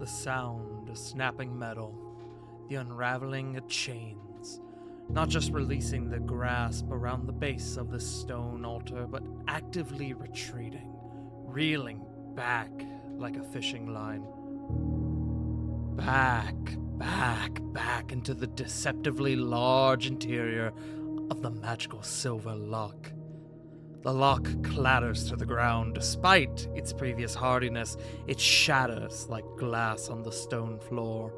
The sound of snapping metal, the unraveling of chains, not just releasing the grasp around the base of the stone altar, but actively retreating, reeling back like a fishing line. Back into the deceptively large interior of the magical silver lock. The lock clatters to the ground. Despite its previous hardiness, it shatters like glass on the stone floor.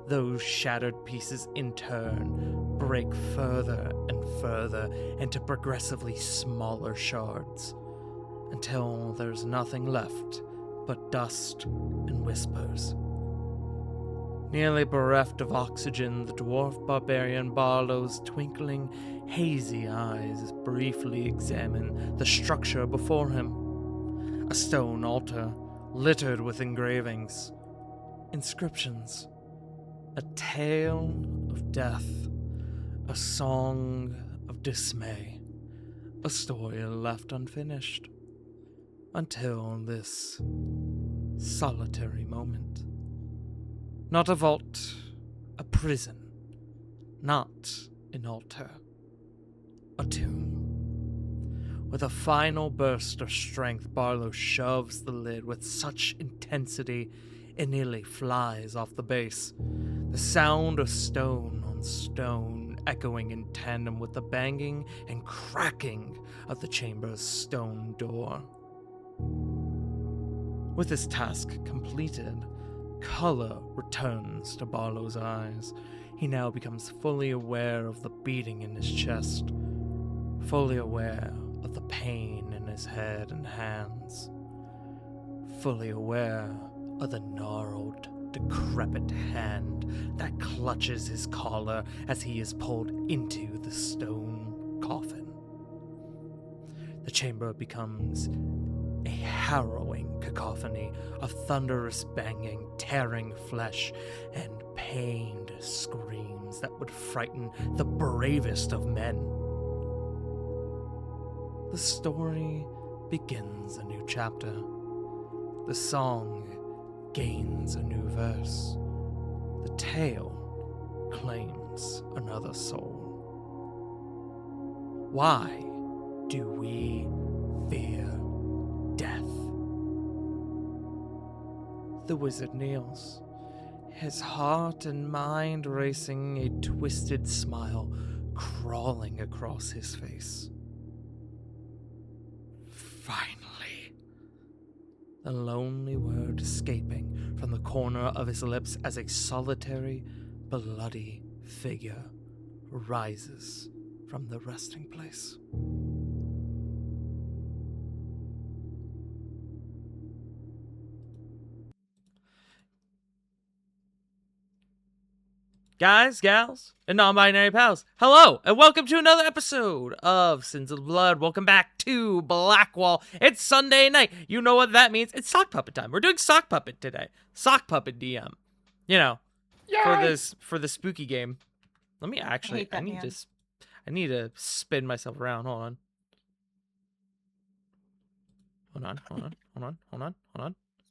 Those shattered pieces in turn break further and further into progressively smaller shards, until there's nothing left but dust and whispers. Nearly bereft of oxygen, the dwarf barbarian Barlow's twinkling, hazy eyes briefly examine the structure before him. A stone altar littered with engravings, inscriptions, a tale of death, a song of dismay, a story left unfinished, until this solitary moment. Not a vault, a prison, not an altar, a tomb. With a final burst of strength, Barlow shoves the lid with such intensity it nearly flies off the base. The sound of stone on stone echoing in tandem with the banging and cracking of the chamber's stone door. With his task completed, color returns to Barlow's eyes. He now becomes fully aware of the beating in his chest, fully aware of the pain in his head and hands, fully aware of the gnarled, decrepit hand that clutches his collar as he is pulled into the stone coffin. The chamber becomes a harrowing cacophony of thunderous banging, tearing flesh, and pained screams that would frighten the bravest of men. The story begins a new chapter. The song gains a new verse. The tale claims another soul. Why do we fear death? The wizard kneels, his heart and mind racing, a twisted smile crawling across his face. Finally, the lonely word escaping from the corner of his lips as a solitary, bloody figure rises from the resting place. Guys, gals, and non-binary pals, hello, and welcome to another episode of Sins of Blood. Welcome back to Blackwall. It's Sunday night. You know what that means. It's sock puppet time. We're doing sock puppet today. Sock puppet DM. You know, for the spooky game. Let me actually, I need to spin myself around. Hold on.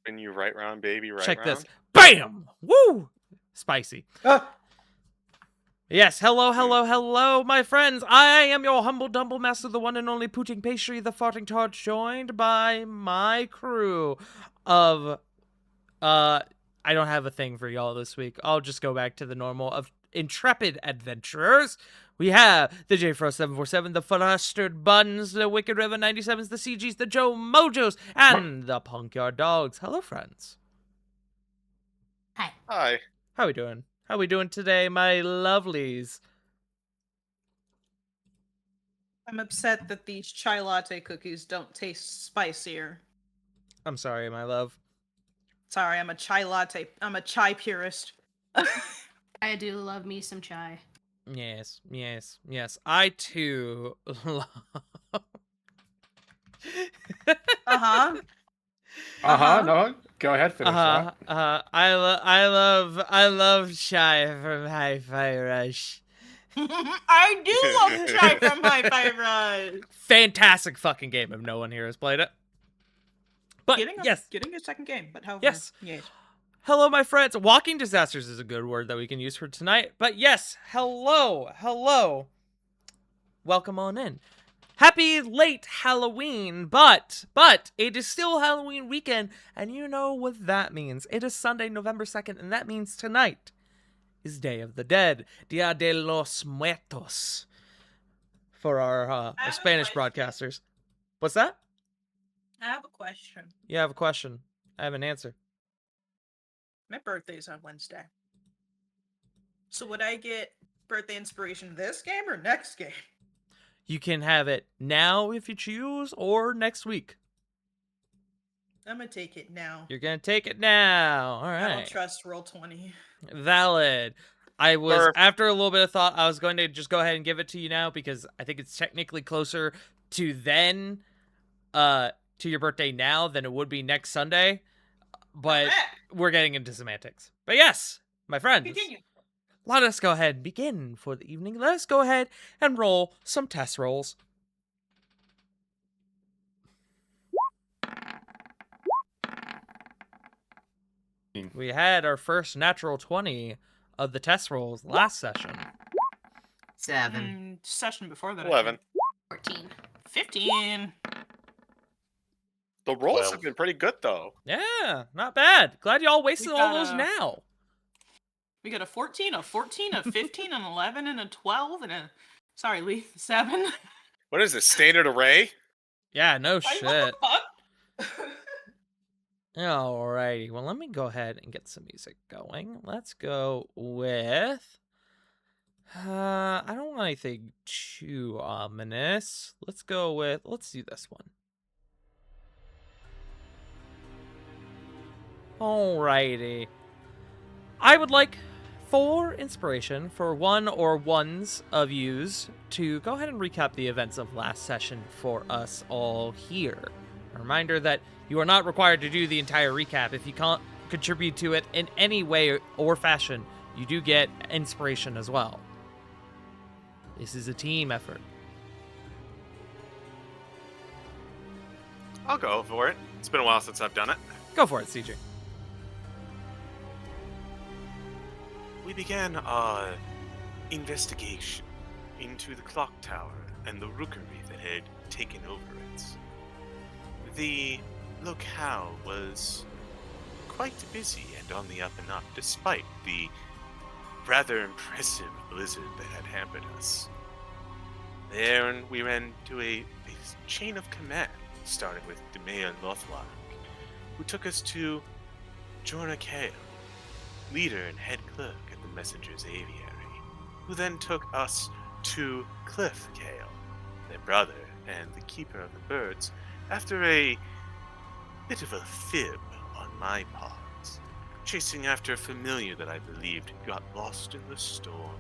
Spin you right round, baby, right Check round. this. Bam! Woo! Spicy. Yes, hello, my friends. I am your humble dumble master, the one and only Pooting Pastry, the farting tart, joined by my crew of, I don't have a thing for y'all this week. I'll just go back to the normal of intrepid adventurers. We have the J4747, the Flustered Buns, the Wicked River 97s, the CGs, the Joe Mojos, and the Punkyard Dogs. Hello, friends. Hi. How we doing? How we doing today, my lovelies? I'm upset that these chai latte cookies don't taste spicier. I'm sorry, my love. Sorry, I'm a chai purist. I do love me some chai. Yes. I too love. No, go ahead, finish that. I love chai from Hi-Fi Rush. I do love chai from Hi-Fi Rush. Fantastic fucking game if no one here has played it. But Getting a second game, but however, yes. Hello, my friends. Walking disasters is a good word that we can use for tonight. But yes, hello. Welcome on in. Happy late Halloween, but it is still Halloween weekend, and you know what that means. It is Sunday, November 2nd, and that means tonight is Day of the Dead, Dia de los Muertos, for our Spanish broadcasters. What's that? I have a question. You have a question. I have an answer. My birthday's on Wednesday. So would I get birthday inspiration this game or next game? You can have it now if you choose, or next week. I'm gonna take it now. You're gonna take it now. All right. I don't trust Roll20. Valid. I was, Perfect. after a little bit of thought, I was going to just go ahead and give it to you now because I think it's technically closer to to your birthday now than it would be next Sunday. But we're getting into semantics. But yes, my friends, Continue. let us go ahead and begin for the evening. Let us go ahead and roll some test rolls. We had our first natural 20 of the test rolls last session. 7. Session before that. 11. 14. 15. The rolls 12. have been pretty good, though. Yeah, not bad. Glad y'all wasted We all got those a- now. We got a 14, a 14, a 15, an 11, and a 12, and a... Sorry, Lee. 7. What is this, standard array? Yeah, no Like, shit. what the fuck? Alrighty, well, let me go ahead and get some music going. Let's go with... I don't want anything too ominous. Let's go with... Let's do this one. Alrighty. I would like for inspiration for one or ones of yous to go ahead and recap the events of last session for us all here. A reminder that you are not required to do the entire recap. If you can't contribute to it in any way or fashion, you do get inspiration as well. This is a team effort. I'll go for it. It's been a while since I've done it. Go for it, CJ. We began our investigation into the clock tower and the rookery that had taken over it. The locale was quite busy and on the up and up, despite the rather impressive blizzard that had hampered us. There we ran into a chain of command, starting with Demea Lothlark, who took us to Jorna Kale, leader and head clerk at the Messenger's Aviary, who then took us to Cliff Kale, their brother and the keeper of the birds, after a bit of a fib on my part, chasing after a familiar that I believed got lost in the storm.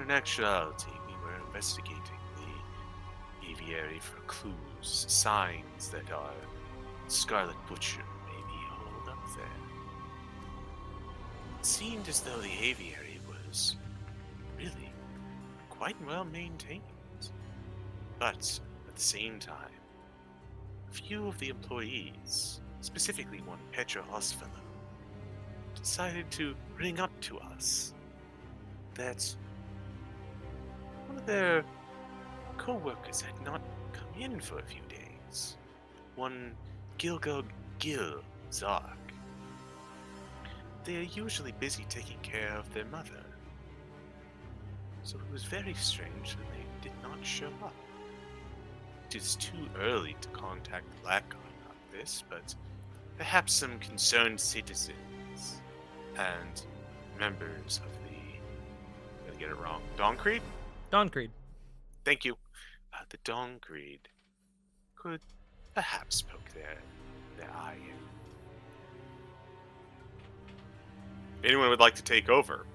In actuality, we were investigating the Aviary for clues, signs that our Scarlet Butcher may be holed up there. It seemed as though the Aviary was really quite well maintained. But at the same time, a few of the employees, specifically one Petra Osfellow, decided to bring up to us that one of their co-workers had not come in for a few days. One Gilgog Gil Zark. They are usually busy taking care of their mother. So it was very strange that they did not show up. It is too early to contact Blackguard about this, but perhaps some concerned citizens and members of the... I'm gonna get it wrong. Dawn-Creed? Dawn Creed. Thank you. The Dawn-Creed could perhaps poke their eye in. If anyone would like to take over.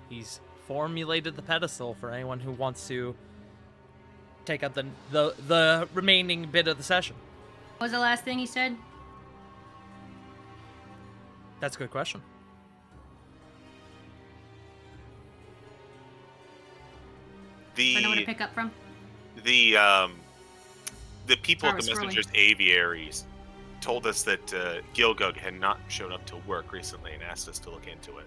He's formulated the pedestal for anyone who wants to take up the remaining bit of the session. What was the last thing he said? That's a good question. I know where to pick up from. The the people I at was the scrolling. Messenger's Aviaries told us that Gilgug had not shown up to work recently and asked us to look into it.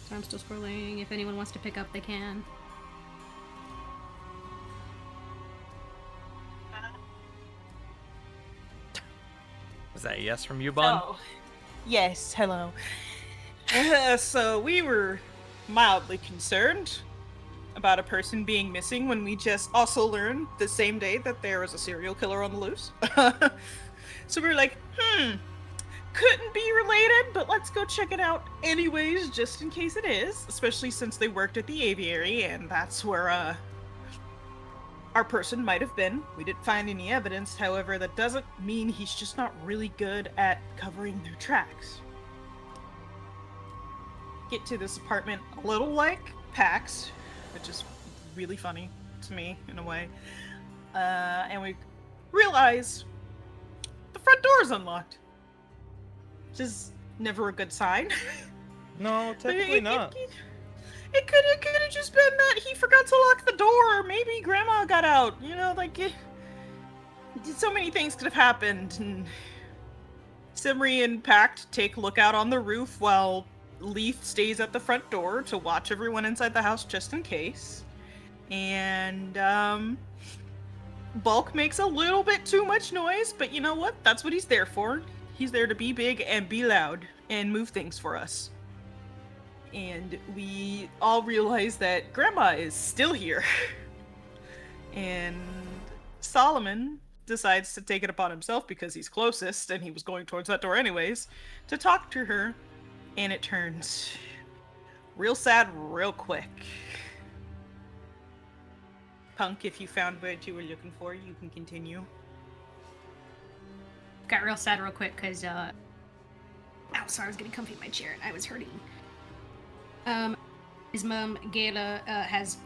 So I'm still scrolling. If anyone wants to pick up, they can. Was that a yes from you, Bun? Oh, yes, hello. So we were mildly concerned about a person being missing when we just also learned the same day that there was a serial killer on the loose. So we were like, couldn't be related, but let's go check it out anyways, just in case it is, especially since they worked at the Aviary, and that's where, our person might have been. We didn't find any evidence, however, that doesn't mean he's just not really good at covering their tracks. Get to this apartment a little like PAX, which is really funny to me, in a way. And we realize the front door is unlocked. Which is never a good sign. No, technically not. It could have just been that he forgot to lock the door, or maybe Grandma got out. You know, like, so many things could have happened. And Simri and Pact take a look out on the roof while Leaf stays at the front door to watch everyone inside the house just in case. And, Bulk makes a little bit too much noise, but you know what? That's what he's there for. He's there to be big and be loud and move things for us. And we all realize that Grandma is still here. And Solomon decides to take it upon himself, because he's closest and he was going towards that door anyways, to talk to her. And it turns real sad real quick. Punk, if you found what you were looking for, you can continue. Got real sad real quick because, sorry, I was getting comfy in my chair and I was hurting. His mom, Gayla, has,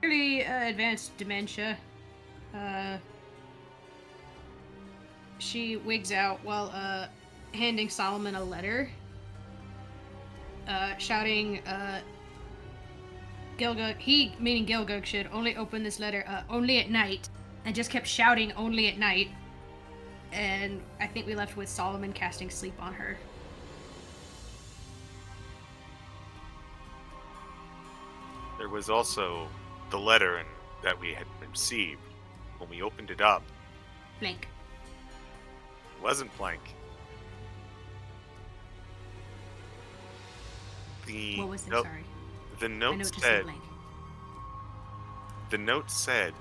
fairly advanced dementia. She wigs out while, handing Solomon a letter, shouting, Gilgug, he, meaning Gilgug, should only open this letter, only at night, and just kept shouting only at night, and I think we left with Solomon casting sleep on her. There was also the letter that we had received. When we opened it up, Blank. it wasn't blank. What was it? note- Sorry. The I know note it just said said. blank. The note said,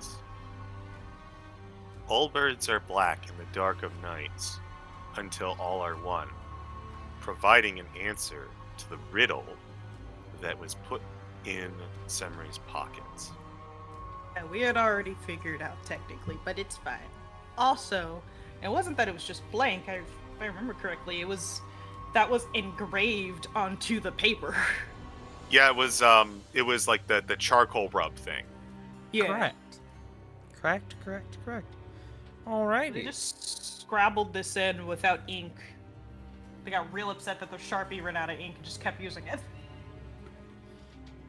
"All birds are black in the dark of nights, until all are one," providing an answer to the riddle that was put in Semri's pockets. Yeah, we had already figured out technically, but it's fine. Also, it wasn't that it was just blank. If I remember correctly, that was engraved onto the paper. Yeah, it was like the charcoal rub thing. Yeah. Correct. They Alrighty. just scrabbled this in without ink. They got real upset that the Sharpie ran out of ink and just kept using it.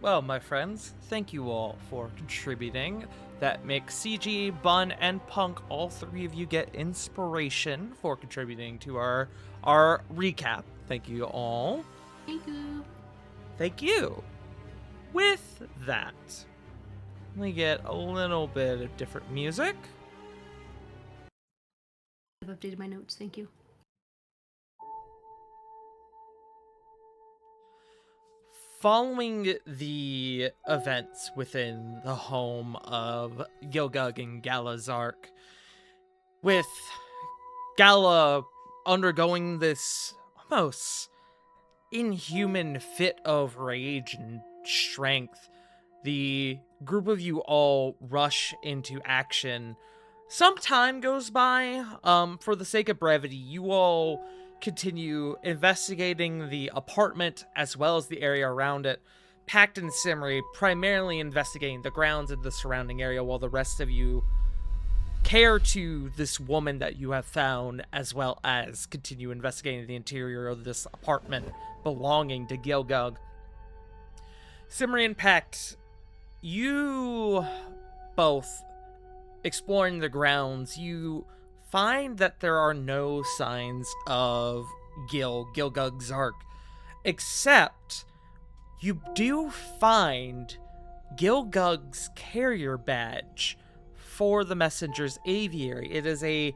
Well, my friends, thank you all for contributing. That makes CG, Bun, and Punk, all three of you get inspiration for contributing to our recap. Thank you all. Thank you. Thank you. With that, let me get a little bit of different music. I've updated my notes. Thank you. Following the events within the home of Gilgug and Galazark, with Gala undergoing this almost inhuman fit of rage and strength, the group of you all rush into action. Some time goes by. For the sake of brevity, you all continue investigating the apartment as well as the area around it. Pact and Simri primarily investigating the grounds and the surrounding area, while the rest of you care to this woman that you have found, as well as continue investigating the interior of this apartment belonging to Gilgug. Simri and Pact, you both exploring the grounds, you find that there are no signs of Gilgug Zark, except you do find Gilgug's carrier badge for the messenger's aviary. It is a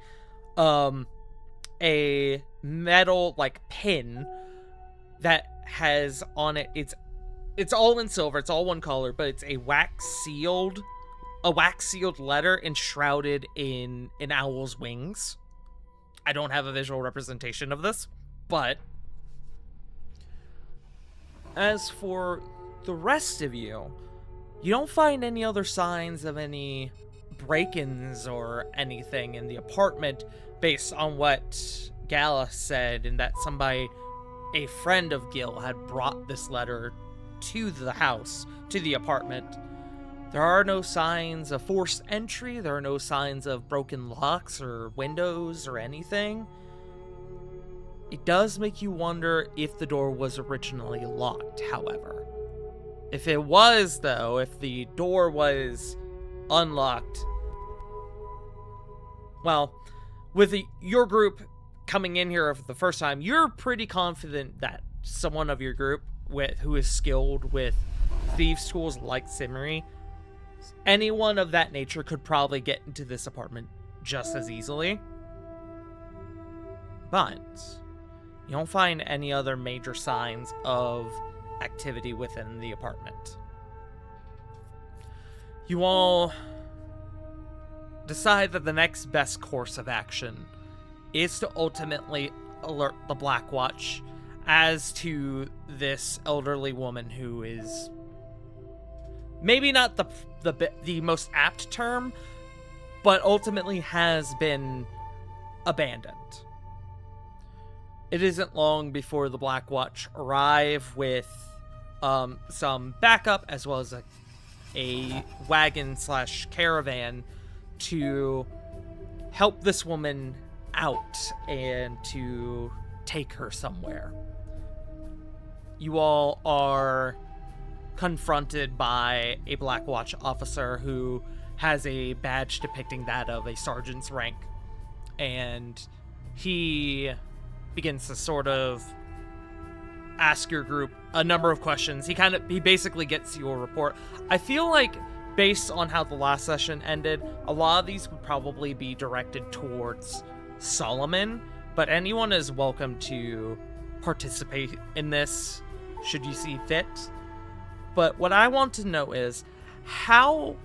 metal pin that has on it, it's all in silver, it's all one color, but it's a wax sealed letter enshrouded in an owl's wings. I don't have a visual representation of this, but as for the rest of you, you don't find any other signs of any break-ins or anything in the apartment, based on what Gala said, and that somebody, a friend of Gil, had brought this letter to the house, to the apartment. There are no signs of forced entry, there are no signs of broken locks or windows or anything. It does make you wonder if the door was originally locked, however. If it was, though, if the door was unlocked, well, with your group coming in here for the first time, you're pretty confident that someone of your group who is skilled with thieves' tools like Simri, anyone of that nature could probably get into this apartment just as easily. But you don't find any other major signs of activity within the apartment. You all decide that the next best course of action is to ultimately alert the Black Watch as to this elderly woman who is maybe not the most apt term, but ultimately has been abandoned. It isn't long before the Black Watch arrive with some backup, as well as a wagon/caravan to help this woman out and to take her somewhere. You all are confronted by a Black Watch officer who has a badge depicting that of a sergeant's rank, and he begins to sort of ask your group a number of questions. He basically gets you a report. I feel like, based on how the last session ended, a lot of these would probably be directed towards Solomon, but anyone is welcome to participate in this should you see fit. But what I want to know is how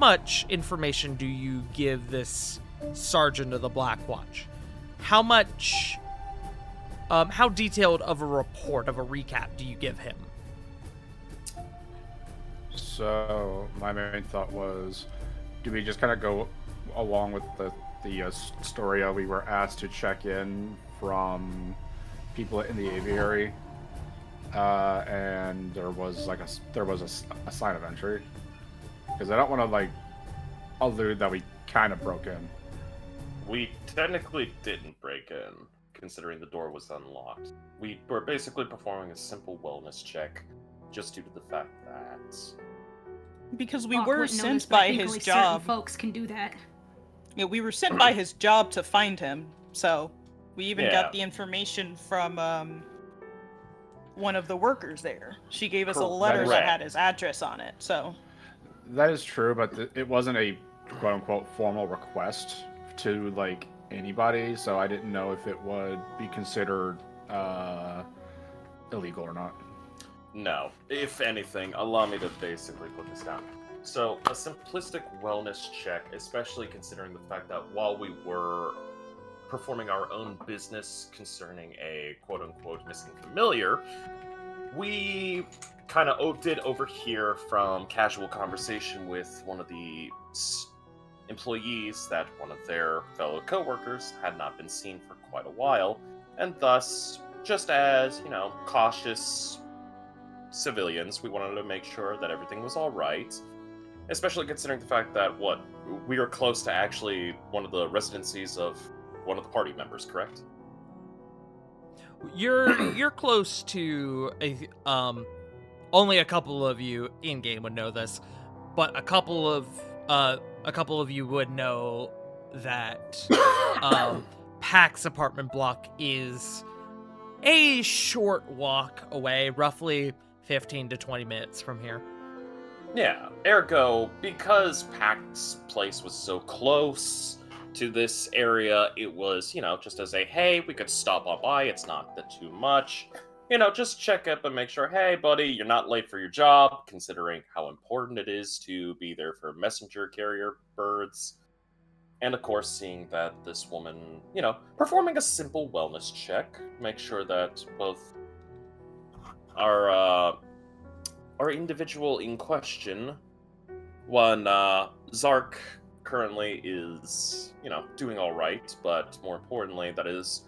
much information do you give this sergeant of the Black Watch? How much, how detailed of a report, of a recap do you give him? So my main thought was, do we just kind of go along with the story of we were asked to check in from people in the aviary, and there was a sign of entry, because I don't want to allude that we kind of broke in. We technically didn't break in, considering the door was unlocked. We were basically performing a simple wellness check, just due to the fact that... Because we Hawk were wouldn't notice, sent but I by think his only job. certain folks can do that. Yeah, we were sent by his job to find him, so we even Yeah. got the information from one of the workers there. She gave us a letter that Correct. had his address on it, so... That is true, but it wasn't a quote-unquote formal request to anybody, so I didn't know if it would be considered illegal or not. No. If anything, allow me to basically put this down. So, a simplistic wellness check, especially considering the fact that while we were performing our own business concerning a quote-unquote missing familiar, we kind of did overhear from casual conversation with one of the employees that one of their fellow co-workers had not been seen for quite a while, and thus, just as, cautious civilians, we wanted to make sure that everything was all right. Especially considering the fact that, we are close to actually one of the residencies of one of the party members, correct? You're close to only a couple of you in game would know this, but a couple of you would know that Pack's apartment block is a short walk away, roughly 15 to 20 minutes from here. Yeah, ergo, because Pac's place was so close to this area, it was, just as a, hey, we could stop on by, it's not that too much. Just check up and make sure, hey, buddy, you're not late for your job, considering how important it is to be there for messenger carrier birds. And of course, seeing that this woman, performing a simple wellness check, make sure that both our individual in question, one, Zark, currently is, doing alright, but more importantly, that his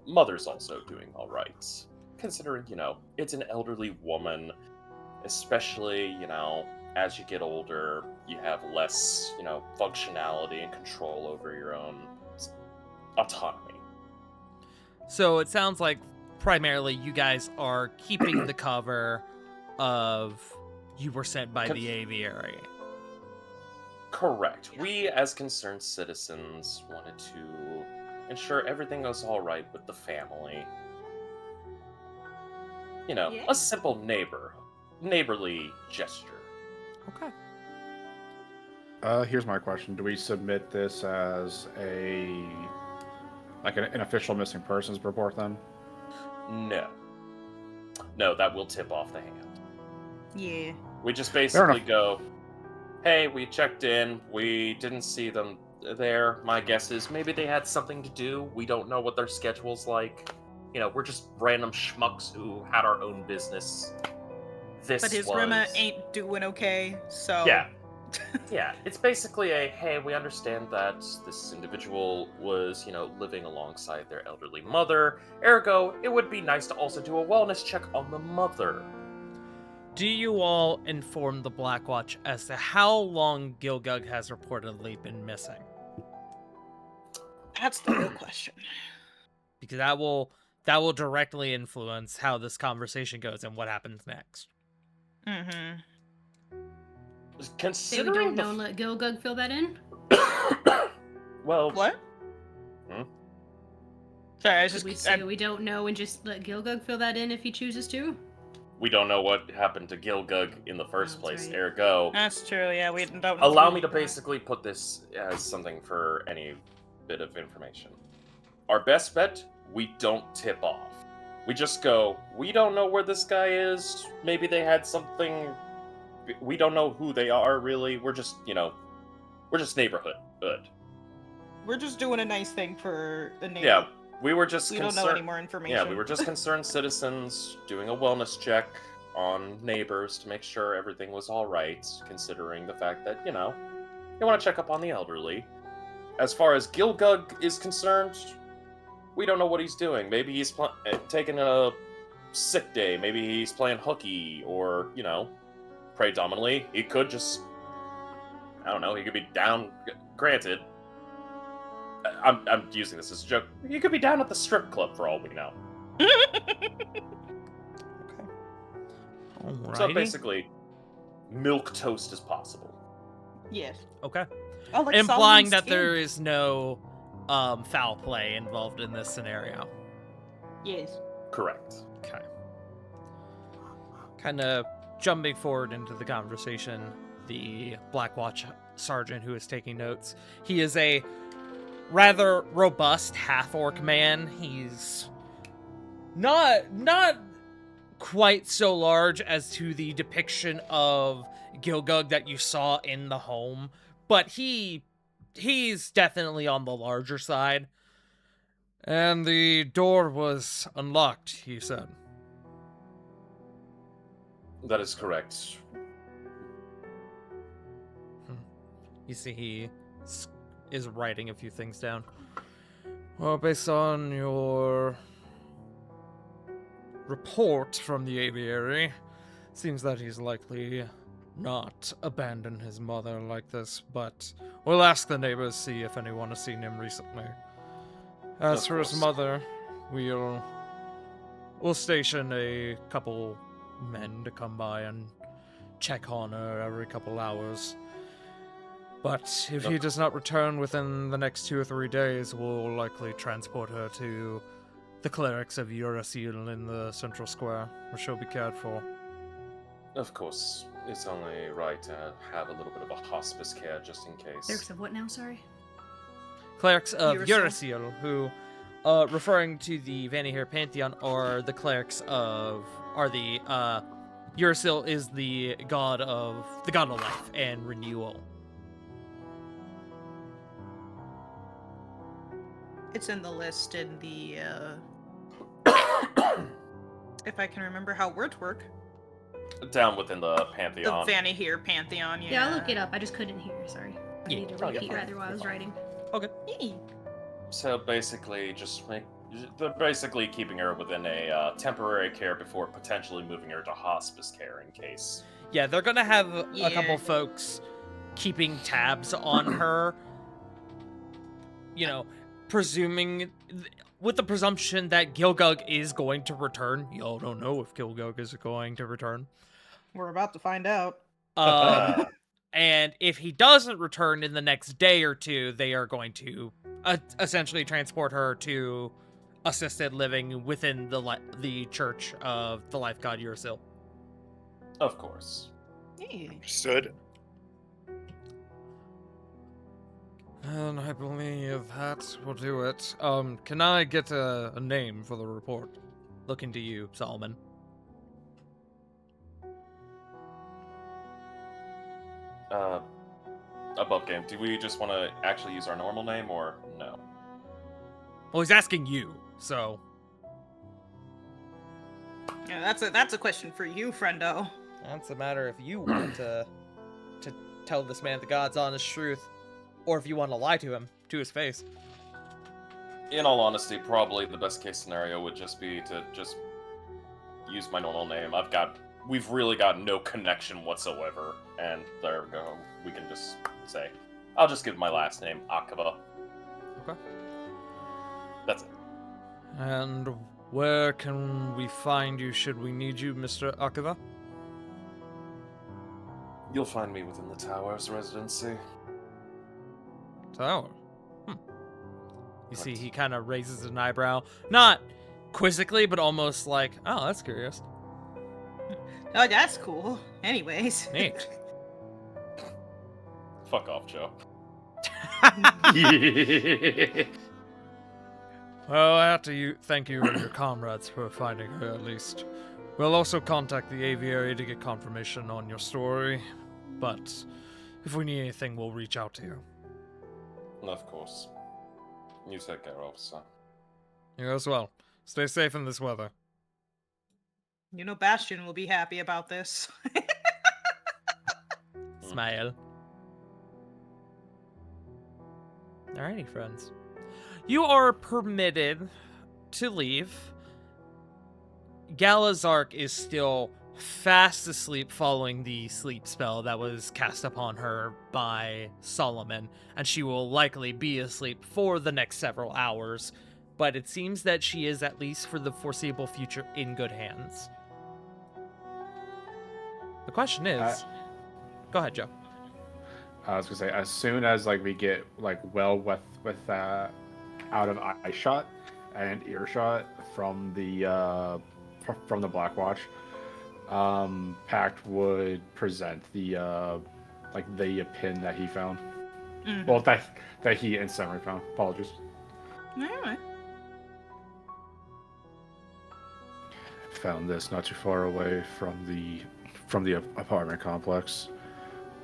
mother's also doing alright. Considering, it's an elderly woman, especially, as you get older, you have less, functionality and control over your own autonomy. So it sounds like primarily you guys are keeping the cover of you were sent by the Aviary. Correct. We, as concerned citizens, wanted to ensure everything was alright with the family. A simple neighborly gesture. Okay. Here's my question. Do we submit this as an official missing persons report then? No. No, that will tip off the hand. Yeah. We just basically go, hey, we checked in, we didn't see them there. My guess is maybe they had something to do. We don't know what their schedule's like. We're just random schmucks who had our own business. But his Rima ain't doing okay, so... Yeah. Yeah, it's basically a, hey, we understand that this individual was, living alongside their elderly mother. Ergo, it would be nice to also do a wellness check on the mother. Do you all inform the Black Watch as to how long Gilgug has reportedly been missing? That's the real question. Because that will directly influence how this conversation goes and what happens next. Mm-hmm. Say we don't know and let Gilgug fill that in? Well... What? Sorry, I was just... we say we don't know and just let Gilgug fill that in if he chooses to? We don't know what happened to Gilgug in the first place, right. Ergo. That's true, yeah, we don't... Allow me to basically put this as something for any bit of information. Our best bet, we don't tip off. We just go, we don't know where this guy is, maybe they had something... We don't know who they are, really. We're just, we're just neighborhood. We're just doing a nice thing for a neighbor. Yeah, we were just We don't know any more information. Yeah, we were just concerned citizens doing a wellness check on neighbors to make sure everything was alright, considering the fact that, you want to check up on the elderly. As far as Gilgug is concerned, we don't know what he's doing. Maybe he's taking a sick day. Maybe he's playing hooky, or, predominantly, he could just... I don't know, he could be down... Granted, I'm using this as a joke. He could be down at the strip club for all we know. Alrighty. So basically, milk toast as possible. Yes. Okay. Oh, like Implying Solomon's that skin. there is no foul play involved in this scenario. Yes. Correct. Okay. Kind of jumping forward into the conversation, the Black Watch sergeant who is taking notes. He is a rather robust half-orc man. He's not quite so large as to the depiction of Gilgug that you saw in the home, but he's definitely on the larger side. And the door was unlocked, he said. That is correct. You see, he is writing a few things down. Well, based on your report from the Aviary, seems that he's likely not abandon his mother like this, but we'll ask the neighbors, see if anyone has seen him recently. As Of for his course. mother, we'll station a couple men to come by and check on her every couple hours. But if he does not return within the next 2 or 3 days, we'll likely transport her to the clerics of Urasil in the central square, where she'll be cared for. Of course, it's only right to have a little bit of a hospice care just in case. Lyrics of what now? Sorry. Clerics of Urasil. Urasil, who, referring to the Vanihir Pantheon, are the clerics of, Urasil is the god of life and renewal. It's in the list in the, if I can remember how words work. Down within the The Pantheon. Vanihir Pantheon, yeah. Yeah, I'll look it up. I just couldn't hear. Sorry. I Yeah. need to Oh, yeah, repeat fine. rather while I was writing. Hey. So basically, they're basically keeping her within a temporary care before potentially moving her to hospice care in case. Yeah, they're gonna have a Yeah. couple folks keeping tabs on her, you know, with the presumption that Gilgug is going to return. Y'all don't know if Gilgug is going to return. We're about to find out. And if he doesn't return in the next day or two, they are going to essentially transport her to assisted living within the church of the life god Urasil. Of course. Hey. Understood. And I believe that will do it. Can I get a name for the report? Looking to you, Solomon. Above game. Do we just want to actually use our normal name or no? Well, he's asking you, so. Yeah, that's a question for you, friendo. That's a matter if you want to tell this man the God's honest truth, or if you want to lie to him, to his face. In all honesty, probably the best case scenario would just be to just use my normal name. We've really got no connection whatsoever, and there we go. We can just say, I'll just give my last name, Akiva. Okay. That's it. And where can we find you should we need you, Mr. Akiva? You'll find me within the tower's residency. Tower. You see, he kind of raises an eyebrow. Not quizzically, but almost like, oh, that's curious. Oh, that's cool. Anyways. Neat. Fuck off, Joe. Well, I have to thank you and your comrades for finding her, at least. We'll also contact the Aviary to get confirmation on your story, but if we need anything, we'll reach out to you. Of course. You take care, officer. You as well. Stay safe in this weather. You know Bastion will be happy about this. Smile. Alrighty, friends. You are permitted to leave. Galazark is still fast asleep following the sleep spell that was cast upon her by Solomon, and she will likely be asleep for the next several hours, but it seems that she is, at least for the foreseeable future, in good hands. The question is... Go ahead, Joe. I was gonna say, as soon as we get well with out of eye shot and earshot from the Blackwatch, Pact would present the pin that he found. Mhm. Well, that he instantly found. Apologies. Alright. Found this not too far away from the apartment complex.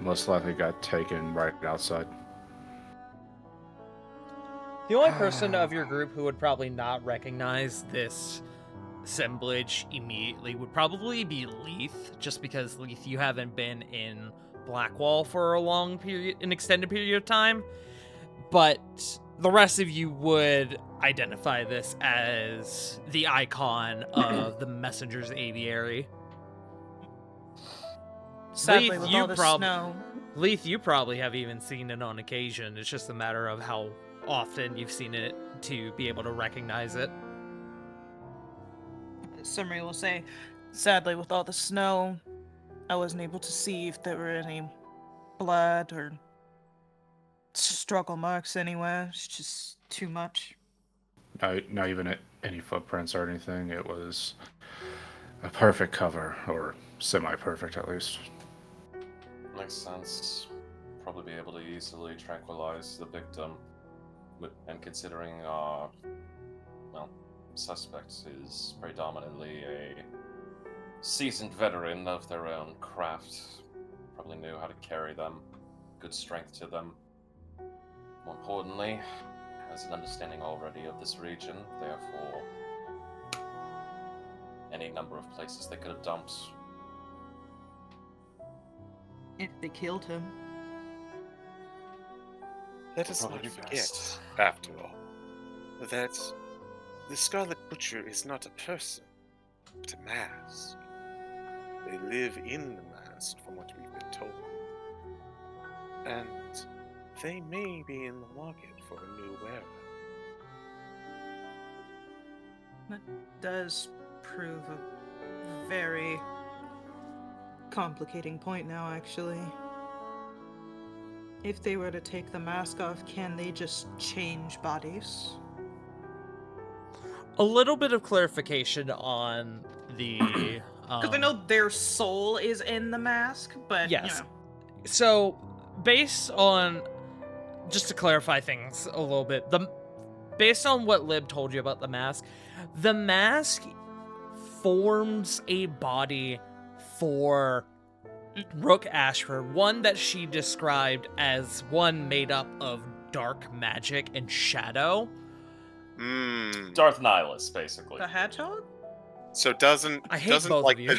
Most likely got taken right outside. The only person of your group who would probably not recognize this assemblage immediately would probably be Leith, just because Leith, you haven't been in Blackwall for an extended period of time. But the rest of you would identify this as the icon of the Messenger's Aviary. Sadly, Leith, with you all the snow. Leith, you probably have even seen it on occasion. It's just a matter of how often you've seen it to be able to recognize it. Summary will say, sadly, with all the snow, I wasn't able to see if there were any blood or struggle marks anywhere. It's just too much. Not even any footprints or anything. It was a perfect cover, or semi-perfect at least. Makes sense. Probably be able to easily tranquilize the victim. And considering, suspect is predominantly a seasoned veteran of their own craft, probably knew how to carry them, good strength to them. More importantly, has an understanding already of this region, therefore any number of places they could have dumped. If they killed him. Let us Probably not forget, best. after all, that the Scarlet Butcher is not a person, but a mask. They live in the mask, from what we've been told. And they may be in the market for a new wearer. That does prove a very complicating point now, actually. If they were to take the mask off, can they just change bodies? A little bit of clarification on the. Because I know their soul is in the mask, but Yes. you know. So, based on, just to clarify things a little bit, based on what Lib told you about the mask forms a body for Rook Ashford, one that she described as one made up of dark magic and shadow. Darth Nihilus, basically. The hedgehog? So I hate both like of you.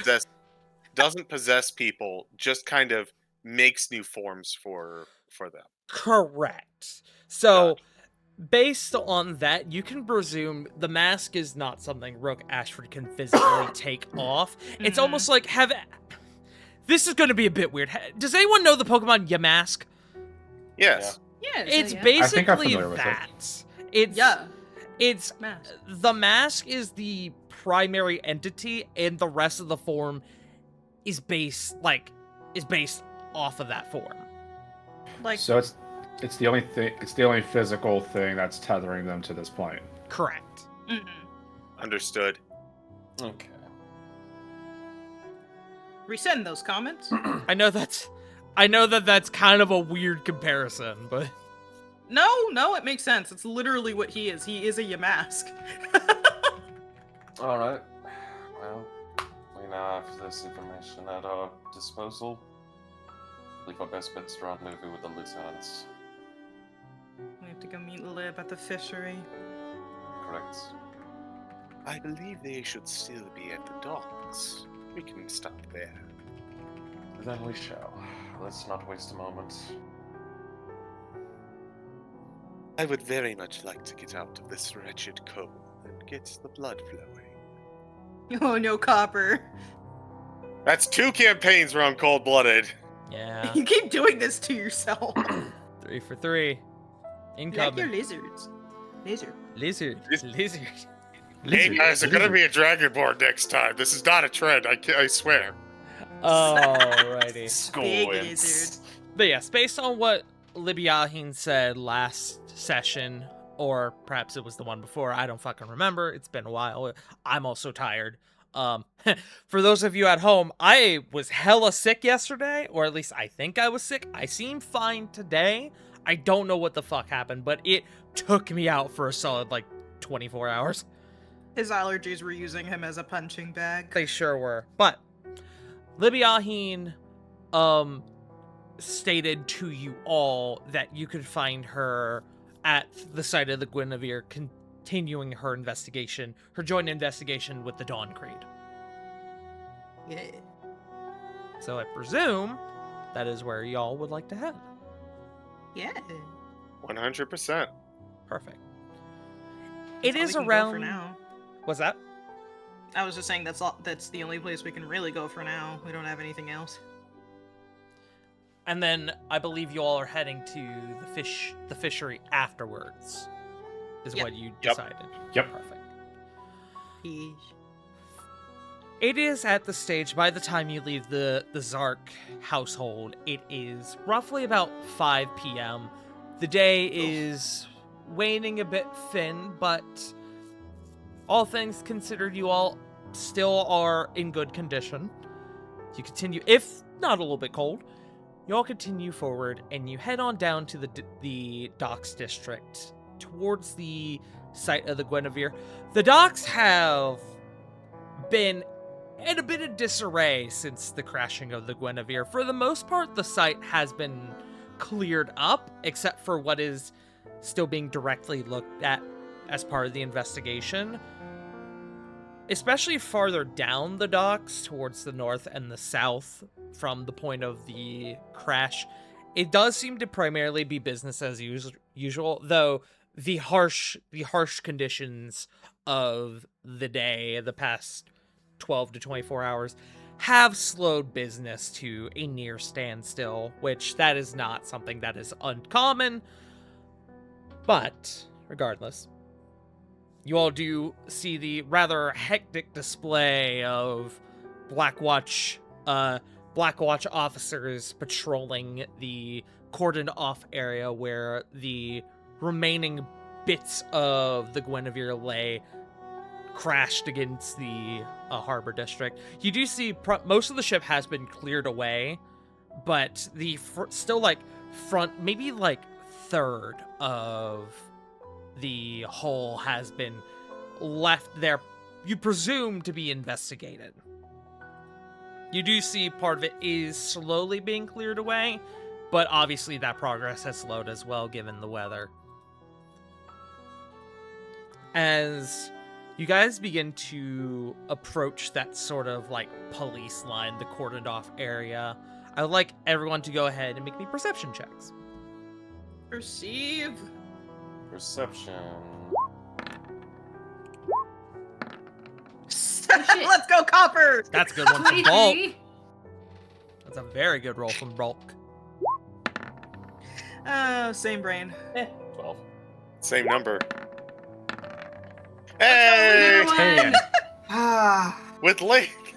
doesn't possess people, just kind of makes new forms for them. Correct. So, based on that, you can presume the mask is not something Rook Ashford can physically take off. It's Mhm. almost like this is going to be a bit weird. Does anyone know the Pokemon Yamask? Yes. Yeah. It's yeah. I think I'm basically familiar with it. that. It's Yeah. It's Mask. the mask is the primary entity, and the rest of the form is based off of that form. Like, So it's the only thing. It's the only physical thing that's tethering them to this point. Correct. mhm. Understood. Okay. Resend those comments. I know that that's kind of a weird comparison, but No, it makes sense. It's literally what he is. He is a Yamask. Alright. Well, we now have this information at our disposal. I believe our best bet's to rendezvous with the lieutenants. We have to go meet Lib at the fishery. Correct. I believe they should still be at the docks. We can stop there. Then we shall. Let's not waste a moment. I would very much like to get out of this wretched cove and get the blood flowing. Oh no, Copper. That's 2 campaigns where I'm cold-blooded. yeah. You keep doing this to yourself. 3 for 3. Like your Incoming. lizards. Lizard. Lizard. Hey guys, there's gonna be a dragonborn next time. This is not a trend, I swear. Alrighty. Big Squints. lizard. But yes, based on what Libyahin said last session, or perhaps it was the one before, I don't fucking remember. It's been a while. I'm also tired. For those of you at home, I was hella sick yesterday, or at least I think I was sick. I seem fine today. I don't know what the fuck happened, but it took me out for a solid 24 hours. His allergies were using him as a punching bag. They sure were. But Libyahin stated to you all that you could find her at the site of the Guinevere, continuing her investigation, her joint investigation with the Dawn Creed. Yeah. So I presume that is where y'all would like to head. Yeah. 100%. Perfect. That's It all is we can go around. for now. What's that? I was just saying that's the only place we can really go for now. We don't have anything else. And then I believe you all are heading to the fishery afterwards, is Yep. what you Yep. decided. Yep. Perfect. Yeesh. It is at the stage, by the time you leave the Zark household, it is roughly about 5 p.m. The day is waning a bit thin, but all things considered, you all still are in good condition. You continue, if not a little bit cold, you all continue forward and you head on down to the docks district towards the site of the Guinevere. The docks have been in a bit of disarray since the crashing of the Guinevere. For the most part, the site has been cleared up, except for what is still being directly looked at as part of the investigation. Especially farther down the docks, towards the north and the south from the point of the crash, it does seem to primarily be business as usual, though the harsh conditions of the day, the past 12 to 24 hours, have slowed business to a near standstill, which that is not something that is uncommon. But regardless, you all do see the rather hectic display of Black Watch officers patrolling the cordoned off area where the remaining bits of the Guinevere lay crashed against the harbor district. You do see most of the ship has been cleared away, but the still like front, maybe like third of the hull has been left there, you presume, to be investigated. You do see part of it is slowly being cleared away, but obviously that progress has slowed as well given the weather. As you guys begin to approach that sort of like police line, the cordoned off area, I would like everyone to go ahead and make me perception checks. Perceive. Perception. Let's go, Copper! That's a good one from Bulk. 23. That's a very good roll from Bulk. Same brain. 12. Same number. Hey! Everyone. Ah, With Link.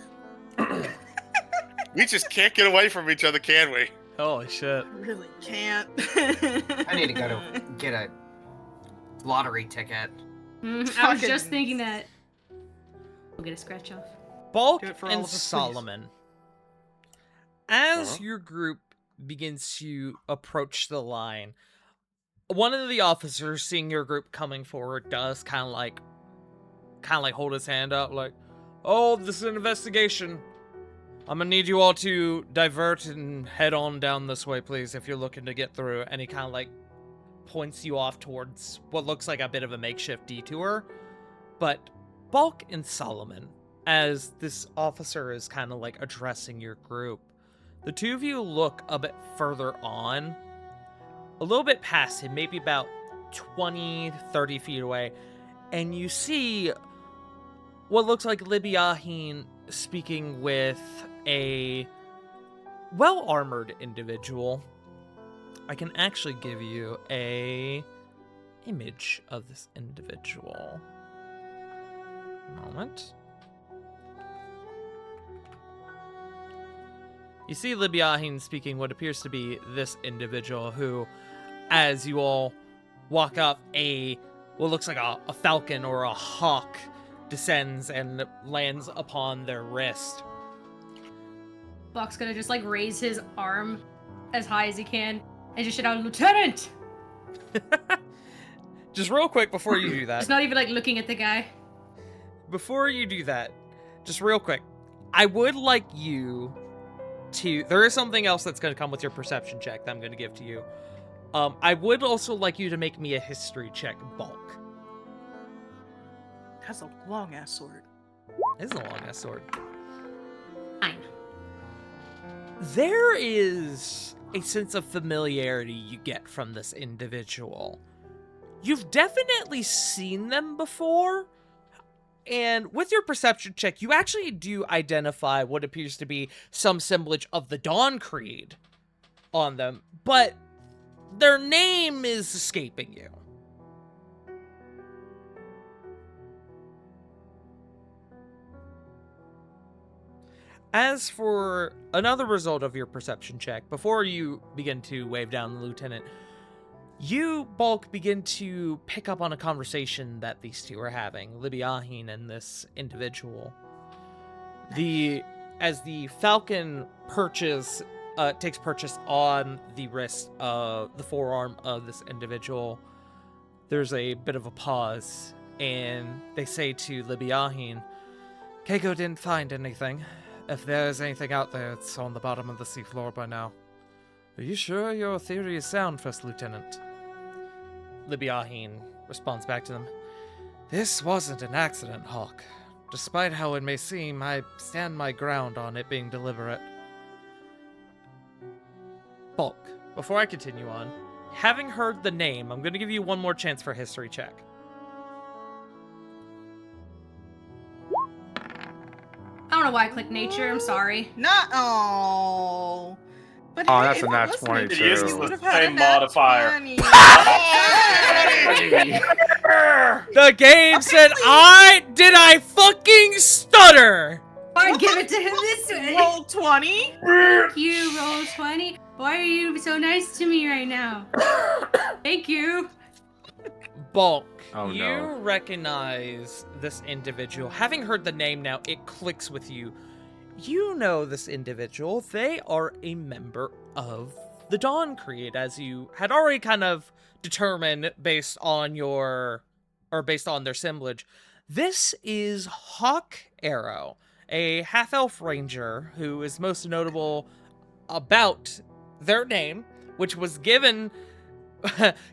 We just can't get away from each other, can we? Holy shit. Really can't. I need to go to get a lottery ticket. I was Fucking- just thinking that. We'll get a scratch off. Bulk Do it for all and of us, please. Solomon. As Uh-huh. your group begins to approach the line, one of the officers, seeing your group coming forward, does kind of like hold his hand up, like, "Oh, this is an investigation. I'm gonna need you all to divert and head on down this way, please, if you're looking to get through." And he kind of like points you off towards what looks like a bit of a makeshift detour. But Bulk and Solomon, as this officer is kind of like addressing your group, the two of you look a bit further on, a little bit past him, maybe about 20, 30 feet away, and you see what looks like Libyahin speaking with a well-armored individual. I can actually give you a image of this individual. Moment. You see Libyahin speaking what appears to be this individual who, as you all walk up, what looks like a falcon or a hawk descends and lands upon their wrist. Buck's gonna just like raise his arm as high as he can and just shout out, "Lieutenant!" Just real quick before you do that. Just not even like looking at the guy. Before you do that, just real quick, I would like you to... There is something else that's going to come with your perception check that I'm going to give to you. I would also like you to make me a history check, Bulk. That's a long ass sword. It is a long-ass sword. 9. There is a sense of familiarity you get from this individual. You've definitely seen them before, and with your perception check, you actually do identify what appears to be some semblance of the Dawn Creed on them, but their name is escaping you. As for another result of your perception check, before you begin to wave down the lieutenant, you, Bulk, begin to pick up on a conversation that these two are having, Libiahin and this individual. As the Falcon takes purchase on the wrist of the forearm of this individual, there's a bit of a pause, and they say to Libiahin, Keiko didn't find anything. If there's anything out there, it's on the bottom of the seafloor by now. Are you sure your theory is sound, First Lieutenant? Libiahin responds back to them. This wasn't an accident, Hawk. Despite how it may seem, I stand my ground on it being deliberate. Bulk, before I continue on, having heard the name, I'm going to give you one more chance for a history check. I don't know why I clicked nature. I'm sorry. Not oh. But Oh, hey, that's a if it nat wasn't 22. a It is we the would have had a same nat modifier. 20. The game said I fucking stutter! Or give it to him this way. Roll 20. Thank you, roll 20. Why are you so nice to me right now? Thank you. Bulk, Oh, you no. recognize this individual. Having heard the name now, it clicks with you. You know this individual. They are a member of the Dawn Creed, as you had already kind of determined based on their assemblage. This is Hawk Arrow, a half-elf ranger who is most notable about their name, which was given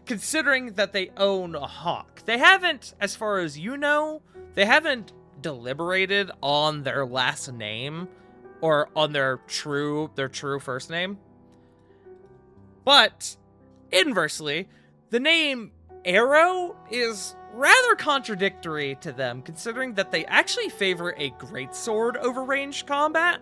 considering that they own a hawk. They haven't, as far as you know, they haven't deliberated on their last name or on their true first name. But inversely, the name Arrow is rather contradictory to them, considering that they actually favor a greatsword over ranged combat.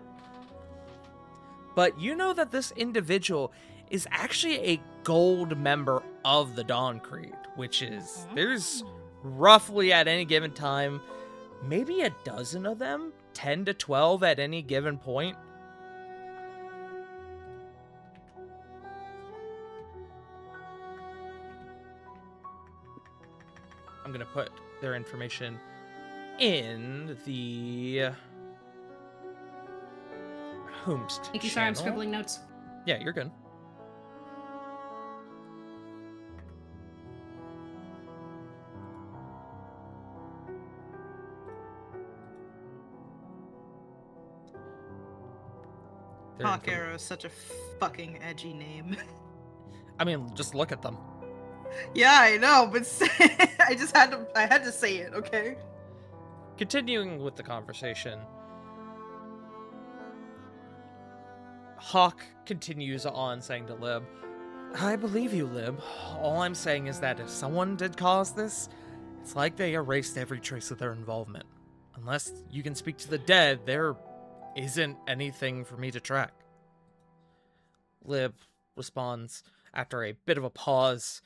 But you know that this individual is actually a gold member of the Dawn Creed, which is, there's roughly at any given time, maybe a dozen of them, 10 to 12 at any given point. I'm going to put their information in the Hoomst Thank you, sorry, I'm channel. scribbling notes. Yeah, you're good. Hawk Arrow is such a fucking edgy name. I mean, just look at them. Yeah, I know, but I had to say it, okay? Continuing with the conversation, Hawk continues on saying to Lib, I believe you, Lib. All I'm saying is that if someone did cause this, it's like they erased every trace of their involvement. Unless you can speak to the dead, there isn't anything for me to track. Lib responds after a bit of a pause,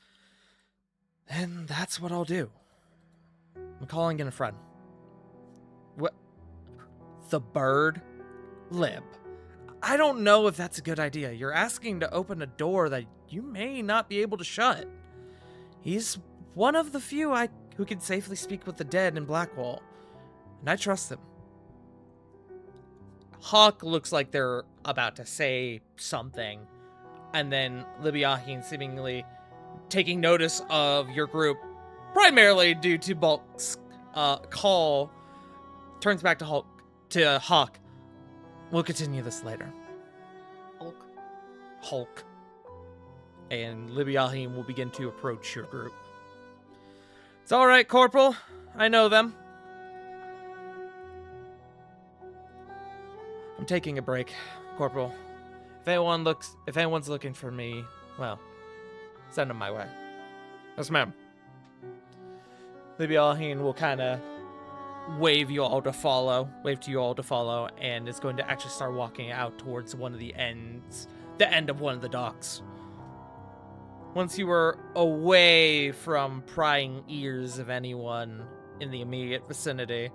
and that's what I'll do. I'm calling in a friend. What? The bird? Lib. I don't know if that's a good idea. You're asking to open a door that you may not be able to shut. He's one of the few who can safely speak with the dead in Blackwall, and I trust him. Hawk looks like they're about to say something, and then Libiahin, seemingly taking notice of your group, primarily due to Bulk's call, turns back to Hawk. We'll continue this later. Hulk. And Libiahin will begin to approach your group. It's all right, Corporal. I know them. I'm taking a break, Corporal. If anyone's looking for me, well, send them my way. Yes, ma'am. Libiahin will kind of wave to you all to follow, and is going to actually start walking out towards one of the ends the end of one of the docks. Once you were away from prying ears of anyone in the immediate vicinity,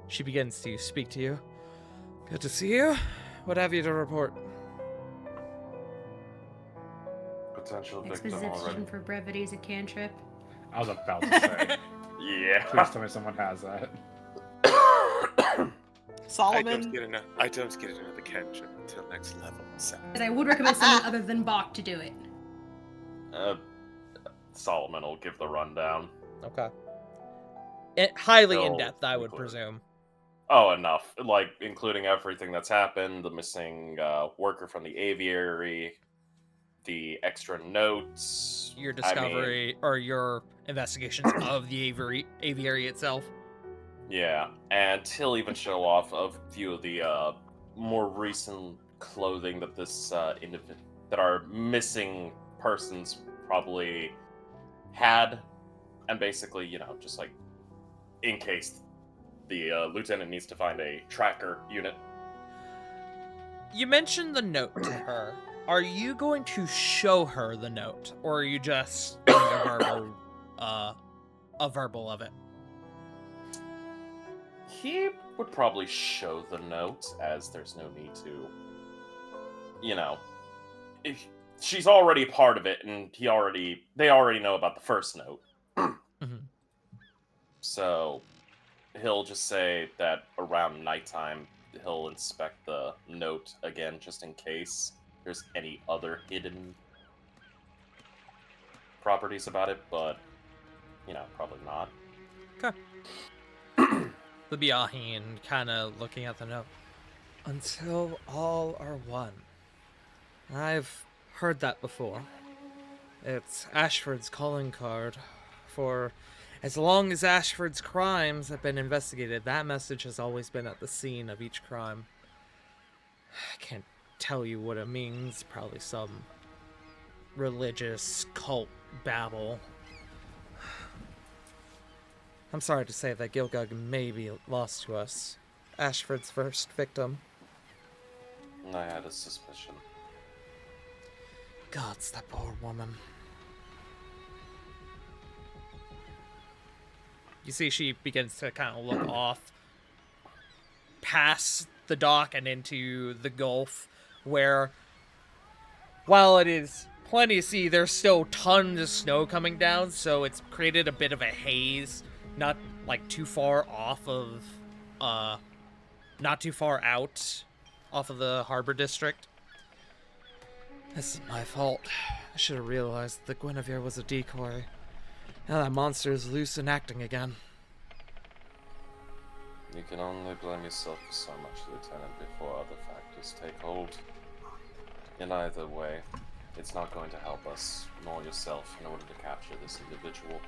she begins to speak to you. Good to see you. What have you to report? Potential victim already. Exposition for brevity is a cantrip. I was about to say. Yeah. Please tell me someone has that. Solomon. I don't get another cantrip until next level. So. Because I would recommend someone other than Bach to do it. Solomon will give the rundown. Okay. Highly He'll in-depth, I would include- presume. Oh, enough. Like, including everything that's happened, the missing worker from the Aviary, the extra notes. Your discovery, or your investigations of the aviary itself. Yeah, and he'll even show off a few of the more recent clothing that that our missing persons probably had, and basically, just like in case the lieutenant needs to find a tracker unit. You mentioned the note to her. Are you going to show her the note, or are you just doing a verbal of it? He would probably show the note, as there's no need to, if she's already part of it, and they already know about the first note. Mm-hmm. So he'll just say that around nighttime he'll inspect the note again, just in case there's any other hidden properties about it, but probably not. Okay. The Biahin kind of looking at the note. Until all are one. I've heard that before. It's Ashford's calling card. For as long as Ashford's crimes have been investigated, that message has always been at the scene of each crime. I can't tell you what it means. Probably some religious cult babble. I'm sorry to say that Gilgug may be lost to us. Ashford's first victim. I had a suspicion. Gods, that poor woman. You see she begins to kind of look off past the dock and into the Gulf, where, while it is plenty to see, there's still tons of snow coming down, so it's created a bit of a haze. Not like too far off of, not too far out off of the harbor district. This is my fault. I should have realized that Guinevere was a decoy. Now that monster is loose and acting again. You can only blame yourself for so much, Lieutenant, before other factors take hold. In either way, it's not going to help us, nor yourself, in order to capture this individual.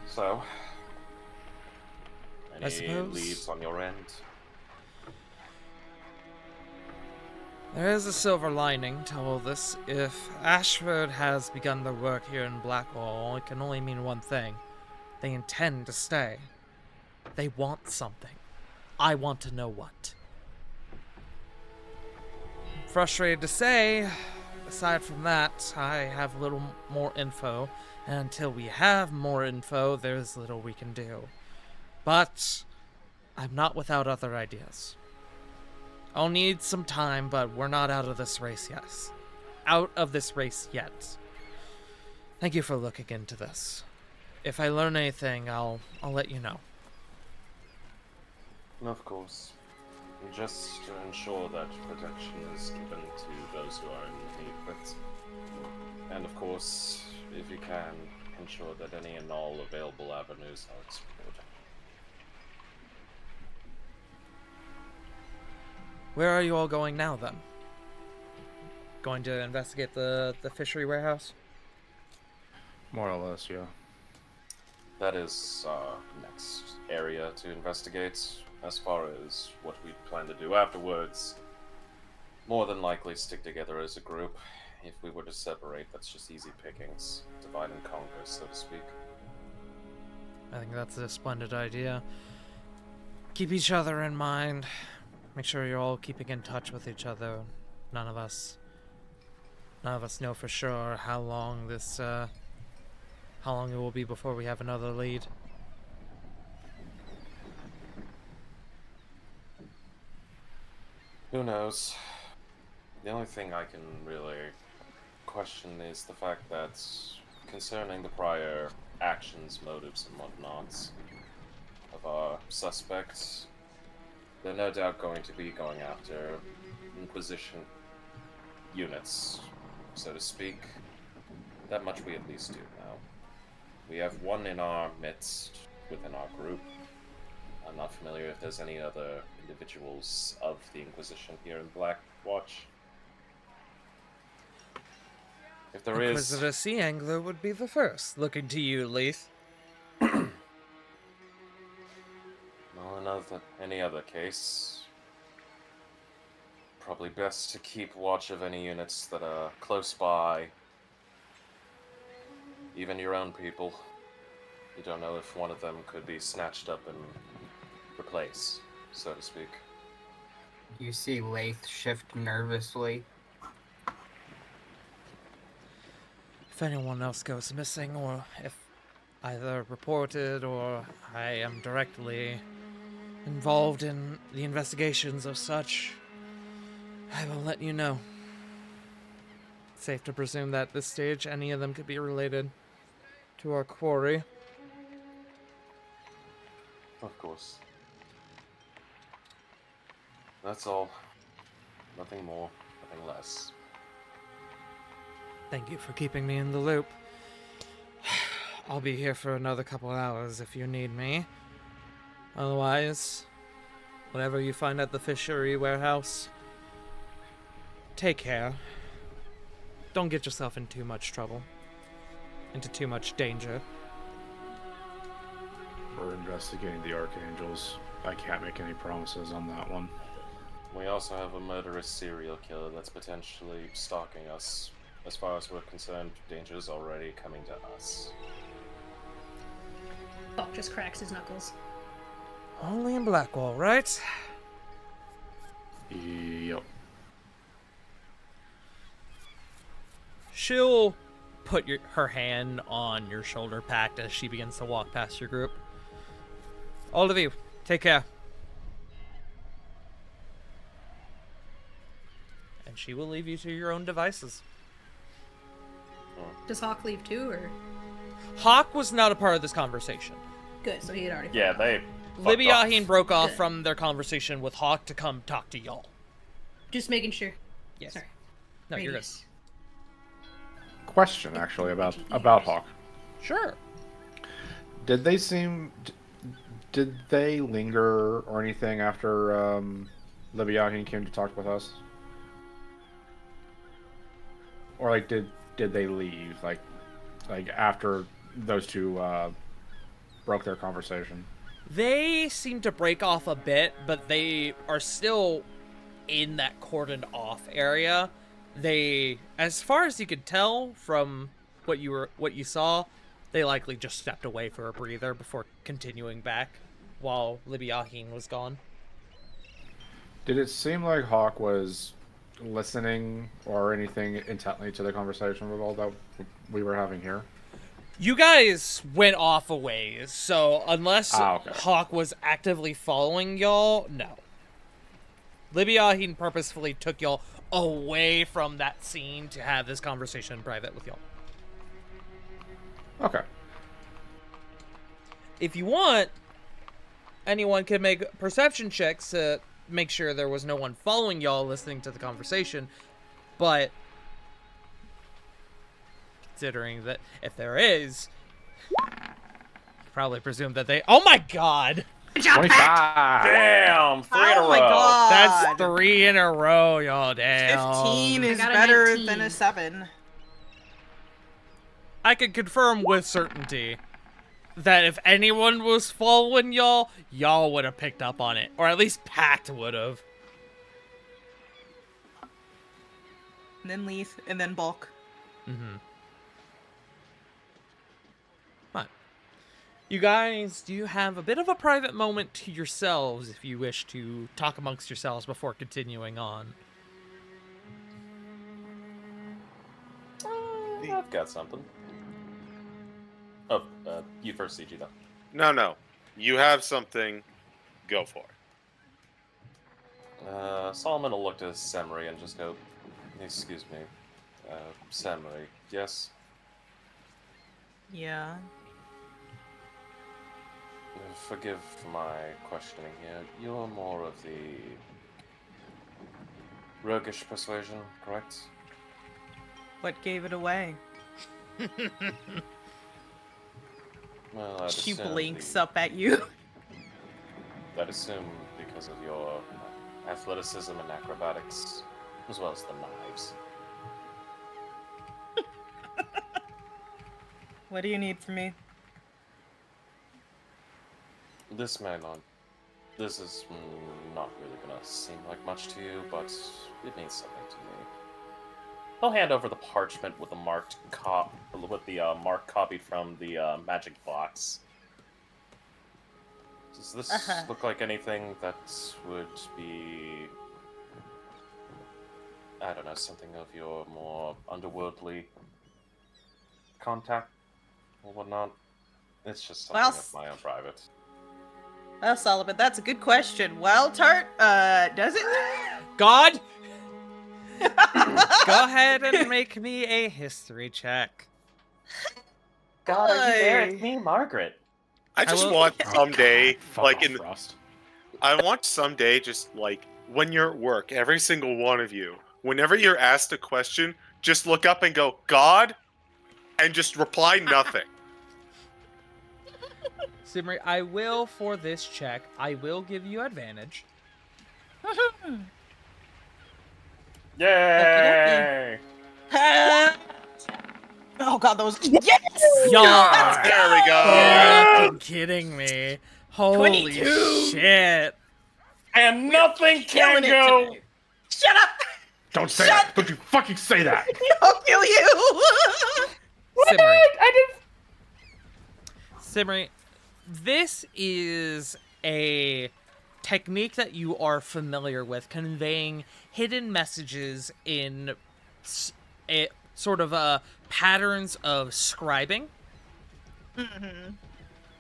So, I any suppose leads on your end? there is a silver lining to all this. If Ashford has begun their work here in Blackwall, it can only mean one thing. They intend to stay. They want something. I want to know what. Frustrated to say, aside from that, I have little more info. And until we have more info, there's little we can do. But I'm not without other ideas. I'll need some time, but we're not out of this race yet. Thank you for looking into this. If I learn anything, I'll let you know. Of course. Just to ensure that protection is given to those who are in need of it. And of course, if you can, ensure that any and all available avenues are explored. Where are you all going now, then? Going to investigate the fishery warehouse? More or less, yeah. That is our next area to investigate. As far as what we plan to do afterwards, more than likely stick together as a group. If we were to separate, that's just easy pickings. Divide and conquer, so to speak. I think that's a splendid idea. Keep each other in mind. Make sure you're all keeping in touch with each other. None of us None of us know for sure how long it will be before we have another lead. Who knows? The only thing I can really question is the fact that concerning the prior actions, motives, and whatnots of our suspects, they're no doubt going to be going after Inquisition units, so to speak. That much we at least do now. We have one in our midst within our group. I'm not familiar if there's any other individuals of the Inquisition here in Blackwatch. If there is... Inquisitor Sea Angler would be the first. Looking to you, Leith. Well, in any other case, probably best to keep watch of any units that are close by. Even your own people. You don't know if one of them could be snatched up and replaced, so to speak. You see Lath shift nervously. If anyone else goes missing, or if either reported or I am directly involved in the investigations of such, I will let you know. Safe to presume that at this stage any of them could be related to our quarry. Of course. That's all. Nothing more, nothing less. Thank you for keeping me in the loop. I'll be here for another couple hours if you need me. Otherwise, whatever you find at the fishery warehouse, take care. Don't get yourself in too much trouble. Into too much danger. We're investigating the Archangels. I can't make any promises on that one. We also have a murderous serial killer that's potentially stalking us. As far as we're concerned, danger is already coming to us. Buck just cracks his knuckles. Only in Blackwall, right? Yep. She'll put her hand on your shoulder packed as she begins to walk past your group. All of you, take care. And she will leave you to your own devices. Does Hawk leave too, or? Hawk was not a part of this conversation. Good, so he had already. Yeah, they. Libby Yahin broke off Good. from their conversation with Hawk to come talk to y'all. Just making sure. Yes. Sorry. No, you're good. Radius. Question, actually, about Hawk. Sure. Did they linger or anything after Libby Yahin came to talk with us? Or like did they leave like after those two broke their conversation? They seem to break off a bit, but they are still in that cordoned off area. They, as far as you could tell from what you saw, they likely just stepped away for a breather before continuing back while Libby Yahin was gone. Did it seem like Hawk was listening or anything intently to the conversation with all that we were having here? You guys went off a ways, so unless okay. Hawk was actively following y'all, no. Libby Yahin purposefully took y'all away from that scene to have this conversation in private with y'all. Okay. If you want, anyone can make perception checks to make sure there was no one following y'all listening to the conversation, but considering that if there is, you probably presume that they— oh my god! 25! Damn! 3 in a Oh my row. god! That's 3 in a row, y'all. Damn. 15 is got a better 19. than a 7. I can confirm with certainty that if anyone was following y'all, y'all would have picked up on it. Or at least Pact would have. And then Leith, and then Bulk. Mm-hmm. But you guys do have a bit of a private moment to yourselves if you wish to talk amongst yourselves before continuing on. maybe? I've got something. Oh, you first, CG, though. No. You have something. Go for it. Solomon will look to Semri and just go, excuse me, Semri, yes? Yeah. Forgive my questioning here. You're more of the roguish persuasion, correct? What gave it away? Well, I'd She assume blinks the- up at you. I'd assume because of your athleticism and acrobatics, as well as the knives. What do you need from me? This may not. This is not really gonna seem like much to you, but it means something to me. He'll hand over the parchment with the mark copied from the magic box. Does this look like anything that would be, I don't know, something of your more underworldly contact or whatnot? It's just something Well, of my own private. Well, Solomon, that's a good question. Well, Tart, does it? God! Go ahead and make me a history check. God, are you there? Hey. It's me, Margaret. I just will- want Oh, someday, God, fuck like off, in, Frost. I want someday, just like when you're at work, every single one of you, whenever you're asked a question, just look up and go, God, and just reply nothing. Simri, I will, for this check, I will give you advantage. Yay! Oh God, those yes! Y'all There we go. fucking kidding me. Holy 22. shit. And nothing can Killing it go. today. Shut up! Don't say that! Don't you fucking say that! I'll kill you! Simri. I didn't. Simri, this is a technique that you are familiar with, conveying hidden messages in sort of patterns of scribing.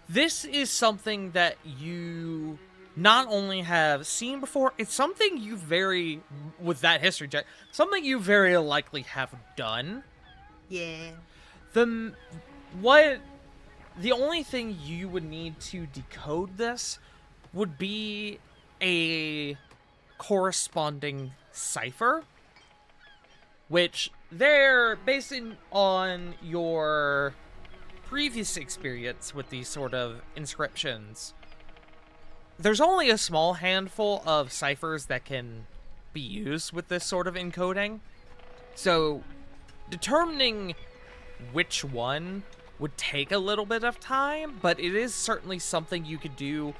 This is something that you not only have seen before, it's something you with that history check, something you very likely have done. Yeah. The only thing you would need to decode this would be a corresponding cipher, which they're based on your previous experience with these sort of inscriptions. There's only a small handful of ciphers that can be used with this sort of encoding, so determining which one would take a little bit of time, but it is certainly something you could do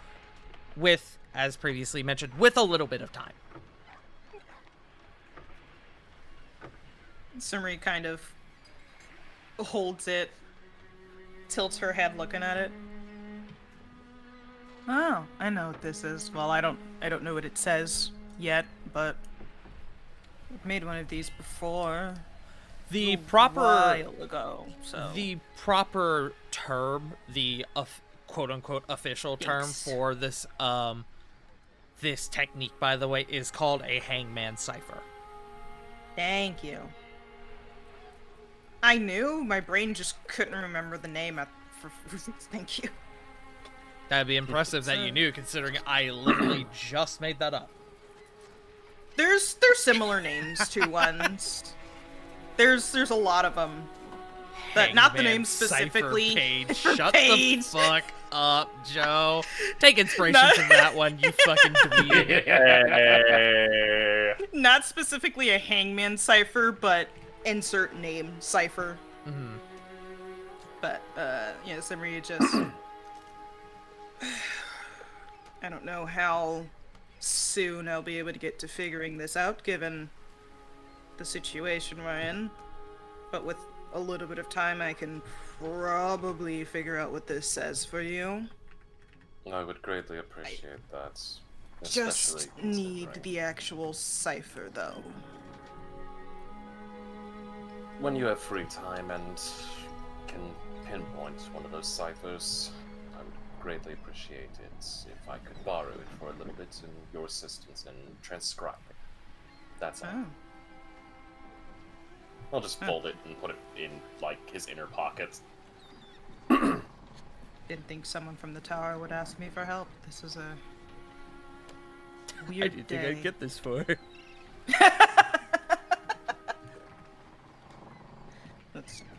with, as previously mentioned, with a little bit of time. Sumri kind of holds it, tilts her head looking at it. Oh, I know what this is. Well, I don't know what it says yet, but I've made one of these before. The a proper while ago, so the proper term, the quote-unquote official term Yes. for this this technique, by the way, is called a hangman cipher. Thank you. I knew, my brain just couldn't remember the name for thank you. That'd be impressive that you knew, considering I literally just made that up. There's similar names to ones. There's a lot of them. But not the Hangman name specifically. Cipher page. For Shut page. the fuck up, Joe. Take inspiration No. from that one, you fucking dweeb. Hey. Not specifically a hangman cipher, but insert name cipher. Mhm. But yeah, Simri just I don't know how soon I'll be able to get to figuring this out given the situation we're in. But with a little bit of time I can probably figure out what this says for you. I would greatly appreciate that. Just especially need considering- the actual cipher though. when you have free time and can pinpoint one of those ciphers, I would greatly appreciate it if I could borrow it for a little bit in your assistance in transcribing. That's all. Oh. I'll just fold it and put it in, like, his inner pocket. Didn't think someone from the tower would ask me for help. This is a weird I didn't think I'd get this far.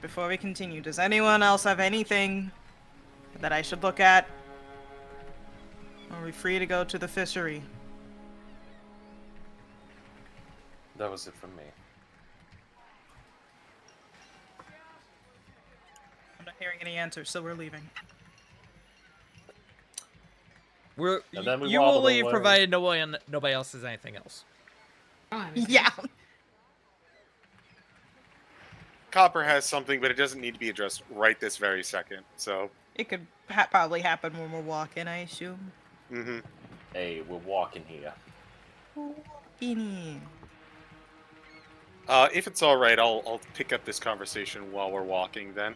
Before we continue, does anyone else have anything that I should look at? Are we free to go to the fishery? That was it from me. I'm not hearing any answers, so we're leaving. And then we You will wobbled leave away. provided nobody else says anything else. Yeah. Copper has something, but it doesn't need to be addressed right this very second. So, It could probably happen when we're walking, I assume. mm-hmm. Hey, we're walking here. In. If it's all right, I'll pick up this conversation while we're walking. Then.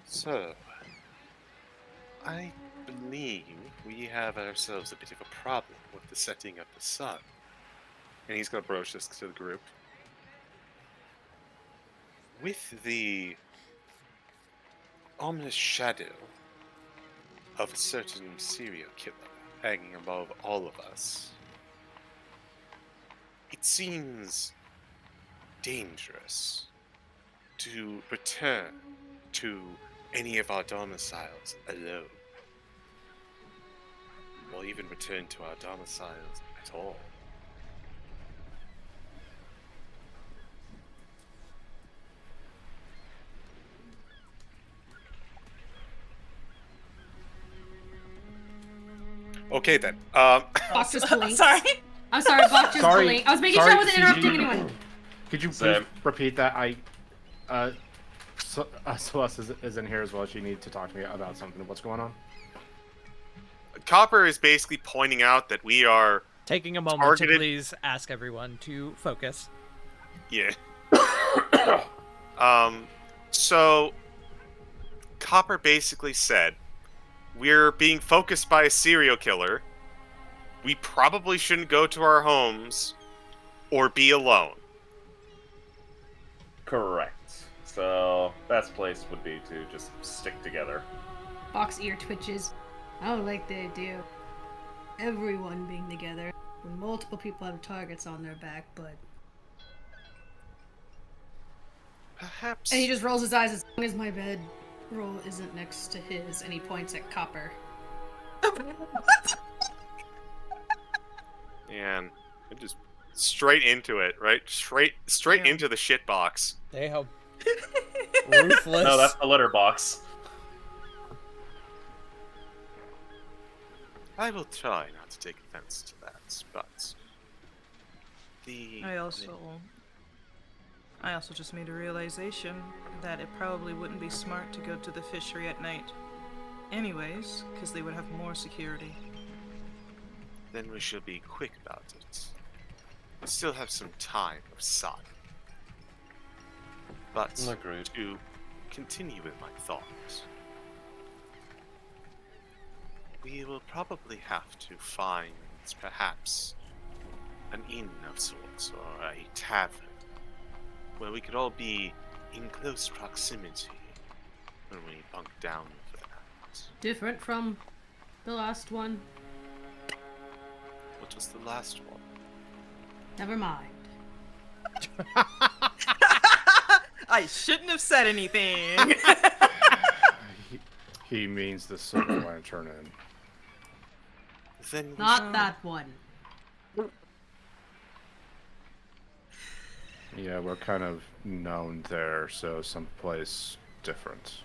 So, I believe we have ourselves a bit of a problem with the setting of the sun. And he's going to broach this to the group. With the ominous shadow of a certain serial killer hanging above all of us, it seems dangerous to return to any of our domiciles alone. Or even return to our domiciles at all. Okay then. Box just blink. Sorry. I'm sorry, Box just Sorry. blink. I was making sure I wasn't interrupting anyone. Could you please Same. repeat that? Celeste is in here as well. She needs to talk to me about something. What's going on? Copper is basically pointing out that we are Taking a moment Targeted- to please ask everyone to focus. Yeah. So Copper basically said, we're being focused by a serial killer. We probably shouldn't go to our homes or be alone. Correct. So, best place would be to just stick together. Box ear twitches. I don't like the idea of everyone being together when multiple people have targets on their back, but... Perhaps. And he just rolls his eyes as long as my bed roll isn't next to his, and he points at Copper. Man, it just straight into it, right? Straight Yeah. into the shit box. They how ruthless. No, that's the litter box. I will try not to take offense to that, but I also just made a realization that it probably wouldn't be smart to go to the fishery at night. Anyways, because they would have more security. Then we should be quick about it. We still have some time of sun. But Agreed. to continue with my thoughts, we will probably have to find perhaps an inn of sorts or a tavern where we could all be in close proximity when we bunk down for the night. Different from the last one. What was the last one? Never mind. I shouldn't have said anything. He means the Silver Lantern Inn. Then we Not shall- that one. Yeah, we're kind of known there, so someplace different.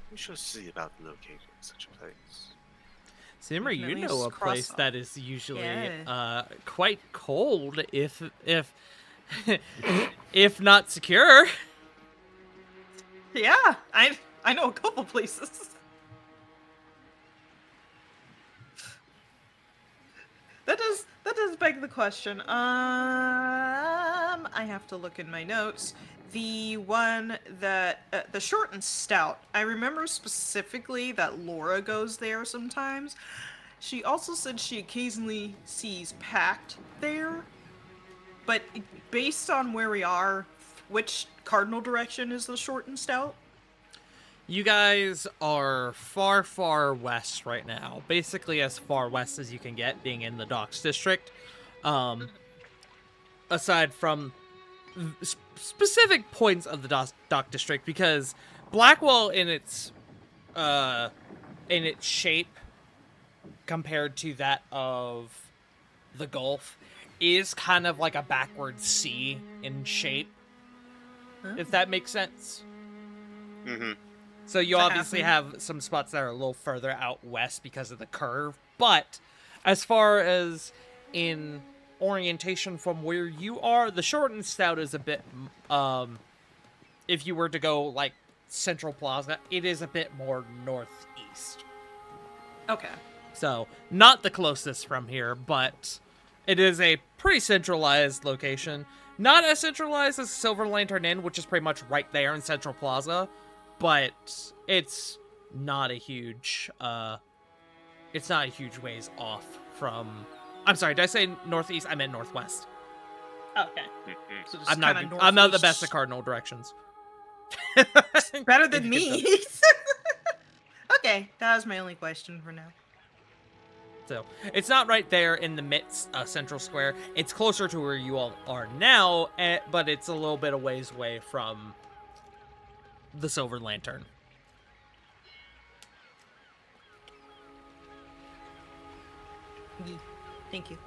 we shall see about locating such a place. Simmer, We can you at know least a cross place off. that is usually Yeah. quite cold if if not secure. Yeah, I know a couple places. That that does beg the question. I have to look in my notes. The one that the short and stout. I remember specifically that Laura goes there sometimes. She also said she occasionally sees Pact there. But based on where we are, which cardinal direction is the short and stout? You guys are far, far west right now. Basically as far west as you can get, being in the Docks District. Aside from specific points of the Dock District, because Blackwell in its shape compared to that of the Gulf is kind of like a backward C in shape, if that makes sense. Mm-hmm. So you obviously have some spots that are a little further out west because of the curve, but as far as in orientation from where you are, the short and stout is a bit, if you were to go like Central Plaza, it is a bit more northeast. Okay. So not the closest from here, but it is a pretty centralized location. Not as centralized as Silver Lantern Inn, which is pretty much right there in Central Plaza, but it's not a huge, ways off from. I'm sorry, did I say northeast? I meant northwest. Okay. So just I'm not the best at cardinal directions. Better than me. Okay, that was my only question for now. So it's not right there in the midst Central Square. It's closer to where you all are now, but it's a little bit of ways away from the Silver Lantern. Thank you.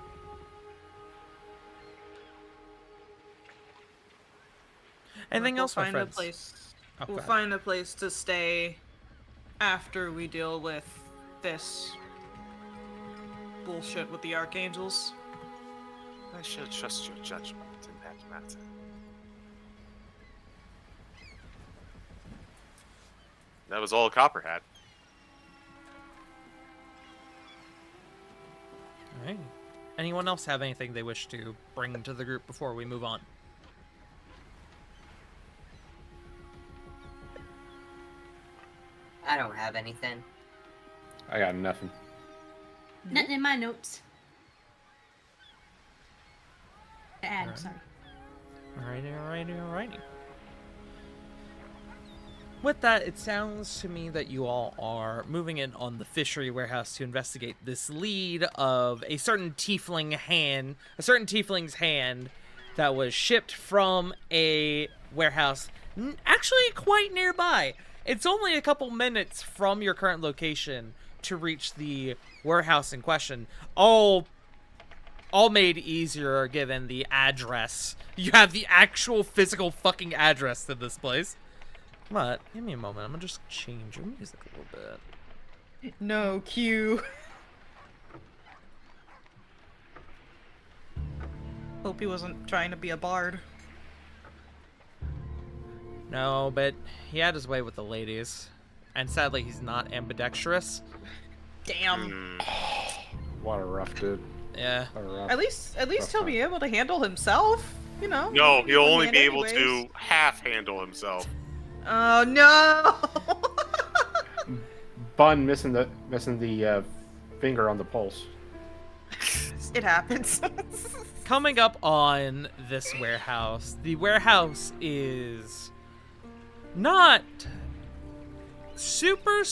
Anything else, my friends? We'll find a place to stay after we deal with this bullshit with the Archangels. I shall trust your judgment in that matter. That was all Copperhead. All right. Anyone else have anything they wish to bring to the group before we move on? I don't have anything. I got nothing. Nothing in my notes. To add, Alright. sorry. Alrighty. With that, it sounds to me that you all are moving in on the fishery warehouse to investigate this lead of a certain tiefling's hand that was shipped from a warehouse actually quite nearby. It's only a couple minutes from your current location to reach the warehouse in question. All made easier given the address. You have the actual physical fucking address to this place. But, give me a moment. I'm gonna just change your music a little bit. No, Q. Hope he wasn't trying to be a bard. No, but he had his way with the ladies. And sadly, he's not ambidextrous. Damn. What a rough dude. Yeah. What a rough, At least rough he'll time. be able to handle himself, you know? No, he'll only One be hand able anyways. to half handle himself. Oh no! Bun missing the finger on the pulse. It happens. Coming up on this warehouse, the warehouse is not super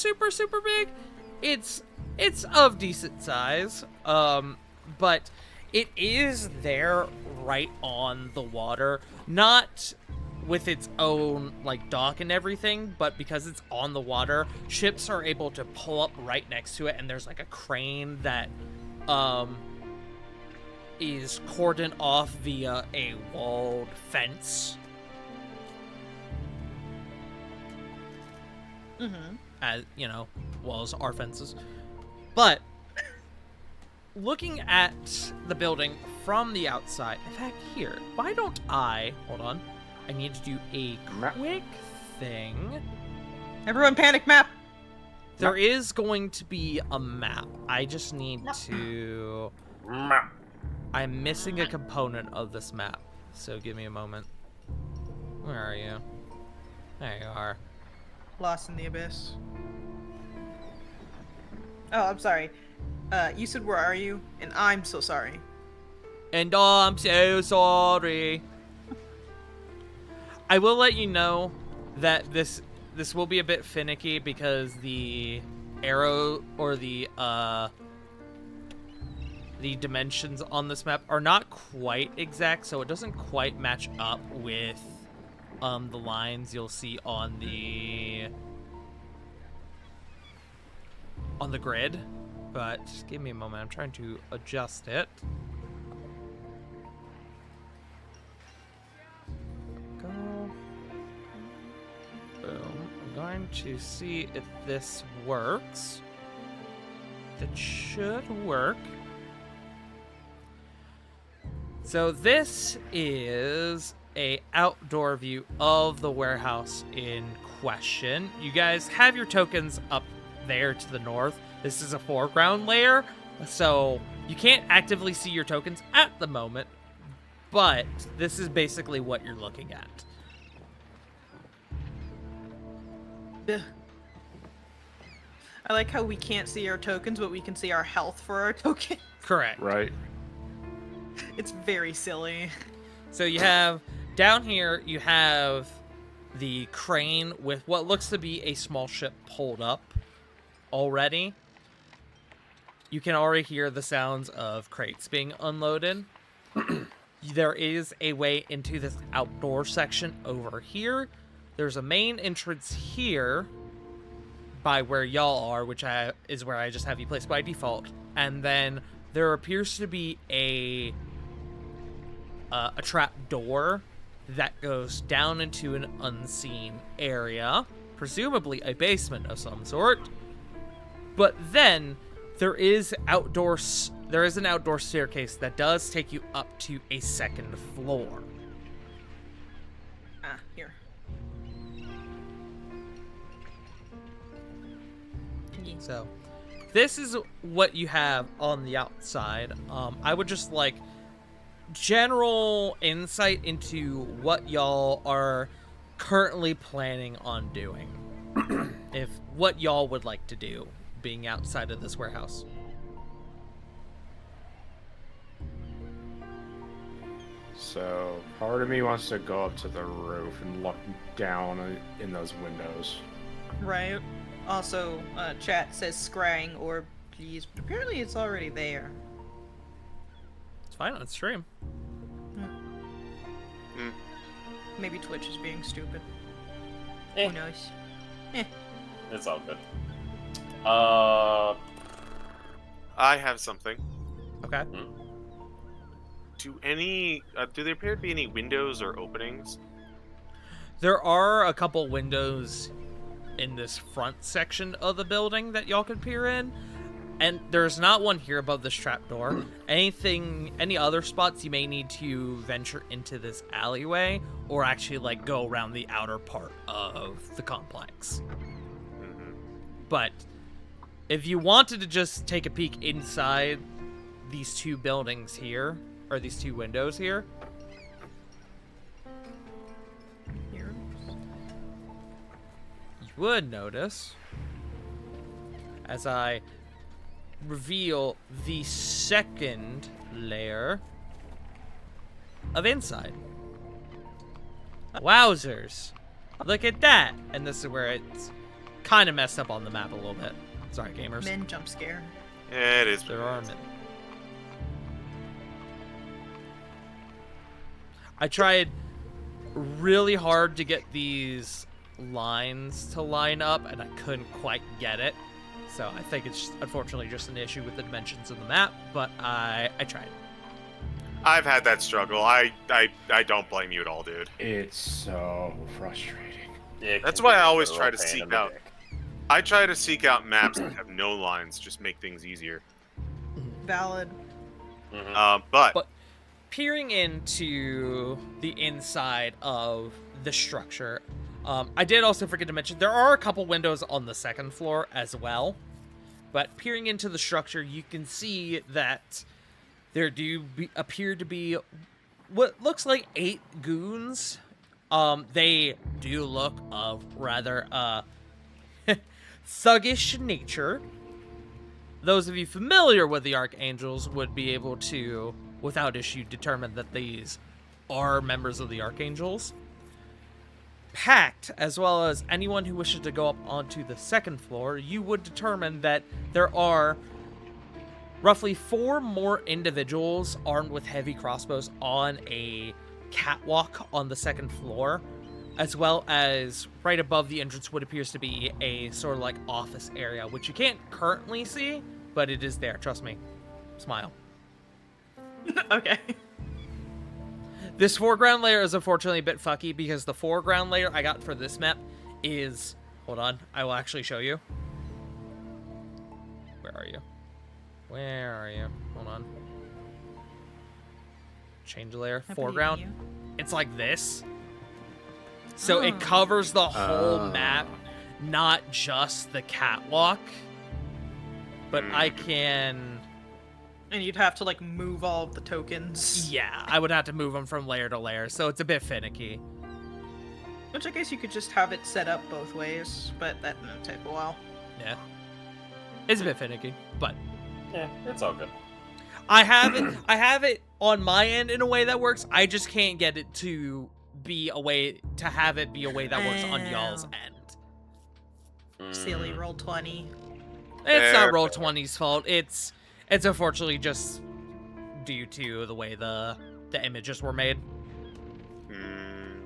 big. It's of decent size, but it is there right on the water, not with its own like dock and everything, but because it's on the water, ships are able to pull up right next to it, and there's like a crane that is cordoned off via a walled fence. Mm-hmm. As you know, walls are fences. But looking at the building from the outside, in fact, here, why don't I hold on? I need to do a quick thing. Everyone panic map! There is going to be a map. I just need to I'm missing a component of this map, so give me a moment. Where are you? There you are. Lost in the abyss. Oh, I'm sorry. You said where are you? And I'm so sorry. And I'm so sorry. I will let you know that this will be a bit finicky because the arrow or the dimensions on this map are not quite exact, so it doesn't quite match up with the lines you'll see on the grid. But just give me a moment. I'm trying to adjust it. Go. Boom. I'm going to see if this works. It should work. So this is a outdoor view of the warehouse in question. You guys have your tokens up there to the north. This is a foreground layer, so you can't actively see your tokens at the moment, but this is basically what you're looking at. Ugh. I like how we can't see our tokens, but we can see our health for our token. Correct. Right. It's very silly. So you have, down here, you have the crane with what looks to be a small ship pulled up already. You can already hear the sounds of crates being unloaded. There is a way into this outdoor section over here. There's a main entrance here by where y'all are, which is where I just have you placed by default. And then there appears to be a trap door that goes down into an unseen area, presumably a basement of some sort. But then there is an outdoor staircase that does take you up to a second floor. Ah, here. So this is what you have on the outside. I would just like general insight into what y'all are currently planning on doing. If what y'all would like to do being outside of this warehouse. So part of me wants to go up to the roof and look down in those windows. Right. Also, chat says scrying orb, please, but apparently it's already there. It's fine on stream. Maybe Twitch is being stupid. Eh. Who knows? It's all good. I have something. Okay. Do there appear to be any windows or openings? There are a couple windows in this front section of the building that y'all could peer in, and there's not one here above this trapdoor. Any other spots you may need to venture into this alleyway or actually like go around the outer part of the complex. But if you wanted to just take a peek inside these two buildings here, or these two windows here, Here. you would notice, as I reveal the second layer of inside. Wowzers. Look at that. And this is where it's kind of messed up on the map a little bit. Sorry, gamers. Men jump scare. It is. There are men. I tried really hard to get these lines to line up, and I couldn't quite get it. So I think it's unfortunately just an issue with the dimensions of the map, but I tried. I've had that struggle. I don't blame you at all, dude. It's so frustrating. That's why I always try to seek out. I try to seek out maps that have no lines, just make things easier. Valid. But peering into the inside of the structure, I did also forget to mention there are a couple windows on the second floor as well. But peering into the structure, you can see that there appear to be what looks like 8 goons. They do look of rather thuggish nature. Those of you familiar with the Archangels would be able to, without issue, determine that these are members of the Archangels. Pact, as well as anyone who wishes to go up onto the 2nd floor, you would determine that there are roughly 4 more individuals armed with heavy crossbows on a catwalk on the 2nd floor, as well as right above the entrance what appears to be a sort of like office area, which you can't currently see, but it is there. Trust me. Smile. Okay. This foreground layer is unfortunately a bit fucky because the foreground layer I got for this map is... Hold on. I will actually show you. Where are you? Where are you? Hold on. Change layer. I Foreground. believe you. It's like this. So it covers the whole map, not just the catwalk. But I can... And you'd have to, like, move all of the tokens. Yeah, I would have to move them from layer to layer, so it's a bit finicky. Which I guess you could just have it set up both ways, but that would take a while. Yeah. It's a bit finicky, but... Yeah, it's all good. I have it on my end in a way that works. I just can't get it to be a way to have it be a way that works on y'all's end. Silly roll 20. It's not Roll20's fault. It's unfortunately just due to the way the images were made.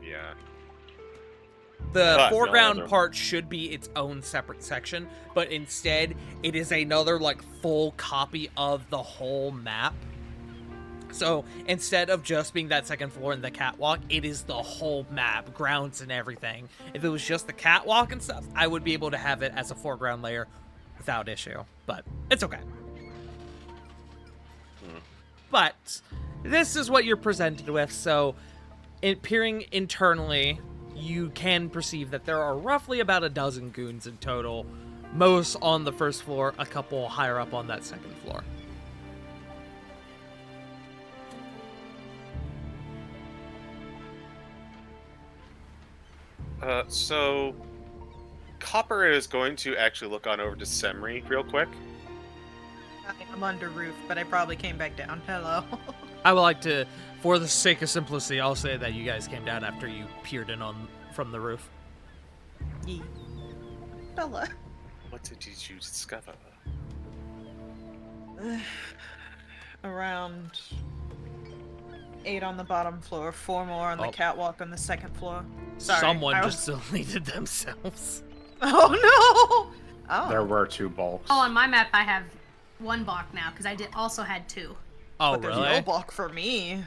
Yeah. The foreground part should be its own separate section, but instead it is another like full copy of the whole map. So instead of just being that 2nd floor and the catwalk, it is the whole map, grounds and everything. If it was just the catwalk and stuff, I would be able to have it as a foreground layer without issue, but it's okay. But this is what you're presented with, so peering internally, you can perceive that there are roughly about a dozen goons in total, most on the 1st floor, a couple higher up on that 2nd floor. So Copper is going to actually look on over to Semri real quick. I'm under roof, but I probably came back down. Hello. I would like to, for the sake of simplicity, I'll say that you guys came down after you peered in from the roof. Yee. Bella. What did you discover? Around 8 on the bottom floor, 4 more on the catwalk on the 2nd floor. Sorry, Someone just deleted themselves. Oh no! Oh. There were 2 bulks. Oh, on my map I have 1 block now because I also had 2. Oh, but there's really? no block for me.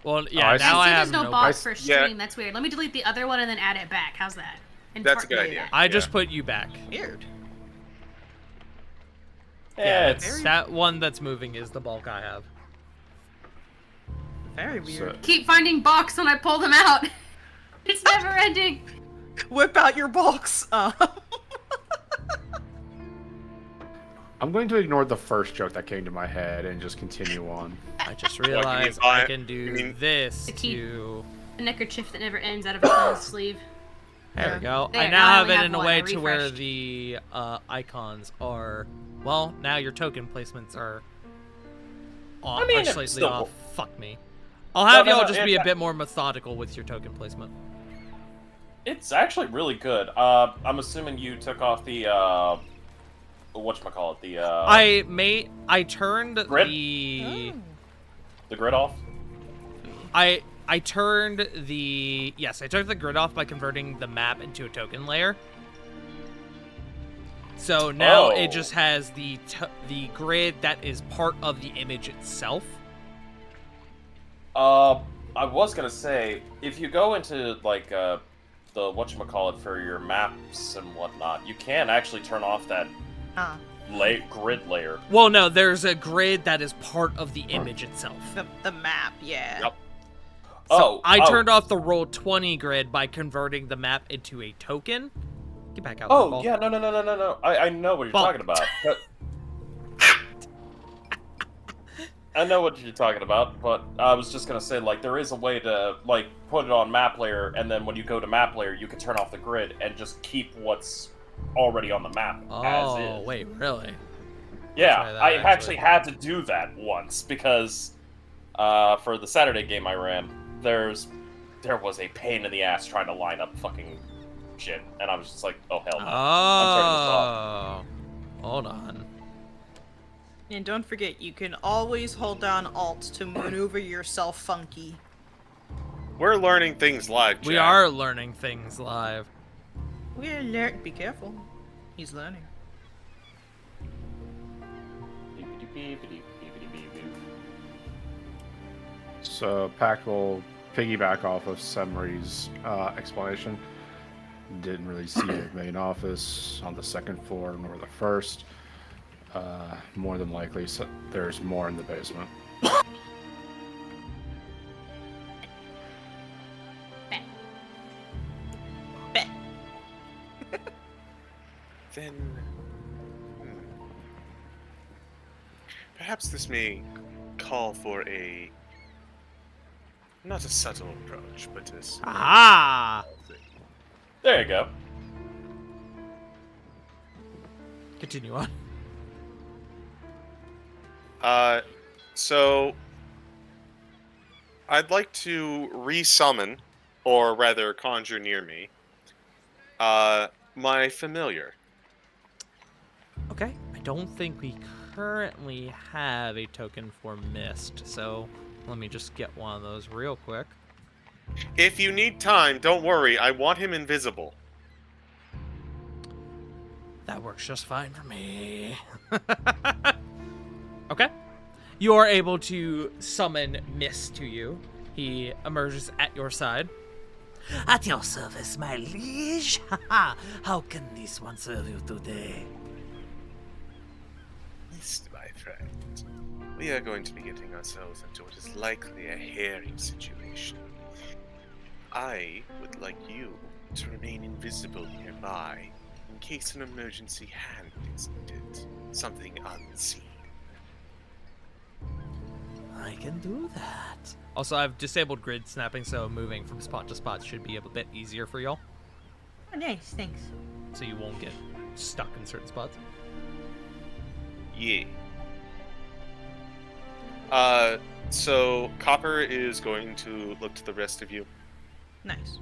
Well, yeah, I now I have there's no no box for stream. Yeah. That's weird. Let me delete the other one and then add it back. How's that? And That's a good Tart- idea. I just put you back. Weird. Yeah, it's That one that's moving is the bulk I have. Very weird. Keep finding box when I pull them out. It's never ending. Whip out your bulks. I'm going to ignore the first joke that came to my head and just continue on. I just realized buy I it? can do You mean- this The key. to... A neckerchief that never ends out of a sleeve. There we go. There, I now now I have only it have in a one. way I to where refreshed. the icons are... Well, now your token placements are... Off, I mean, are it's slightly still- off. Fuck me. I'll have No, y'all no, just it- be a bit more methodical with your token placement. It's actually really good. I'm assuming you took off the whatchamacallit, the I turned Grid? the... the grid off. I turned the... Yes, I took the grid off by converting the map into a token layer. So now it just has the grid that is part of the image itself. I was gonna say, if you go into like the whatchamacallit for your maps and whatnot, you can actually turn off that grid layer. Well, no, there's a grid that is part of the image itself. The map, yeah. Yep. So I turned off the Roll20 grid by converting the map into a token. Get back out there, Oh, ball. yeah, no. I know what you're Ball. talking about. But I know what you're talking about, but I was just gonna say, like, there is a way to, like, put it on map layer, and then when you go to map layer, you can turn off the grid and just keep what's already on the map as Oh, is. wait, really? Yeah, try that, I actually. actually had to do that once because for the Saturday game I ran, there was a pain in the ass trying to line up fucking shit, and I was just like, oh hell no, I'm turning this off. Hold on. And don't forget, you can always hold down Alt to maneuver yourself funky. We're learning things live, Jack. We are learning things live. We're learning. Be careful. He's learning. So Pact will piggyback off of Semri's explanation. Didn't really see the main office on the second floor nor the first. More than likely, so there's more in the basement. Bet. Then, perhaps this may call for not a subtle approach, but a Ah! There you go. Continue on. So I'd like to resummon, or rather conjure near me, my familiar. Okay. I don't think we currently have a token for Mist, so let me just get one of those real quick. If you need time, don't worry, I want him invisible. That works just fine for me. Okay. You are able to summon Mist to you. He emerges at your side. At your service, my liege. How can this one serve you today? Mist, my friend, we are going to be getting ourselves into what is likely a hairy situation. I would like you to remain invisible nearby in case an emergency hand is needed. Something unseen. I can do that. Also, I've disabled grid snapping, so moving from spot to spot should be a bit easier for y'all. Oh, nice. Thanks. So you won't get stuck in certain spots. Yeah. So Copper is going to look to the rest of you. Nice.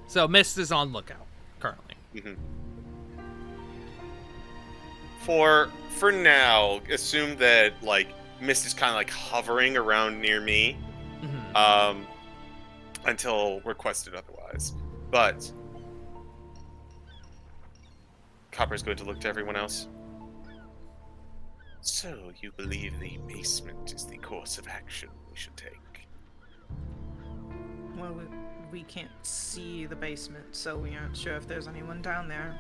So Mist is on lookout currently. Mm-hmm. For now, assume that like Mist is kind of like hovering around near me, until requested otherwise. But Copper is going to look to everyone else. So you believe the basement is the course of action we should take? Well, we can't see the basement, so we aren't sure if there's anyone down there.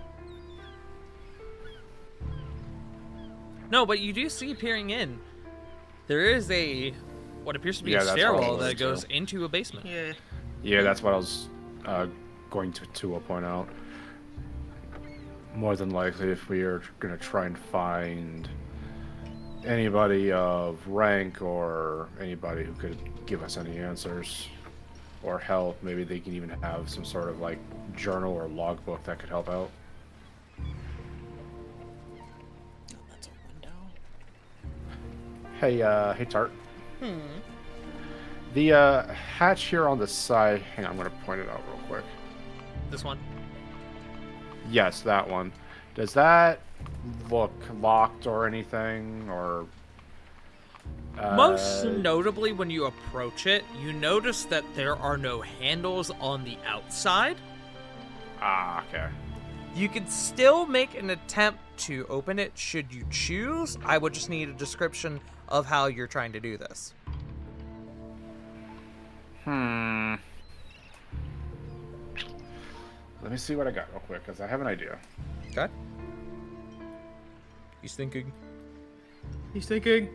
No, but you do see peering in. There is what appears to be a that's what I stairwell was that goes too. into a basement. Yeah. Yeah, that's what I was going to point out. More than likely, if we are going to try and find anybody of rank or anybody who could give us any answers or help, maybe they can even have some sort of like journal or logbook that could help out. Oh, that's a window. Hey, Tart. The hatch here on the side. Hang on, I'm going to point it out real quick. This one. Yes, that one. Does that look locked or anything, or? Most notably, when you approach it, you notice that there are no handles on the outside. Ah, okay. You could still make an attempt to open it should you choose. I would just need a description of how you're trying to do this. Let me see what I got real quick, because I have an idea. Okay. He's thinking. He's thinking.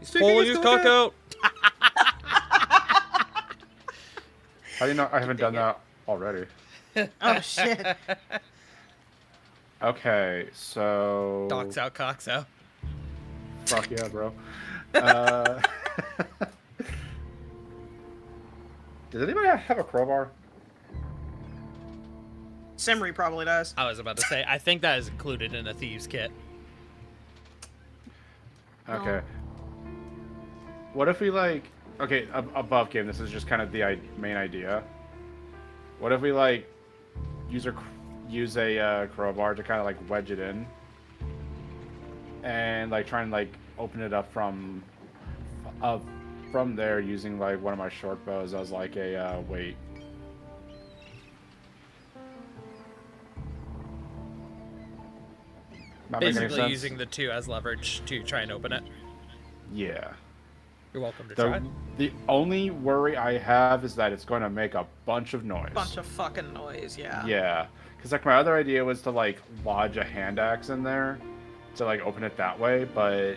He's pulling his cock out. How do you know I haven't done that already? Oh, shit. Okay, so... Docks out, cocks out. Fuck yeah, bro. Does anybody have a crowbar? Simri probably does. I was about to say, I think that is included in a thieves kit. Okay. What if we like? Okay, above game. This is just kind of the main idea. What if we like use a crowbar to kind of like wedge it in, and like try and like open it up from there using like one of my short bows as like a weight. Not making any Basically sense? using the 2 as leverage to try and open it. Yeah. You're welcome to try. The only worry I have is that it's going to make a bunch of noise. Bunch of fucking noise, yeah. Yeah, because like my other idea was to like lodge a hand axe in there to like open it that way, but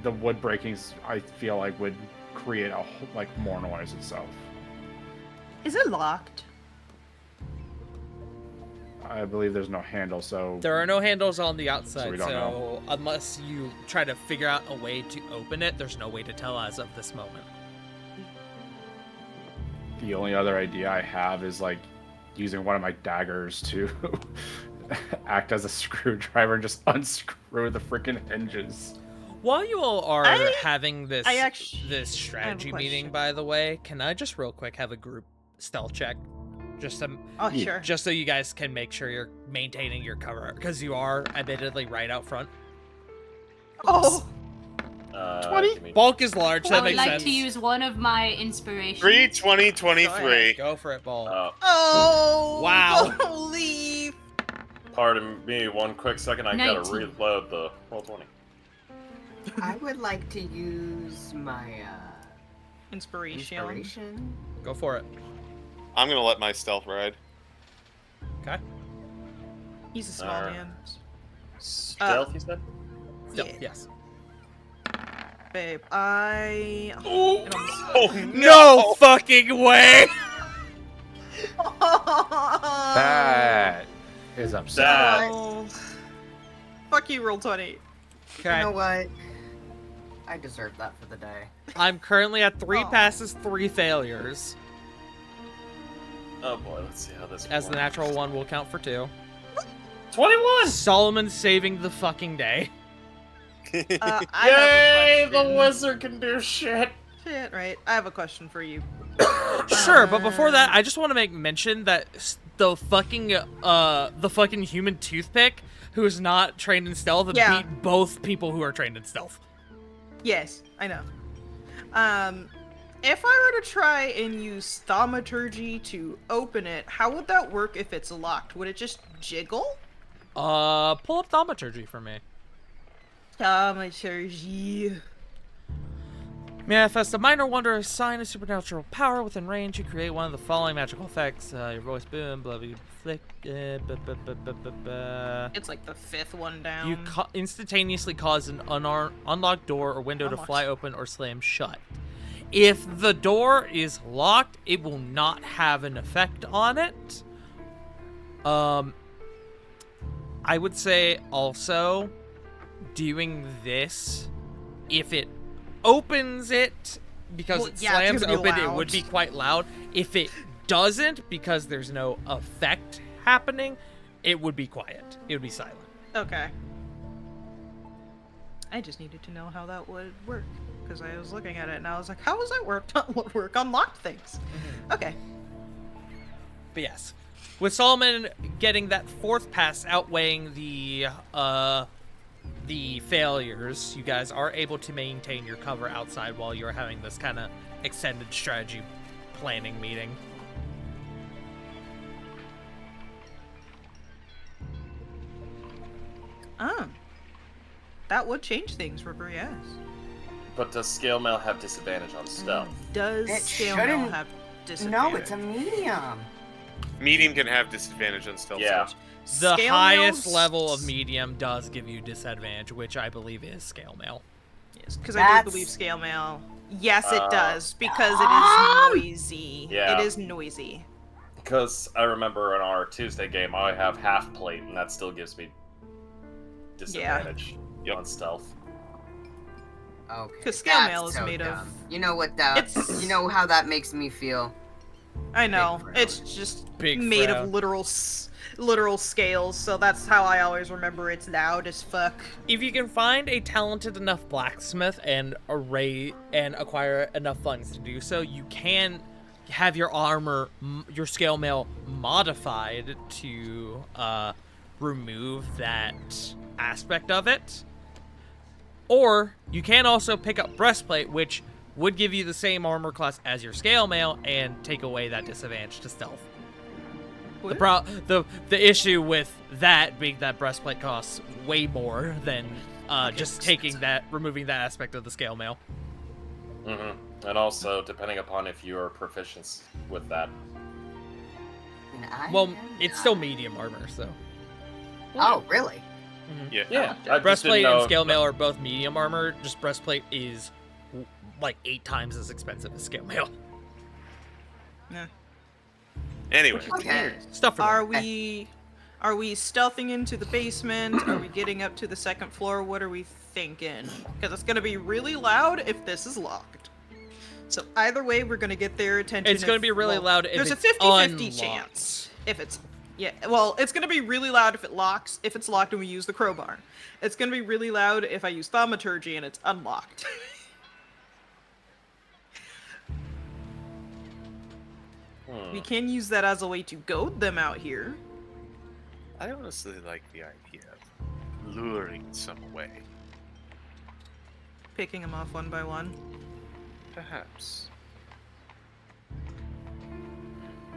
the wood breakings I feel like would create like more noise itself. Is it locked? I believe there's no handle, so There are no handles on the So outside, we don't know. unless you try to figure out a way to open it, there's no way to tell as of this moment. the only other idea I have is like using one of my daggers to act as a screwdriver and just unscrew the freaking hinges. While you all are having this I this strategy have a meeting, question. by the way, can I just real quick have a group stealth check? Just some, Oh, Yeah. sure. just so you guys can make sure you're maintaining your cover, because you are admittedly right out front. Oh! 20? Give me- Bulk is large, I that would makes like sense. to use one of my inspirations. 3, 20, 23. Go for it, Bulk. Oh! Wow. Don't leave! Pardon me, one quick second. I gotta 19. reload the roll 20. I would like to use my Inspiration. inspiration. Go for it. I'm gonna let my stealth ride. Okay. He's a small Alright. man. Stealth, you said? Stealth, Yeah. yes. Babe, I... Oh No fucking way! That is upsetting. Oh. Fuck you, roll 20. You Okay. know what? I deserve that for the day. I'm currently at 3 Oh. passes, 3 failures. Oh boy, let's see how this As the works. natural 1 will count for 2. 21! Solomon's saving the fucking day. I Yay! have a The question. wizard can do shit! Shit, right. I have a question for you. Sure, but before that, I just want to make mention that the fucking human toothpick who is not trained in stealth Yeah. beat both people who are trained in stealth. Yes, I know. If I were to try and use thaumaturgy to open it, how would that work if it's locked? Would it just jiggle? Pull up thaumaturgy for me. Thaumaturgy. Manifest a minor wondrous sign of supernatural power within range. You create one of the following magical effects. Your voice boom, blah blah flick. It's like the 5th one down. You instantaneously cause an unlocked door or window to Unlocked. fly open or slam shut. If the door is locked, it will not have an effect on it. I would say also doing this, if it opens it because Well, it yeah, it's slams gonna be open, it loud. would be quite loud. If it doesn't, because there's no effect happening, it would be quiet. It would be silent. Okay. I just needed to know how that would work. Because I was looking at it and I was like, how does that work on locked things? Okay. But yes, with Solomon getting that 4th pass outweighing the failures, you guys are able to maintain your cover outside while you're having this kind of extended strategy planning meeting. That would change things, Ripper, yes. But does scale mail have disadvantage on stealth? Does It scale mail shouldn't- have disadvantage? No, it's a medium. Medium can have disadvantage on stealth. Yeah. The Scale highest mail's- level of medium does give you disadvantage, which I believe is scale mail. Yes, because I That's- do believe scale mail. Yes, it does, because it is noisy. Yeah. It is noisy. Because I remember in our Tuesday game, I have half plate, and that still gives me disadvantage on stealth. Okay. Because scale that's mail is so made dumb. of. You know what that? It's- You know how that makes me feel. I know. frown. It's just Big made frown. of literal scales, so that's how I always remember it's loud as fuck. If you can find a talented enough blacksmith and acquire enough funds to do so, you can have your armor, your scale mail modified to remove that aspect of it. Or you can also pick up breastplate, which would give you the same armor class as your scale mail and take away that disadvantage to stealth. The issue with that being that breastplate costs way more than just removing that aspect of the scale mail. Mm-hmm. And also, depending upon if you are proficient with that. Well, it's still medium armor, so. Oh, really? Yeah. Yeah, I just Breastplate didn't and know- scale mail are both medium armor. Just breastplate is like 8 times as expensive as scale mail. Yeah. Anyway, Okay. Stuff for Are them. we stealthing into the basement? Are we getting up to the second floor? What are we thinking? Because it's gonna be really loud if this is locked. So either way, we're gonna get their attention. It's gonna be really loud if there's it's a 50-50 unlocked. chance. If it's well, it's gonna be really loud if it locks. If it's locked and we use the crowbar, it's gonna be really loud if I use thaumaturgy and it's unlocked. We can use that as a way to goad them out here. I honestly like the idea of luring some away. Picking them off one by one. Perhaps.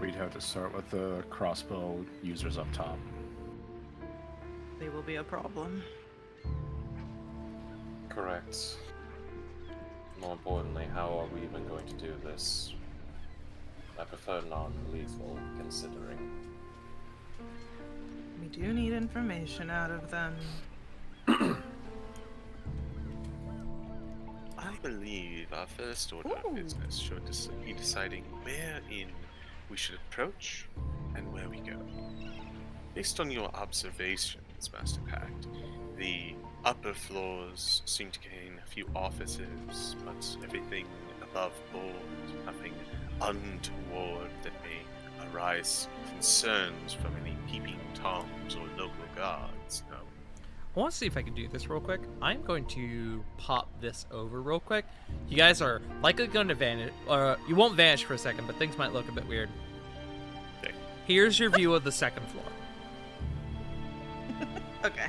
We'd have to start with the crossbow users up top. They will be a problem. Correct. More importantly, how are we even going to do this? I prefer non-lethal, considering. We do need information out of them. I believe our first order of business should be deciding wherein we should approach and where we go. Based on your observations, Master Pact, the upper floors seem to contain a few offices, but everything above board, nothing untoward that may arise concerns from any peeping toms or local guards, no. I want to see if I can do this real quick. I'm going to pop this over real quick. You guys are likely going to vanish, or you won't vanish for a second, but things might look a bit weird. Okay. Here's your view of the second floor. Okay.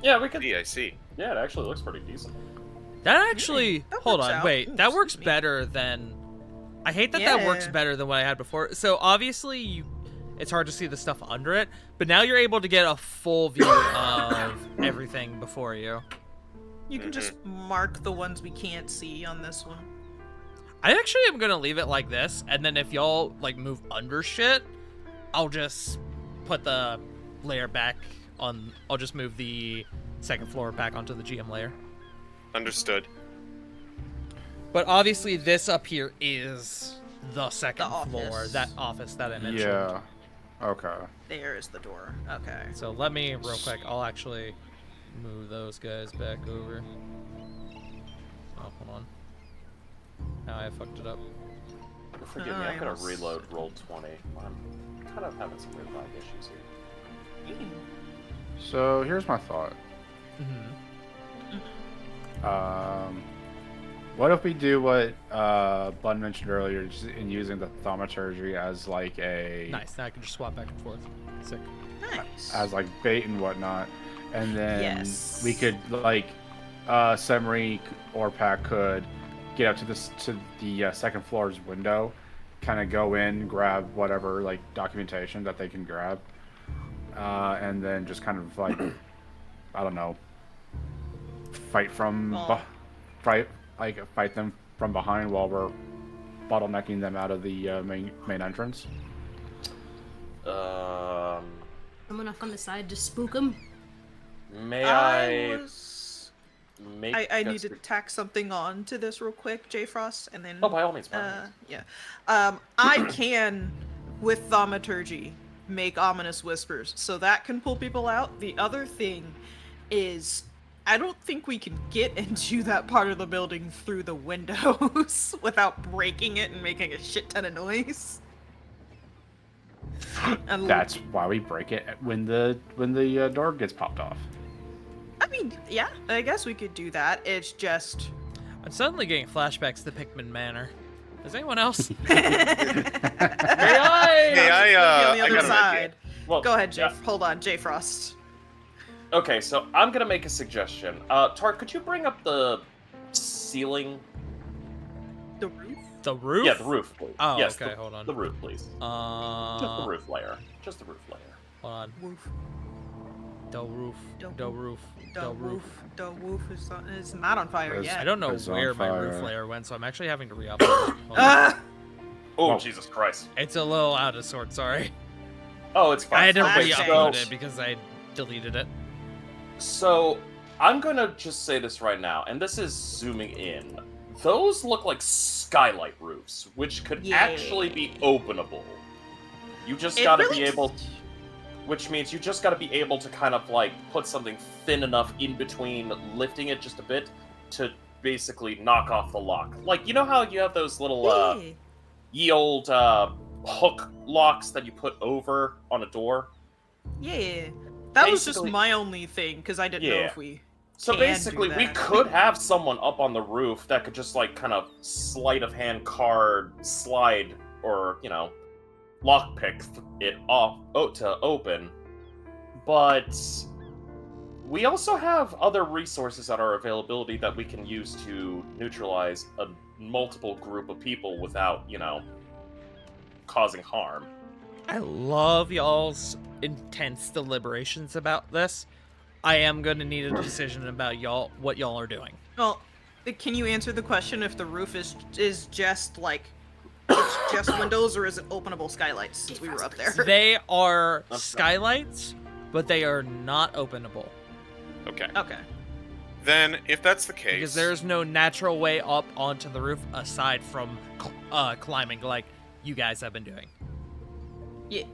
Yeah, we could. I see. Yeah, it actually looks pretty decent. That actually, that hold works on, out. wait, Ooh, that works excuse me. better than. I hate that that works Yeah. better than what I had before. So obviously, it's hard to see the stuff under it, but now you're able to get a full view of everything before you. You can just mark the ones we can't see on this one. I actually am gonna leave it like this, and then if y'all like move under shit, I'll just put the layer back on. I'll just move the second floor back onto the GM layer. Understood. But obviously, this up here is the second The floor, office. that office that I mentioned. Yeah. Okay. There is the door. Okay. So let me real quick. I'll actually move those guys back over. Oh, hold on. Now I fucked it up. Forgive me, Oh, I'm gonna yes. reload roll 20. I'm kind of having some weird lag issues here. So here's my thought. What if we do what Bun mentioned earlier, just in using the thaumaturgy as like a Nice. Now I can just swap back and forth. Sick. Nice. as like bait and whatnot, and then Yes. we could like Semri or Pack could get up to the second floor's window, kind of go in, grab whatever like documentation that they can grab, and then just kind of like I don't know, fight from Oh. fight them from behind while we're bottlenecking them out of the main entrance. Someone off on the side to spook them. May I was. make? I need to tack something on to this real quick, J Frost, and then. Oh, by all means. by all means. Yeah. I can, with thaumaturgy, make ominous whispers, so that can pull people out. The other thing is, I don't think we can get into that part of the building through the windows without breaking it and making a shit ton of noise. That's why we break it when the door gets popped off. I mean, yeah, I guess we could do that. It's just... I'm suddenly getting flashbacks to Pikmin Manor. Is anyone else? May I? Hey, on the I other got an side. idea. Well, Go ahead, Jay. yeah. Hold on, Jay Frost. Okay, so I'm gonna make a suggestion. Tart, could you bring up the ceiling? The roof? The roof? Yeah, the roof, please. Oh, yes, okay, hold on. The roof, please. Just the roof layer. Just the roof layer. Hold on. Roof. The roof. The The roof. The roof. The roof is not on fire It's- yet. I don't know It's on where my roof fire. layer went, so I'm actually having to re-upload it. Hold on. Ah! Oh, Whoa. Jesus Christ. It's a little out of sort, sorry. Oh, it's fine. I had to Okay, re-upload so- it because I deleted it. So, I'm gonna just say this right now, and this is zooming in. Those look like skylight roofs, which could Yeah. actually be openable. You just It gotta really be able, which means you just gotta be able to kind of like put something thin enough in between, lifting it just a bit to basically knock off the lock. Like, you know how you have those little, Yeah. ye old, hook locks that you put over on a door? Yeah. That was just Basically- my only thing, because I didn't know Yeah. if we... So can do basically, we that. could have someone up on the roof that could just like kind of sleight of hand card slide or lockpick it off to open. But we also have other resources at our availability that we can use to neutralize a multiple group of people without causing harm. I love y'all's intense deliberations about this. I am going to need a decision about what y'all are doing. Well, can you answer the question if the roof is just like... It's just windows, or is it openable skylights, since we were up there? They are That's skylights, but they are not openable. Okay. Okay. Then, if that's the case, Because there's no natural way up onto the roof aside from climbing like you guys have been doing. Yeah.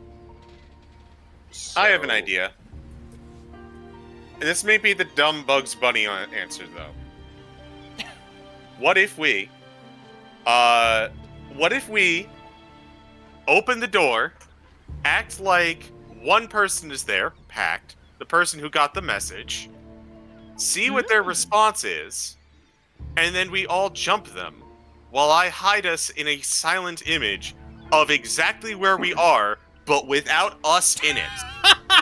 I have an So- idea. And this may be the dumb Bugs Bunny answer, though. What if we open the door, act like one person is there, Pact, the person who got the message, see what their response is, and then we all jump them, while I hide us in a silent image of exactly where we are, but without us in it.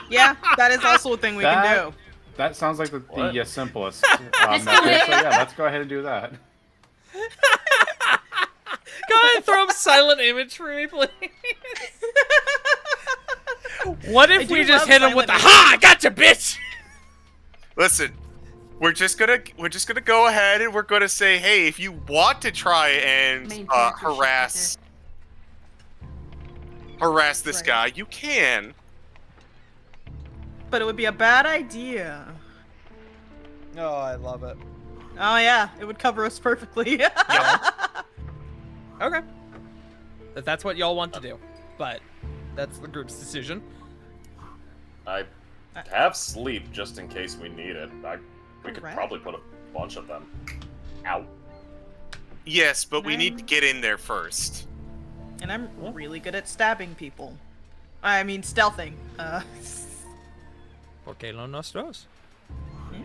Yeah, that is also a thing we can do. That sounds like the What? simplest Let's method. do it. So yeah, let's go ahead and do that. Go ahead and throw up silent image for me, please. What I if do we just love hit him with the silent "Ha! I gotcha, bitch"? Listen, we're just gonna go ahead and we're gonna say, hey, if you want to try and Main character shit harass this Right. guy, you can. But it would be a bad idea. Oh, I love it. Oh yeah, it would cover us perfectly. Okay. If that's what y'all want to do, but that's the group's decision. I have sleep just in case we need it. We could Alright. probably put a bunch of them out. Yes, but we need to get in there first. And I'm really good at stabbing people. I mean, stealthing. Porque lo nostros. Yeah.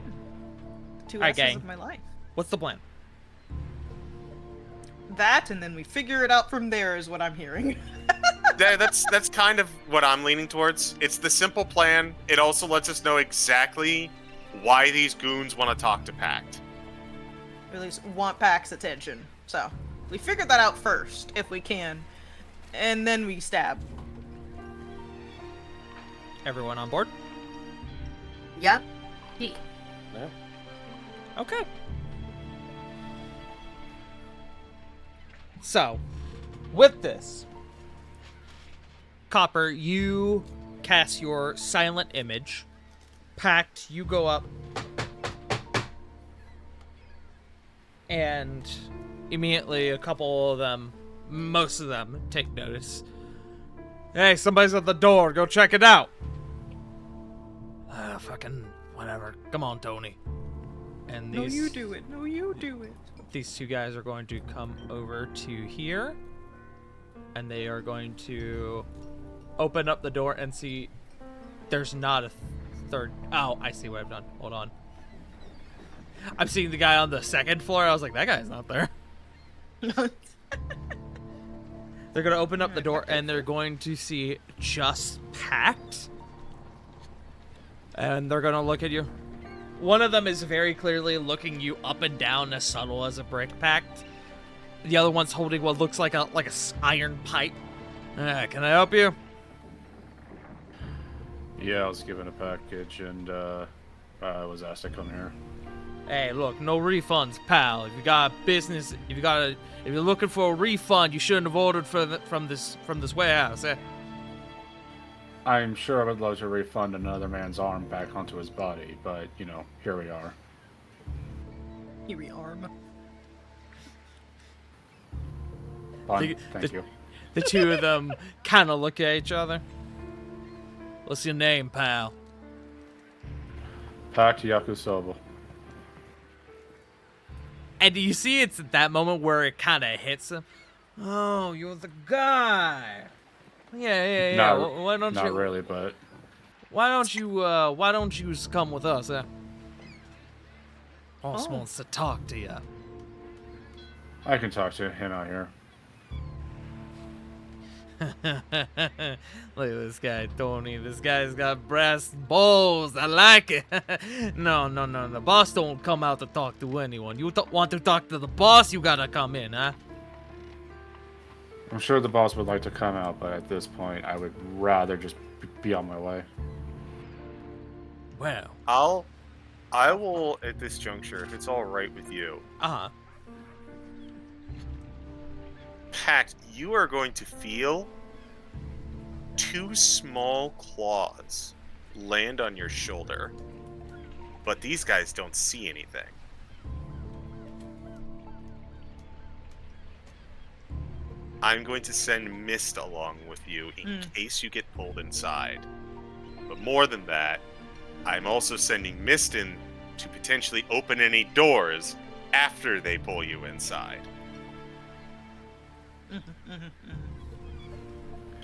Two Alright, S's gang. of my life. What's the plan? That, and then we figure it out from there, is what I'm hearing. That's kind of what I'm leaning towards. It's the simple plan. It also lets us know exactly why these goons want to talk to Pact. Or at least want Pax's attention. So, we figure that out first, if we can. And then we stab. Everyone on board? Yep. He- Okay. So, with this, Copper, you cast your silent image. Pact, you go up. And immediately a couple of them, most of them, take notice. Hey, somebody's at the door. Go check it out. Fucking whatever. Come on, Tony. And No, these you do it. No, you do it. these two guys are going to come over to here, and they are going to open up the door and see there's not a third. Oh, I see what I've done. Hold on. I'm seeing the guy on the second floor. I was like, that guy's not there. They're going to open up the door, and they're going to see just packed. And they're going to look at you. One of them is very clearly looking you up and down, as subtle as a brick packed. The other one's holding what looks like a iron pipe. Can I help you? Yeah, I was given a package, and I was asked to come here. Hey, look, no refunds, pal. If you got a business, if you're looking for a refund, you shouldn't have ordered from this warehouse. I'm sure I would love to refund another man's arm back onto his body, but, you know, here we are. Here we are. Fine, thank you. The two of them kind of look at each other. What's your name, pal? Packed Yakusoba. And you see it's at that moment where it kind of hits him. Oh, you're the guy. Yeah. Why don't not you? really, but Why don't you just come with us? Boss wants to talk to you. I can talk to him out here. Look at this guy, Tony. This guy's got brass balls. I like it. No. The boss don't come out to talk to anyone. You want to talk to the boss, you gotta come in, huh? I'm sure the boss would like to come out, but at this point, I would rather just be on my way. Well. I will, at this juncture, if it's all right with you, Pact, you are going to feel two small claws land on your shoulder, but these guys don't see anything. I'm going to send Mist along with you in case you get pulled inside. But more than that, I'm also sending Mist in to potentially open any doors after they pull you inside.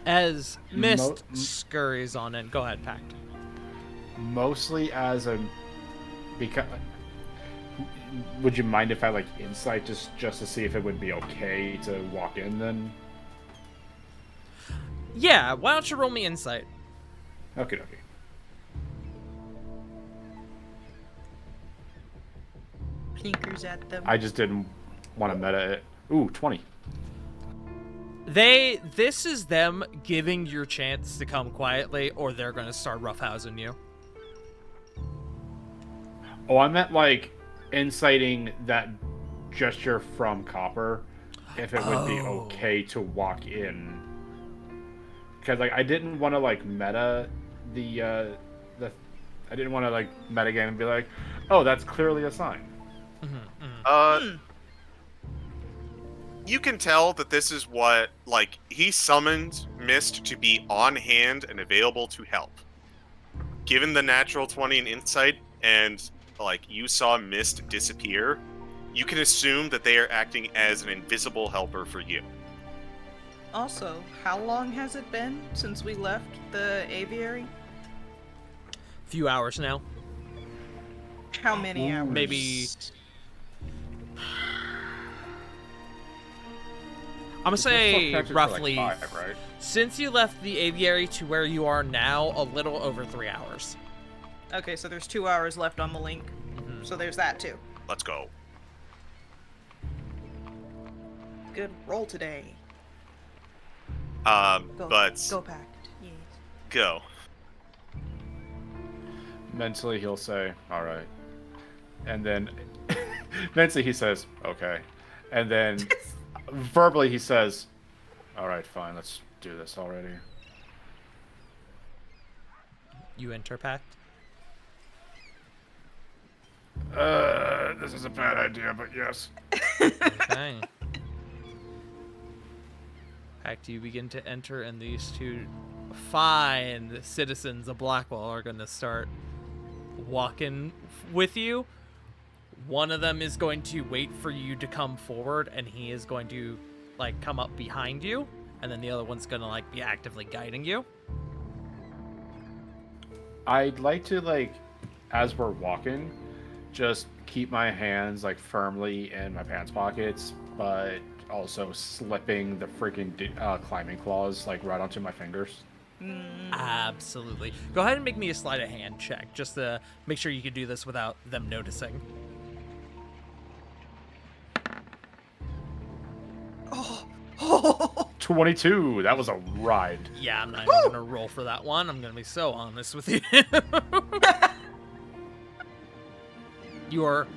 As Mist scurries on in, go ahead, Pact. Mostly as a... because... Would you mind if I, like, insight just to see if it would be okay to walk in, then? Yeah, why don't you roll me insight? Okay. Pinkers at them. I just didn't want to meta it. Ooh, 20. This is them giving your chance to come quietly, or they're gonna start roughhousing you. Oh, I meant, like, inciting that gesture from Copper, if it would be okay to walk in. Because, like, I didn't want to, like, meta I didn't want to, like, metagame and be like, oh, that's clearly a sign. You can tell that this is what, like, he summoned Mist to be on hand and available to help. Given the natural 20 in insight, and, like, you saw Mist disappear, you can assume that they are acting as an invisible helper for you. Also, how long has it been since we left the aviary? Few hours now. How many hours? Maybe. I'm gonna say roughly, like 5, right? Since you left the aviary to where you are now, a little over 3 hours. Okay, so there's 2 hours left on the link. So there's that too. Let's go. Good roll today. But Go Pact. Yes. go. Mentally, he'll say, all right. And then, mentally, he says, okay. And then, verbally, he says, all right, fine, let's do this already. You enter, Pact? This is a bad idea, but yes. Okay. Pact, you begin to enter, and these two fine citizens of Blackwell are going to start walking with you. One of them is going to wait for you to come forward, and he is going to, like, come up behind you, and then the other one's gonna, like, be actively guiding you. I'd like to, like, as we're walking, just keep my hands, like, firmly in my pants pockets, but also slipping the freaking climbing claws, like, right onto my fingers. Absolutely. Go ahead and make me a sleight of hand check, just to make sure you can do this without them noticing. Oh. 22. That was a ride. Yeah, I'm not even gonna roll for that one. I'm gonna be so honest with you. You are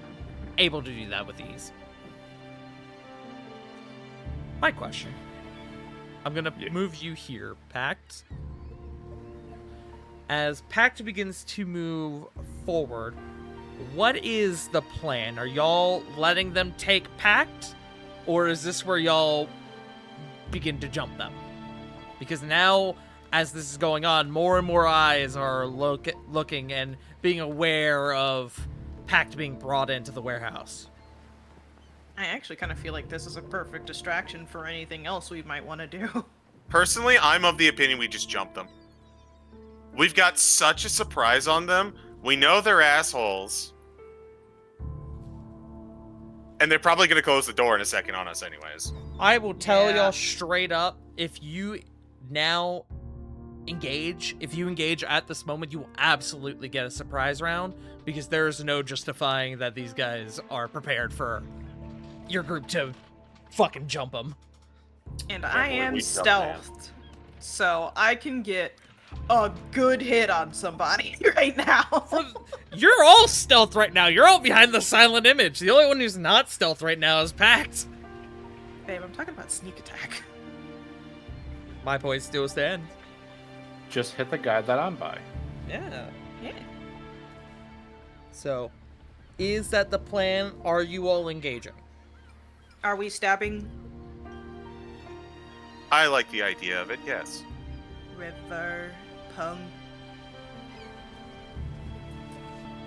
able to do that with ease. My question. I'm gonna move you here, Pact. As Pact begins to move forward, what is the plan? Are y'all letting them take Pact? Or is this where y'all begin to jump them? Because now, as this is going on, more and more eyes are looking and being aware of Pact being brought into the warehouse. I actually kind of feel like this is a perfect distraction for anything else we might want to do. Personally, I'm of the opinion we just jump them. We've got such a surprise on them. We know they're assholes. And they're probably going to close the door in a second on us anyways. I will tell Yeah. y'all straight up, if you now engage, if you engage at this moment, you will absolutely get a surprise round, because there's no justifying that these guys are prepared for your group to fucking jump them. And Can't I believe am we jumped, man. stealthed, so I can get a good hit on somebody right now. You're all stealth right now. You're all behind the silent image. The only one who's not stealth right now is Pact. Babe, I'm talking about sneak attack. My point still stands. Just hit the guy that I'm by. Yeah. Yeah. So, is that the plan? Are you all engaging? Are we stabbing I like the idea of it, yes. River Punk?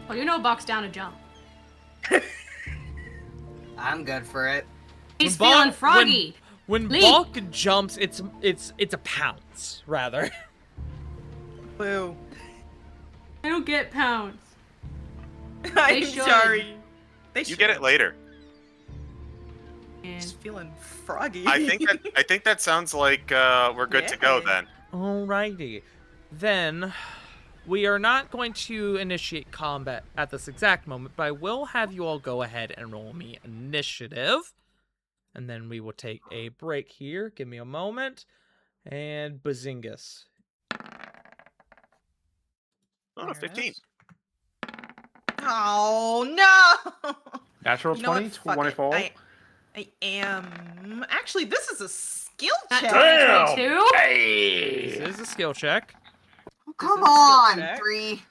Well, you know Buck's down to jump. I'm good for it. He's When feeling Buck- froggy. When Lee. Bulk jumps, it's a pounce, rather. Boo. I don't get pounds. I'm should. sorry. They You get it later. And Just feeling froggy. I think that sounds like we're good to go Yeah. then. Alrighty. Then, we are not going to initiate combat at this exact moment, but I will have you all go ahead and roll me initiative. And then we will take a break here. Give me a moment. And Bazingus. Oh, 15. Oh no! Natural You know what? 20, Fuck it. 24. I am actually. This is a skill Not check. Damn! 22. This is a skill check. Come is a skill on, check. 3.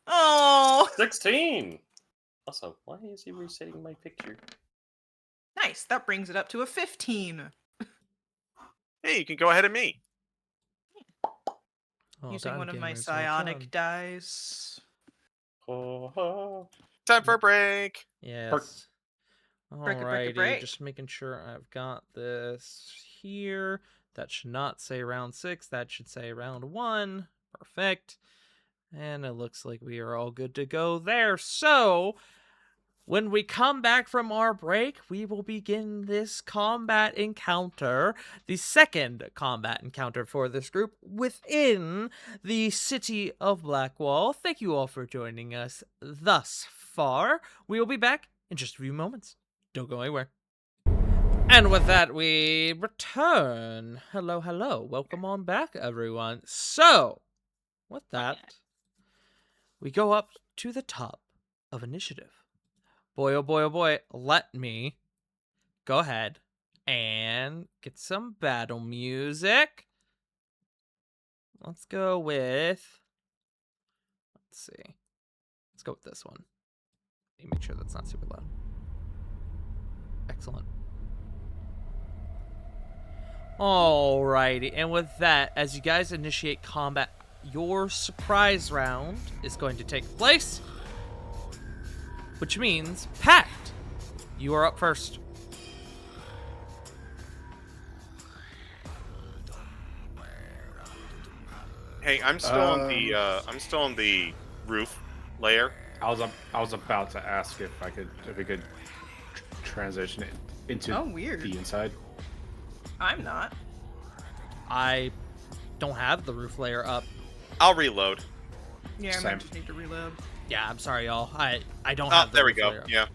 Oh, 16! Also, why is he resetting my picture? nice. That brings it up to a 15. Hey, you can go ahead of me. Oh, Using God, one of my gamers, well psionic done. dice. Oh, oh. Time for a break. Yes. Break it, break it, Alrighty, break. just making sure I've got this here. That should not say round 6. That should say round 1. Perfect. And it looks like we are all good to go there. So, when we come back from our break, we will begin this combat encounter, the second combat encounter for this group within the city of Blackwall. Thank you all for joining us thus far. We will be back in just a few moments. Don't go anywhere. And with that, we return. Hello, hello. Welcome on back, everyone. So, with that, we go up to the top of initiative. Boy, oh boy, oh boy, let me go ahead and get some battle music. Let's go with, let's see. Let's go with this one. Let me make sure that's not super loud. Excellent. Alrighty, and with that, as you guys initiate combat, your surprise round is going to take place. which means Pact, you are up first. Hey, I'm still on the roof layer. I was about to ask if we could transition it into Oh, weird. the inside. I'm not. I don't have the roof layer up. I'll reload. Yeah, I Same. might just need to reload. Yeah, I'm sorry, y'all. I don't Oh, have the there we roof go. layer up. Yeah.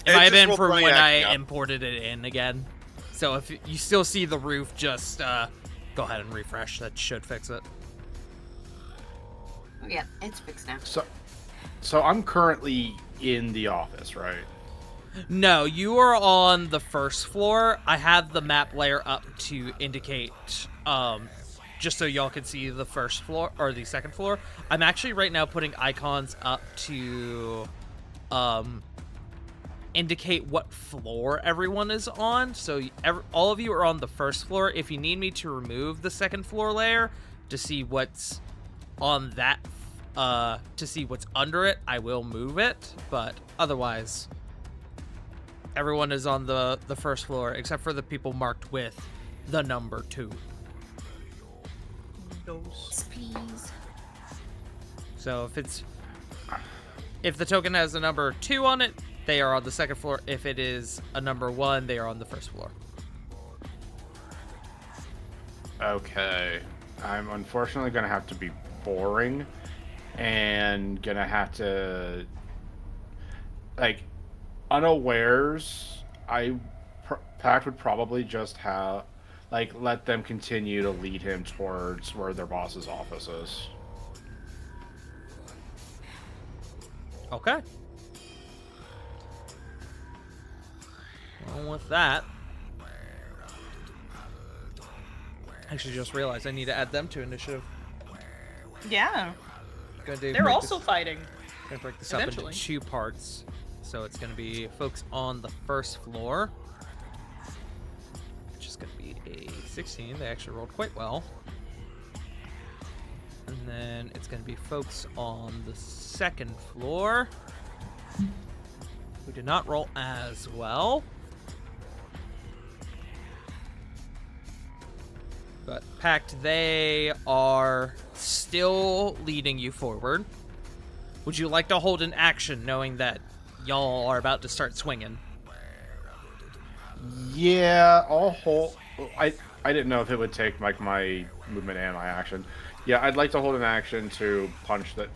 It might have just been rolled from my when I acting up. imported it in again. So if you still see the roof, just go ahead and refresh. That should fix it. Yeah, it's fixed now. So I'm currently in the office, right? No, you are on the first floor. I have the map layer up to indicate, just so y'all can see the first floor or the second floor. I'm actually right now putting icons up to, indicate what floor everyone is on. So all of you are on the first floor. If you need me to remove the second floor layer to see what's on that, to see what's under it, I will move it. But otherwise, everyone is on the first floor, except for the people marked with the number 2. Those. Please. So if the token has a number 2 on it, they are on the second floor. If it is a number 1, they are on the first floor. Okay. I'm unfortunately gonna have to be boring and gonna have to, like, unawares. Pact would probably just have, like, let them continue to lead him towards where their boss's office is. Okay. Well, with that, I actually just realized I need to add them to initiative. Yeah, Gonna they're also fighting. Gonna break this up Eventually. into 2 parts. So it's gonna be folks on the first floor, which is gonna be a 16. They actually rolled quite well. And then it's gonna be folks on the second floor, who did not roll as well. But Pact, they are still leading you forward. Would you like to hold an action knowing that y'all are about to start swinging? Yeah, I'll hold. I didn't know if it would take like my movement and my action. Yeah, I'd like to hold an action to punch that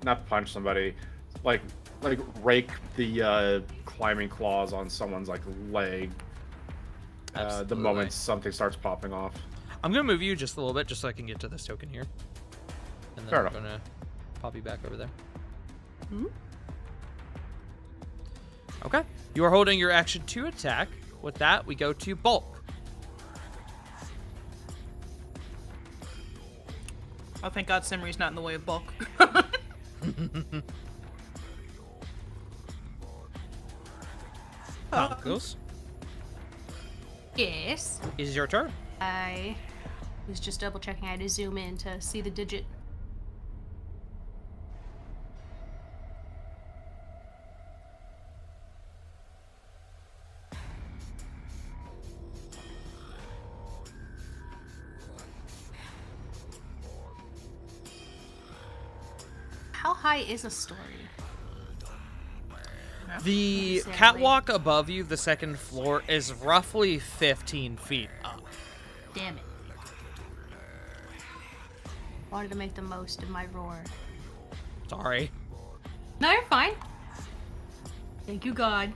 not punch somebody, like rake the climbing claws on someone's like leg. The Absolutely. moment something starts popping off. I'm gonna move you just a little bit, just so I can get to this token here, and then Fair I'm enough. gonna pop you back over there. Okay, you are holding your action to attack. With that, we go to bulk. Oh, thank God Simri's not in the way of bulk. Goes. Yes. Is your turn. I was just double checking. I had to zoom in to see the digit. How high is a story? The Exactly. catwalk above you, the second floor, is roughly 15 feet up. Damn it. Wanted to make the most of my roar. Sorry. No, you're fine. Thank you, God.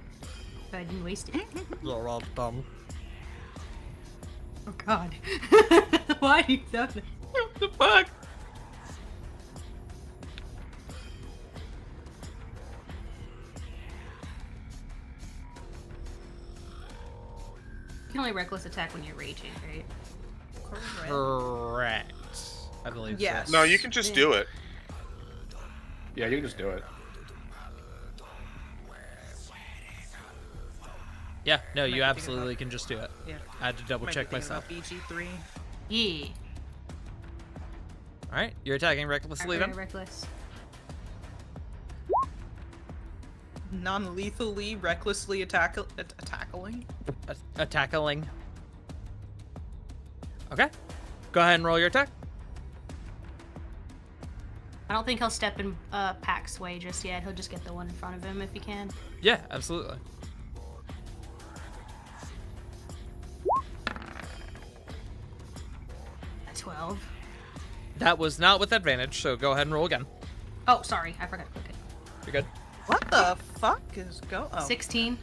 But I didn't waste it. You're all dumb. Oh, God. Why are you done that? What the fuck? You can only reckless attack when you're raging, right? Correct. I believe Yes. so. No, you can just do it. Yeah, you can just do it. Yeah, no, you Might be absolutely can just do it. Yeah. I had to double check myself. BG3. Yeah. Alright, you're attacking recklessly then? Very reckless. non-lethally, recklessly tackling. Tackling. Okay. Go ahead and roll your attack. I don't think he'll step in Pack's way just yet. He'll just get the one in front of him if he can. Yeah, absolutely. A 12. That was not with advantage, so go ahead and roll again. Oh, sorry. I forgot to click it. You're good. What the fuck is going? 16.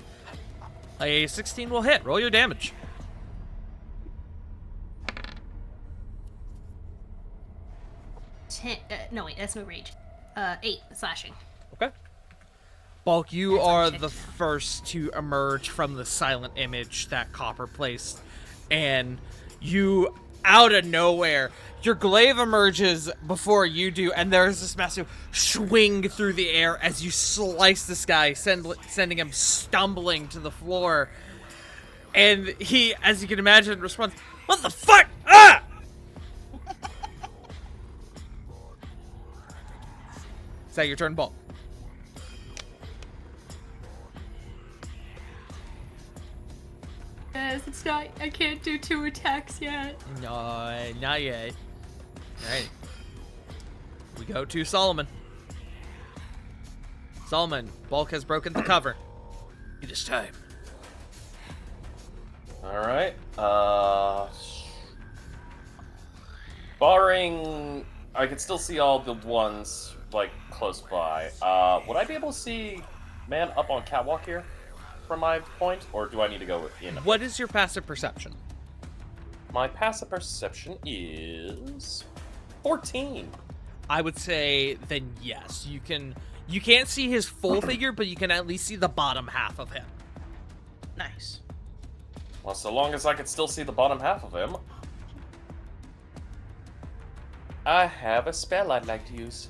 A 16 will hit. Roll your damage. No, wait. That's no rage. 8 slashing. Okay. Bulk, you That's are unchecked the now. first to emerge from the silent image that Copper placed. And you, out of nowhere, your glaive emerges before you do, and there's this massive swing through the air as you slice this guy, sending him stumbling to the floor. And he, as you can imagine, responds, "What the fuck? Ah!" Is that your turn, Bulk? Yes, it's not. I can't do 2 attacks yet. No, not yet. Alright. We go to Solomon. Solomon, Bulk has broken the cover. It is time. Alright. Barring... I can still see all the ones, like, close by. Would I be able to see man up on catwalk here from my point? Or do I need to go in? What is your passive perception? My passive perception is 14. I would say then yes. You can't see his full figure, but you can at least see the bottom half of him. Nice. Well, so long as I can still see the bottom half of him, I have a spell I'd like to use.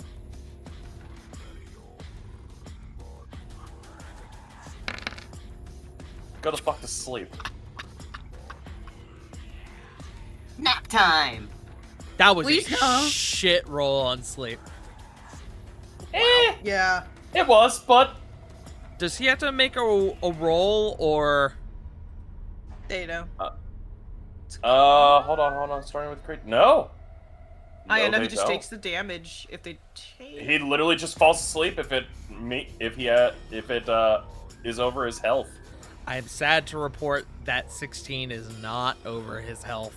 Go the fuck to sleep. Nap time. That was Please, a no. shit roll on sleep. Yeah. It was, but Does he have to make a roll, or... They know. hold on. Starting with crit. No. I know they he just don't. takes the damage if they take. He literally just falls asleep if it is over his health. I am sad to report that 16 is not over his health.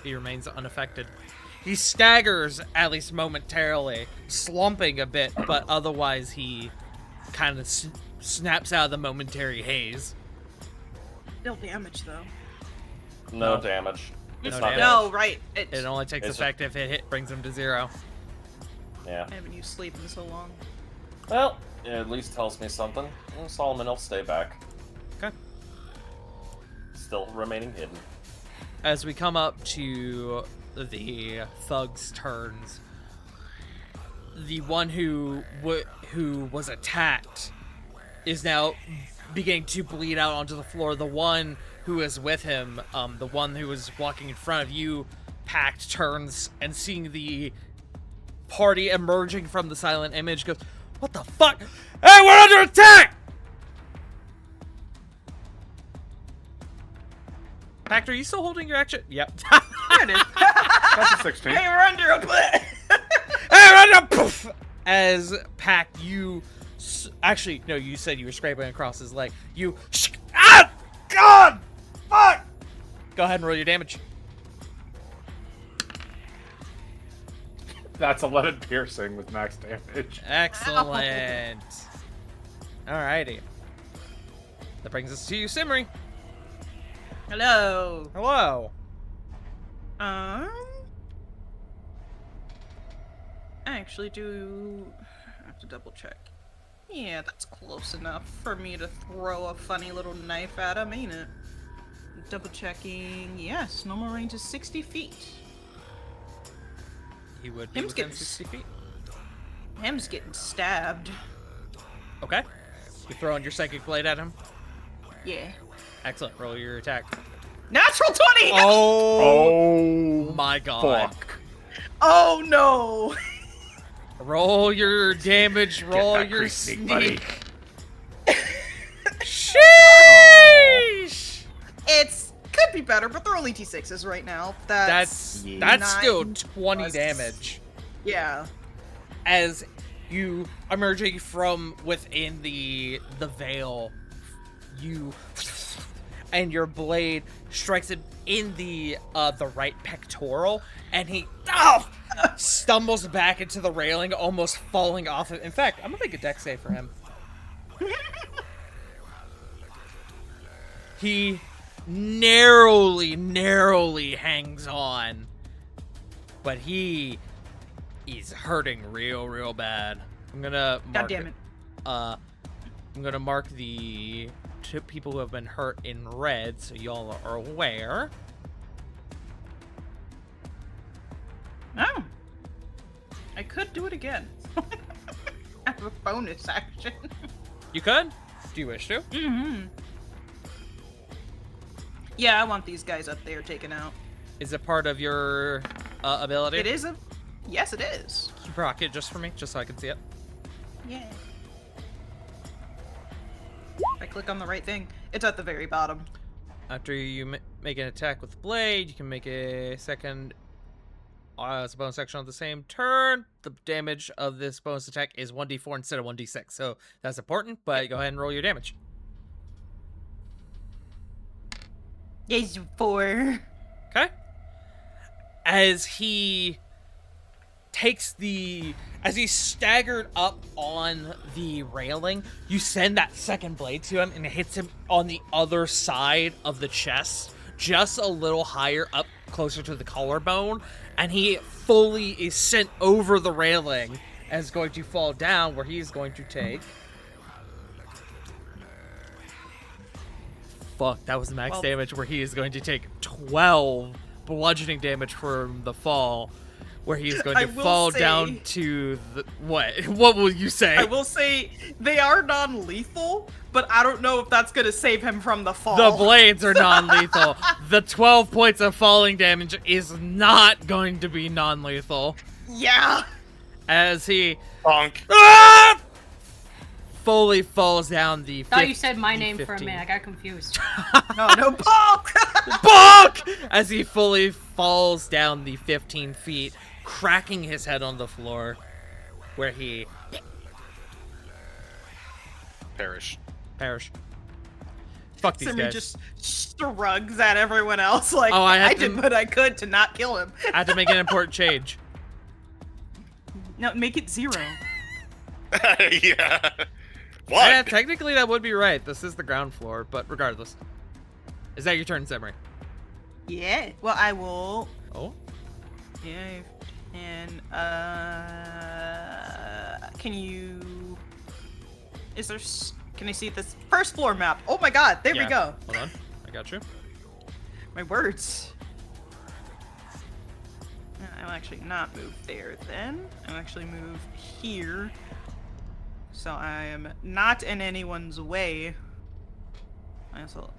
He remains unaffected. He staggers, at least momentarily, slumping a bit, but otherwise he kind of snaps out of the momentary haze. Still damage though. No No. damage. It's No not damage. No, right. It only takes Is it- effect if it brings him to 0. Yeah. I haven't used sleep in so long. Well, it at least tells me something. Solomon will stay back. Okay. Still remaining hidden. As we come up to the thugs' turns, the one who was attacked is now beginning to bleed out onto the floor. The one who is with him, the one who was walking in front of you, Pact, turns and seeing the party emerging from the silent image goes, "What the fuck? Hey, we're under attack!" Pact, are you still holding your action? Yep. There it is. That's a 16. Hey, we're under a cliff. Hey, run up! Poof! As Pact, you actually no, you said you were scraping across his leg. You ah, God, fuck! Go ahead and roll your damage. That's 11 piercing with max damage. Excellent. Alrighty. That brings us to you, Simri. Hello. Hello. I actually do have to double check. Yeah, that's close enough for me to throw a funny little knife at him, ain't it? Double checking. Yes, normal range is 60 feet. He would be Him's within getting 60 feet. Him's getting stabbed. Okay. You throwing your psychic blade at him. Yeah. Excellent. Roll your attack. Natural 20! Oh, my god. Fuck. Oh no! Roll your damage, roll that your creep sneak, buddy. sneak. Sheesh! It's could be better, but they're only d6s right now. That's nine still 20 plus- damage. Yeah. As you emerging from within the veil, you and your blade strikes him in the right pectoral, and he stumbles back into the railing, almost falling off it. In fact, I'm gonna make a dex save for him. He narrowly hangs on, but he's hurting real bad. I'm gonna mark God damn it. I'm gonna mark the two people who have been hurt in red, so y'all are aware. Oh. I could do it again. I have a bonus action. You could? Do you wish to? Mm-hmm. Yeah, I want these guys up there taken out. Is it part of your ability? It is a... Yes, it is. Can you proc it just for me, just so I can see it? Yeah. If I click on the right thing, it's at the very bottom. After you make an attack with the blade, you can make a second as a bonus action on the same turn. The damage of this bonus attack is 1d4 instead of 1d6, so that's important, but go ahead and roll your damage. Yes, 4. Okay. As he as he's staggered up on the railing, you send that second blade to him, and it hits him on the other side of the chest, just a little higher up, closer to the collarbone, and he fully is sent over the railing and is going to fall down, where he's going to take... Fuck, that was max damage, where he is going to take 12 bludgeoning damage from the fall, where he's going to fall down to the... What? What will you say? I will say they are non-lethal, but I don't know if that's going to save him from the fall. The blades are non-lethal. The 12 points of falling damage is not going to be non-lethal. Yeah. As he... Bonk. fully falls down the... Thought you said my name 15. for a minute. I got confused. No, bonk! Bonk! As he fully falls down the 15 feet, cracking his head on the floor, where he... Perish. Fuck these Simon guys. just shrugs at everyone else like, Oh, I had I to- did what I could to not kill him. I had to make an important change. No, make it 0. Yeah. Yeah, What? technically that would be right. This is the ground floor, but regardless. Is that your turn, Samurai? Yeah. Well, I will... Oh? Yeah, and, can you... Is there... Can I see this first floor map? Oh my god, there we Yeah. go. Hold on. I got you. My words. I'll actually not move there then. I'll actually move here. So I am not in anyone's way. I also...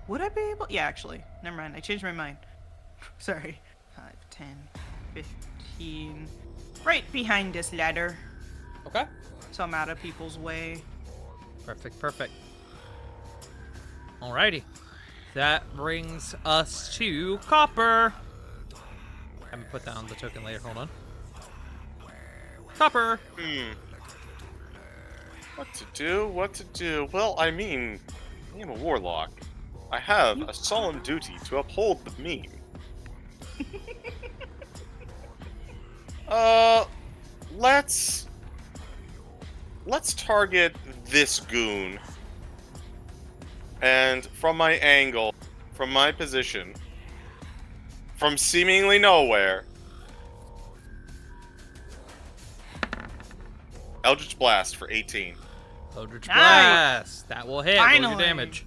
Would I be able... Yeah, actually. Never mind. I changed my mind. Sorry. 5, 10, 15... Right behind this ladder. Okay. So I'm out of people's way. Perfect. Alrighty. That brings us to Copper. I'm gonna put down the token later. Hold on. Copper. What to do? Well, I mean, I am a warlock. I have a solemn duty to uphold the meme. Let's target this goon. And from my angle, from my position, from seemingly nowhere, Eldritch Blast for 18. Eldritch Nice. Blast. That will hit. Roll your Finally. damage.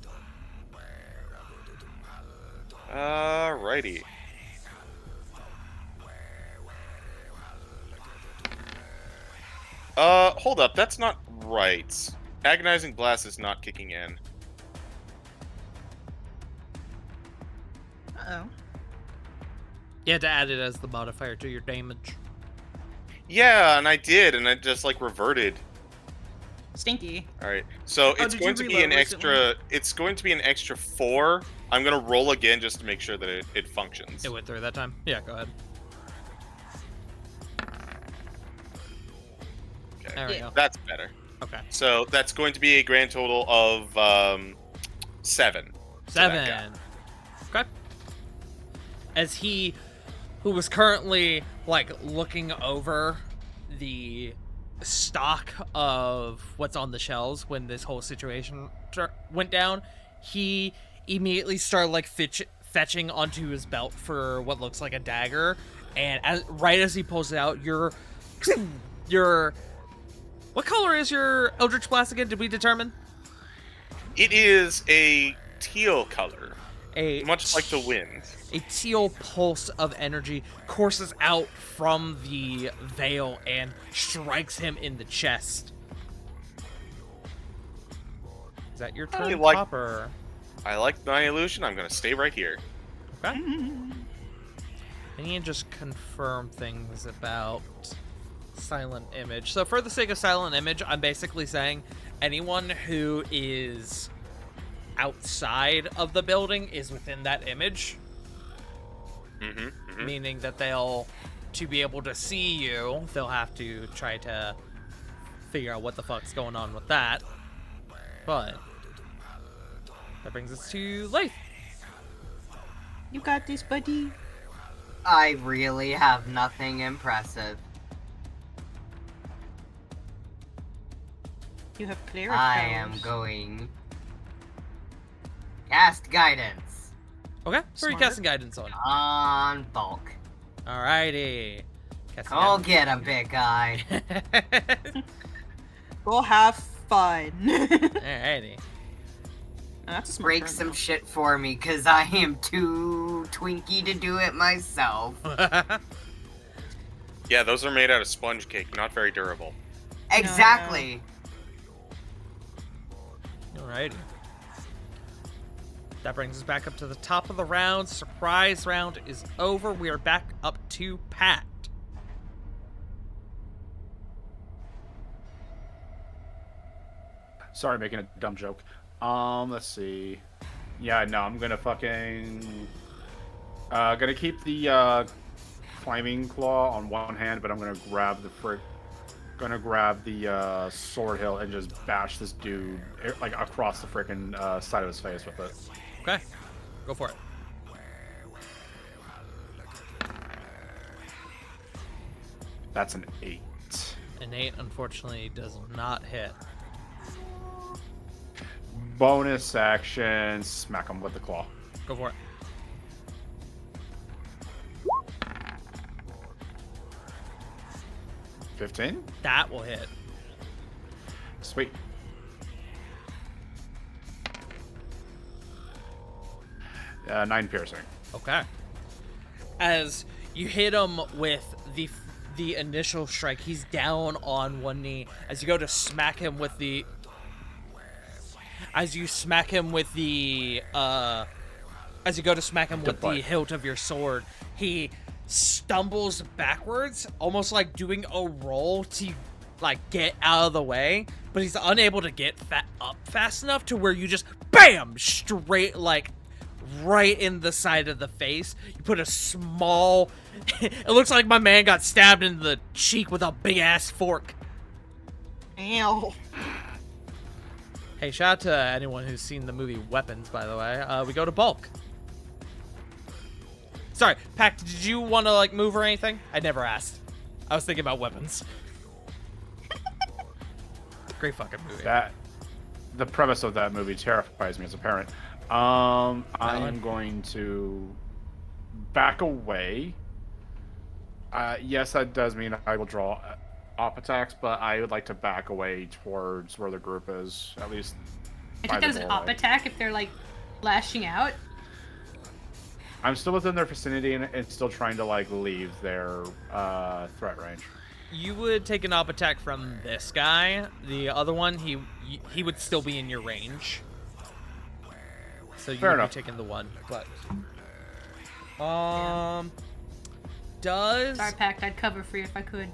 Alrighty. Hold up, that's not right. Agonizing Blast is not kicking in. Uh-oh. You had to add it as the modifier to your damage. Yeah, and I did, and it just like reverted. Stinky. All right, so it's did going you to be an reload extra. recently? It's going to be an extra 4. I'm gonna roll again just to make sure that it functions. It went through that time? Yeah, go ahead. Okay. There we go. That's better. Okay. So that's going to be a grand total of 7. to that guy. 7. Okay. As he, who was currently, like, looking over the stock of what's on the shelves when this whole situation went down, he immediately started, like, fetching onto his belt for what looks like a dagger, and right as he pulls it out, your what color is your Eldritch Blast again? Did we determine? It is a teal color, much like the wind. A teal pulse of energy courses out from the veil and strikes him in the chest. Is that your turn, Copper? I like my illusion. I'm gonna stay right here. Okay. I need to just confirm things about Silent Image. So for the sake of Silent Image, I'm basically saying anyone who is outside of the building is within that image. Meaning that to be able to see you, they'll have to try to figure out what the fuck's going on with that. But that brings us to Leif. You got this, buddy. I really have nothing impressive. You have clear I am going cast guidance Okay, who are you casting guidance on? on bulk. Alrighty. Go get him, big guy. Go have fun. Alrighty. That's a smart Break turn, some though. shit for me, cause I am too twinky to do it myself. Yeah, those are made out of sponge cake, not very durable. Exactly. Alrighty. That brings us back up to the top of the round. Surprise round is over. We are back up to Pat. Sorry, making a dumb joke. Let's see. Yeah, no, I'm gonna fucking... gonna keep the, climbing claw on one hand, but I'm gonna grab the sword hilt and just bash this dude, like, across the freaking side of his face with it. Okay. Go for it. That's an 8. An 8, unfortunately, does not hit. Bonus action, smack him with the claw. Go for it. $15? That will hit. Sweet. Nine piercing. Okay. As you hit him with the initial strike, he's down on one knee. As you go to smack him with the hilt of your sword, he stumbles backwards, almost like doing a roll to like get out of the way, but he's unable to get up fast enough to where you just bam straight like right in the side of the face. You put a small it looks like my man got stabbed in the cheek with a big ass fork. Ow. Hey, shout out to anyone who's seen the movie Weapons, by the way. We go to Bulk. Sorry, Pac, did you want to like move or anything? I never asked. I was thinking about Weapons. Great fucking movie. The premise of that movie terrifies me as a parent. I am going to back away. Yes, that does mean I will draw op attacks, but I would like to back away towards where the group is, at least. I took that as an op attack if they're like lashing out. I'm still within their vicinity and still trying to like leave their threat range. You would take an op attack from this guy. The other one, he would still be in your range. So you would be taking the one, but Does Sorry, Pact. I'd cover for you if I could.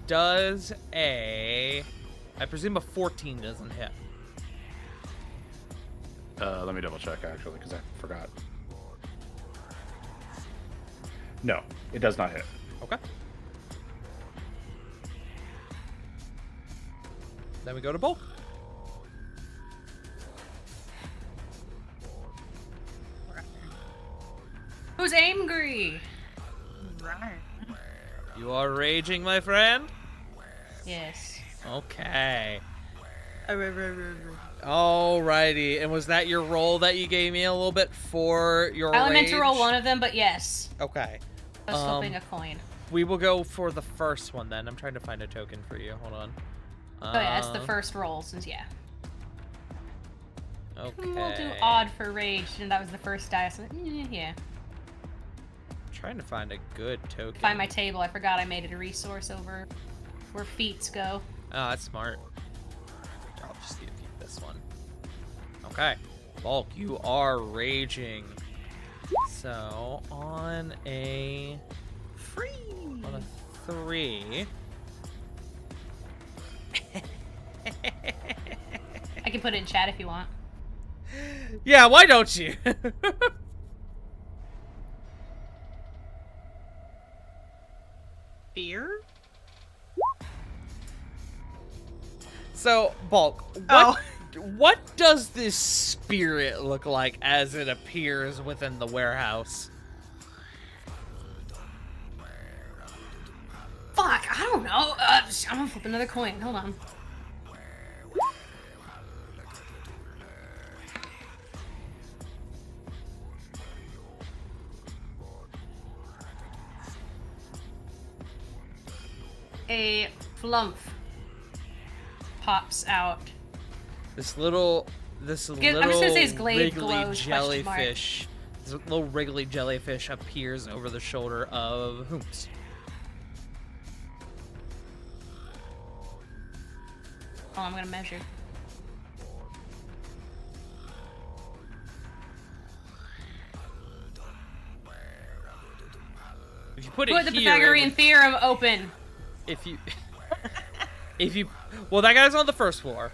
does I presume a 14 doesn't hit. Let me double check actually, because I forgot. No, it does not hit. Okay. Then we go to Bulk. Who's angry? Right. You are raging, my friend? Yes. Okay. Alrighty. And was that your roll that you gave me a little bit for your I only meant to roll rage? one of them, but yes. Okay. I was flipping a coin. We will go for the first one then. I'm trying to find a token for you. Hold on. Oh yeah, that's the first roll, since yeah. Okay. We'll do odd for rage, and that was the first die, so yeah. Trying to find a good token. Find my table, I forgot I made it a resource over where feats go. Oh, that's smart. I'll just give you this one. Okay. Bulk, you are raging. So, on a 3. I can put it in chat if you want. Yeah, why don't you? Fear? So, Bulk, what does this spirit look like as it appears within the warehouse? Fuck, I don't know. I'm gonna flip another coin. Hold on. A flump pops out. This little I'm just gonna say his glaive wriggly glows, jellyfish. This little wriggly jellyfish appears over the shoulder of Hoops. Oh, I'm gonna measure. If you put Put it the here, Pythagorean theorem open. if you, well, that guy's on the first floor.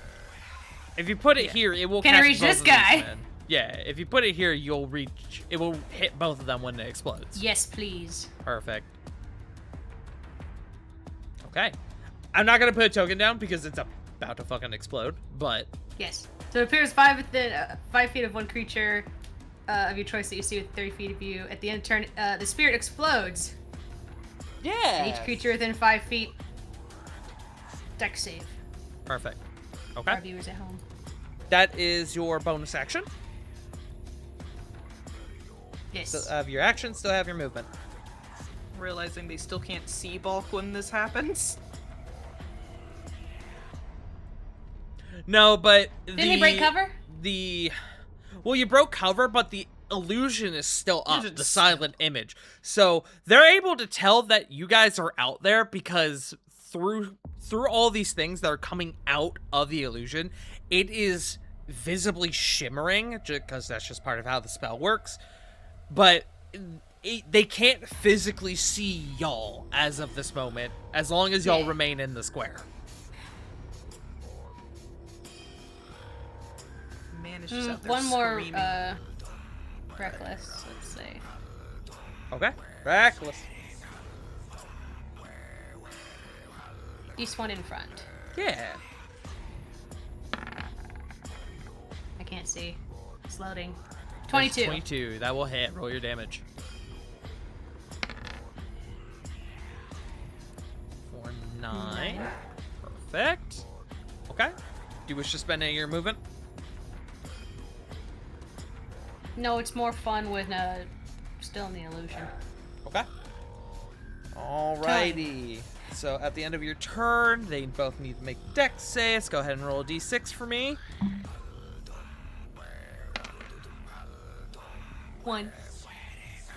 If you put it here, it will. Can I catch reach both this of these guy? men. Yeah, if you put it here, you'll reach. It will hit both of them when it explodes. Yes, please. Perfect. Okay, I'm not gonna put a token down because it's about to fucking explode. But Yes. So it appears 5 feet of one creature of your choice that you see within 30 feet of you. At the end of turn, the spirit explodes. yeah, And each creature within 5 feet. Dex save. perfect. Our Okay, viewers at home. that is your bonus action. Yes. Still have your action. Still have your movement. Realizing they still can't see Bulk when this happens. No, but Didn't he break cover? Well, you broke cover, but the illusion is still up, the Illusion's silent image. So they're able to tell that you guys are out there because through all these things that are coming out of the illusion, it is visibly shimmering, because that's just part of how the spell works. But they can't physically see y'all as of this moment, as long as y'all Yeah. remain in the square. Man is just out there One more screaming. reckless, let's say. Okay, reckless. East one in front. Yeah. I can't see. It's loading. That's 22. 22. That will hit. Roll your damage. For 9. Perfect. Okay. Do you wish to spend any of your movement? No, it's more fun when still in the illusion. Okay. Alrighty. So at the end of your turn, they both need to make dex saves. Go ahead and roll a d6 for me. 1.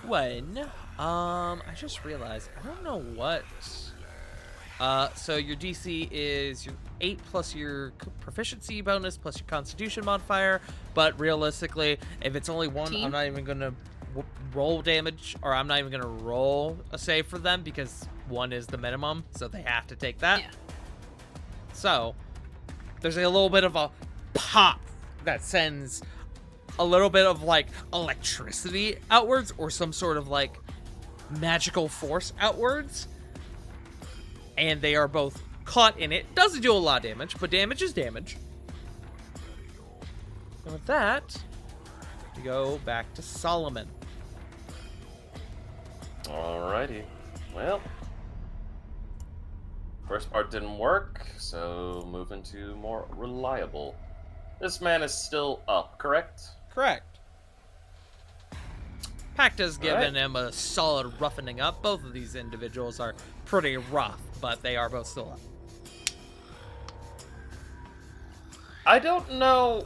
1. I just realized I don't know what. So your DC is your 8 plus your proficiency bonus plus your Constitution modifier. But realistically, if it's only 1, Team? I'm not even gonna roll damage, or I'm not even gonna roll a save for them because 1 is the minimum, so they have to take that. Yeah. So there's a little bit of a pop that sends a little bit of like electricity outwards, or some sort of like magical force outwards, and they are both caught in it. Doesn't do a lot of damage, but damage is damage. And with that, we go back to Solomon. Alrighty. Well, first part didn't work, so moving to more reliable. This man is still up, correct? Correct. Pacta's given Alright. him a solid roughening up. Both of these individuals are pretty rough, but they are both still up. I don't know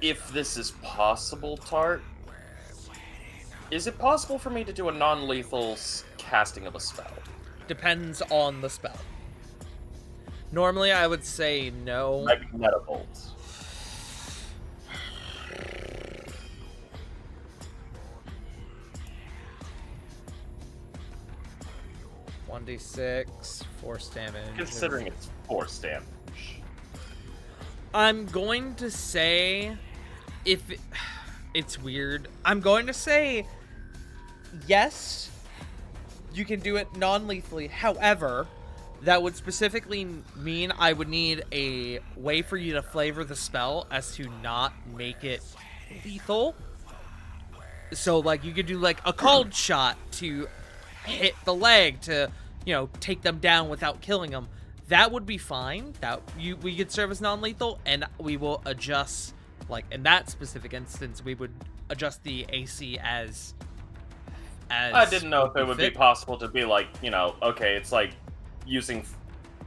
if this is possible, Tart. Is it possible for me to do a non-lethal casting of a spell? Depends on the spell. Normally, I would say no. Like Metavolt. 1d6, force damage. Considering it's force damage. I'm going to say, it's weird. I'm going to say, yes, you can do it non-lethally. However, that would specifically mean I would need a way for you to flavor the spell as to not make it lethal. So, like, you could do, like, a cold shot to hit the leg to, you know, take them down without killing them. That would be fine. We could serve as non-lethal, and we will adjust, like, in that specific instance, we would adjust the AC as I didn't know if it would be fit. possible to be like, you know, okay, it's like using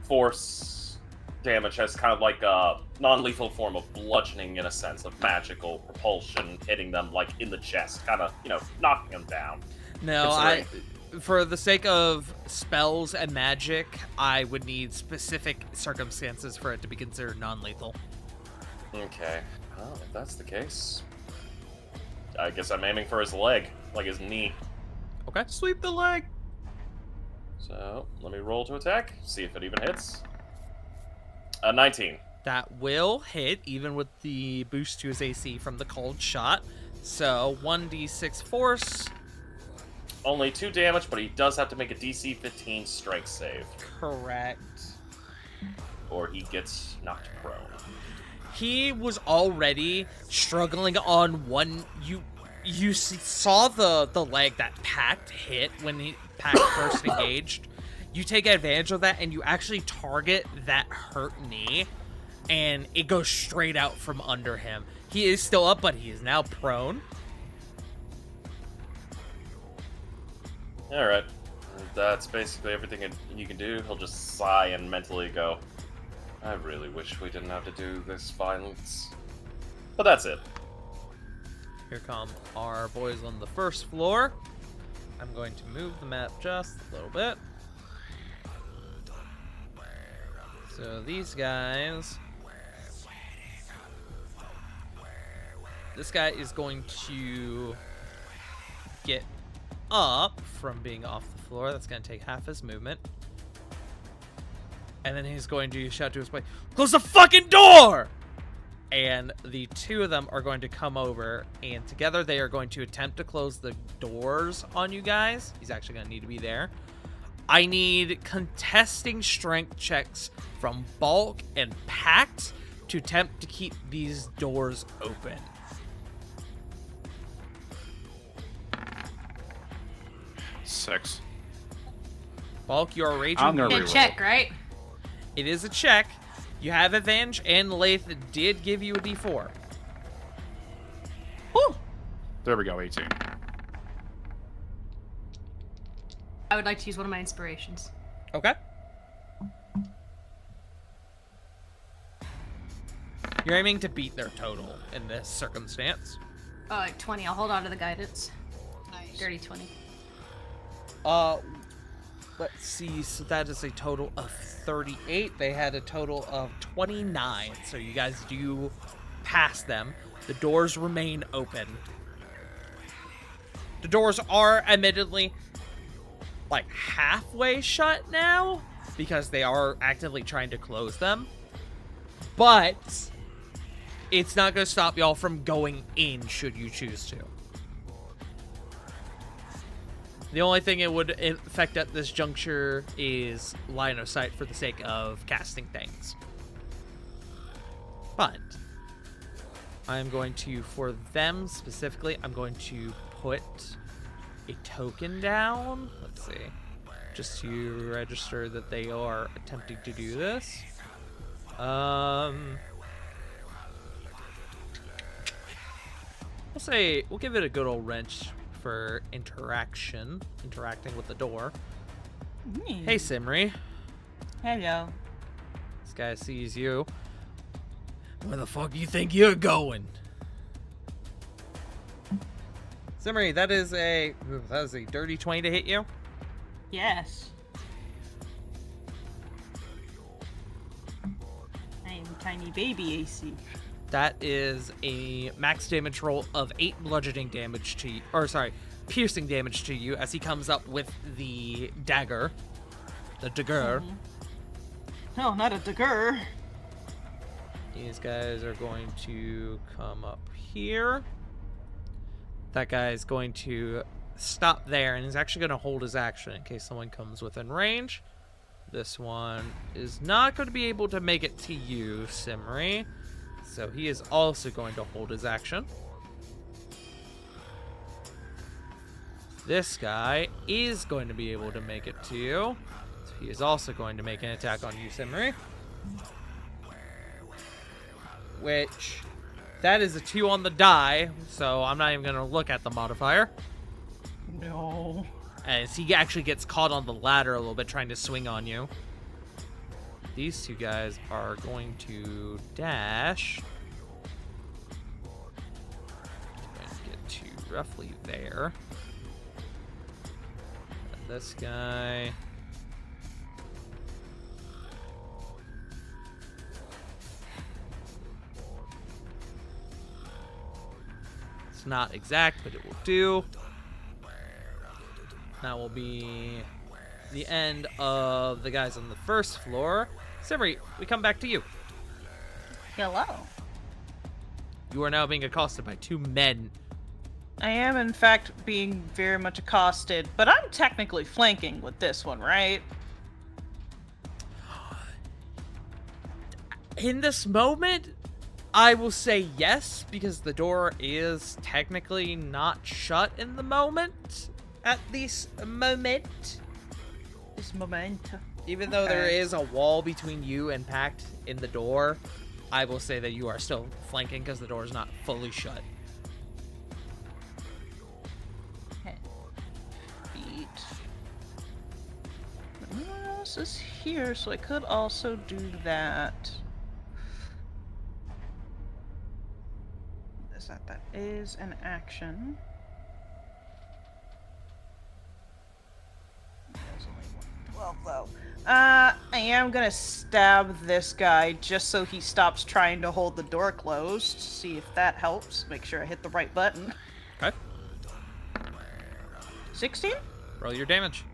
force damage as kind of like a non-lethal form of bludgeoning in a sense of magical propulsion, hitting them like in the chest, kind of, you know, knocking them down. No, for the sake of spells and magic, I would need specific circumstances for it to be considered non-lethal. Okay, well, if that's the case, I guess I'm aiming for his leg, like his knee. Okay. Sweep the leg. So, let me roll to attack, see if it even hits. 19. That will hit, even with the boost to his AC from the cold shot. So, 1d6 force. Only 2 damage, but he does have to make a DC 15 strength save, Correct. or he gets knocked prone. He was already struggling on one. You saw the leg that Pact hit when Pact first engaged. You take advantage of that, and you actually target that hurt knee, and it goes straight out from under him. He is still up, but he is now prone. Alright, that's basically everything you can do. He'll just sigh and mentally go, I really wish we didn't have to do this violence. But that's it. Here come our boys on the first floor. I'm going to move the map just a little bit. So these guys... This guy is going to get up from being off the floor. That's going to take half his movement. And then he's going to shout to his boy, close the fucking door! And the two of them are going to come over, and together they are going to attempt to close the doors on you guys. He's actually going to need to be there. I need contesting strength checks from Bulk and Pact to attempt to keep these doors open. Six. Bulk, you're raging. I'm gonna Good reroll. check, right? It is a check. You have advantage, and Lath did give you a d4. Woo! There we go, 18. I would like to use one of my inspirations. Okay. You're aiming to beat their total in this circumstance. 20. I'll hold on to the guidance. Nice. Dirty 20. Let's see. So that is a total of 38. They had a total of 29. So you guys do pass them. The doors remain open. The doors are admittedly like halfway shut now because they are actively trying to close them. But it's not going to stop y'all from going in should you choose to. The only thing it would affect at this juncture is line of sight for the sake of casting things. But I'm going to, for them specifically, I'm going to put a token down. Let's see. Just to register that they are attempting to do this. We'll say, we'll give it a good old wrench for interacting with the door. Hey, Simri. Hello. This guy sees you. Where the fuck do you think you're going? Simri, that is a dirty 20 to hit you. Yes. I am tiny baby AC. That is a max damage roll of 8 bludgeoning damage to you, or sorry, piercing damage to you as he comes up with the dagger. The dagger. No, not a dagger. These guys are going to come up here. That guy is going to stop there and is actually going to hold his action in case someone comes within range. This one is not going to be able to make it to you, Simri. So he is also going to hold his action. This guy is going to be able to make it to you. So he is also going to make an attack on you, Simri. Which, that is a 2 on the die, so I'm not even going to look at the modifier. No. As he actually gets caught on the ladder a little bit, trying to swing on you. These two guys are going to dash. Going to get to roughly there. And this guy. It's not exact, but it will do. That will be the end of the guys on the first floor. Simri, we come back to you. Hello. You are now being accosted by 2 men. I am, in fact, being very much accosted, but I'm technically flanking with this one, right? In this moment, I will say yes, because the door is technically not shut in the moment. At this moment. This moment. Even though there is a wall between you and Pact in the door, I will say that you are still flanking because the door is not fully shut. Feet. No one else is here, so I could also do that. That is an action. There's only 12 though. I am gonna stab this guy just so he stops trying to hold the door closed. See if that helps. Make sure I hit the right button. Okay. 16? Roll your damage.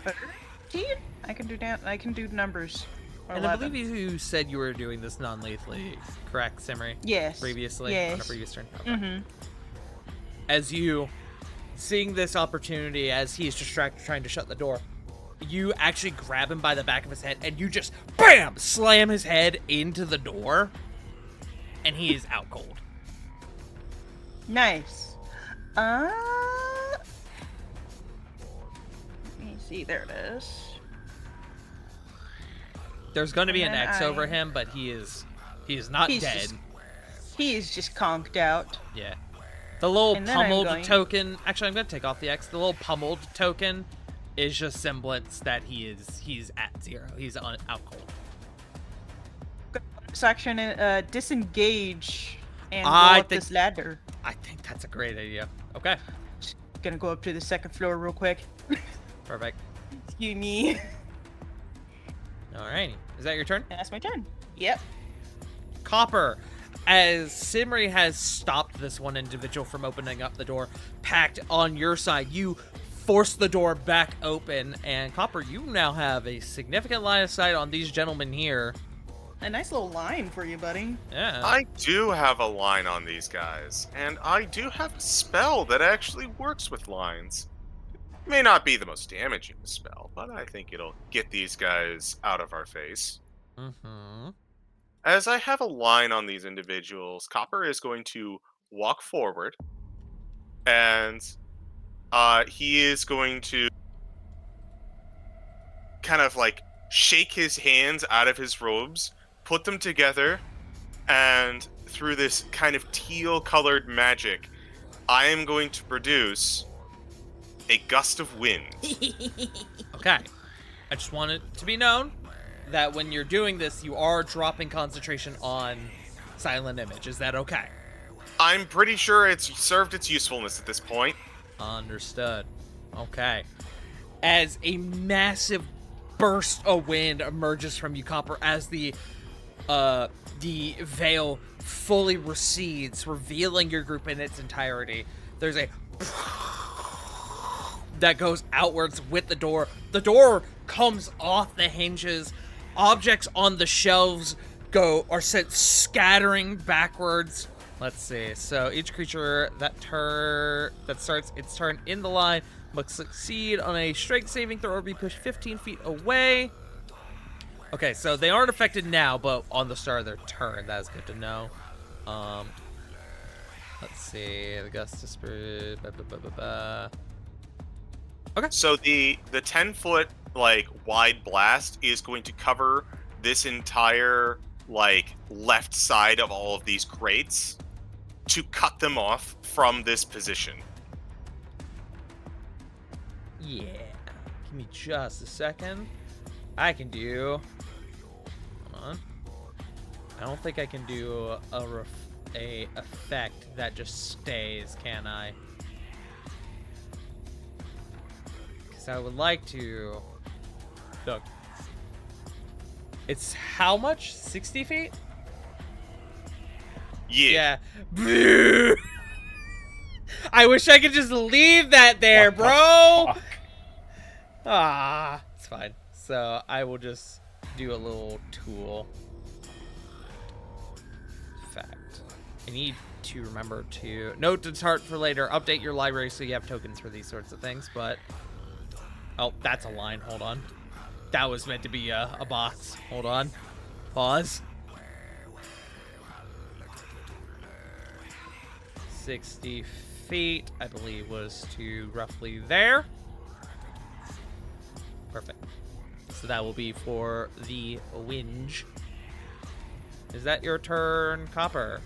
13? I can do numbers. Or And 11. I believe you said you were doing this non-lethally, correct, Simri? Yes. Previously? Yes. On a previous turn? Okay. Mm-hmm. As you, seeing this opportunity as he is distracted trying to shut the door, you actually grab him by the back of his head and you just, BAM! Slam his head into the door. And he is out cold. Nice. Let me see. There it is. There's going to be an And then X over him, but he is not dead. He is just conked out. Yeah. The little And then I'm pummeled going- token. Actually, I'm going to take off the X. The little pummeled token is just semblance that he's at 0. He's out cold. Section disengage and go I up think- this ladder. I think that's a great idea. Okay. Just gonna go up to the second floor real quick. Perfect. Excuse me. Alrighty. Is that your turn? That's my turn. Yep. Copper. as Simri has stopped this one individual from opening up the door, packed on your side, you force the door back open, and Copper, you now have a significant line of sight on these gentlemen here. A nice little line for you, buddy. Yeah. I do have a line on these guys, and I do have a spell that actually works with lines. It may not be the most damaging spell, but I think it'll get these guys out of our face. Mm-hmm. As I have a line on these individuals, Copper is going to walk forward, and he is going to kind of like shake his hands out of his robes, put them together, and through this kind of teal colored magic, I am going to produce a gust of wind. Okay. I just want it to be known that when you're doing this, you are dropping concentration on Silent Image. Is that okay? I'm pretty sure it's served its usefulness at this point. Understood. Okay. As a massive burst of wind emerges from you, Copper, as the veil fully recedes, revealing your group in its entirety, there's a that goes outwards with the door. The door comes off the hinges. Objects on the shelves are sent scattering backwards. Let's see. So each creature that starts its turn in the line must succeed on a strength saving throw or be pushed 15 feet away. Okay, so they aren't affected now, but on the start of their turn, that is good to know. Let's see. The gust of spirit. Okay. So the 10-foot like wide blast is going to cover this entire like left side of all of these crates to cut them off from this position. Yeah. Give me just a second. I can do. Hold on. I don't think I can do a effect that just stays, can I? Because I would like to. Look. It's how much? 60 feet? Yeah. Yeah. I wish I could just leave that there, What the bro. fuck? Ah, it's fine. So I will just do a little tool. Fact. I need to remember to note to start for later. Update your library so you have tokens for these sorts of things. But oh, that's a line. Hold on. That was meant to be a box. Hold on. Pause. 60 feet, I believe, was to roughly there. Perfect. So that will be for the whinge. Is that your turn, Copper?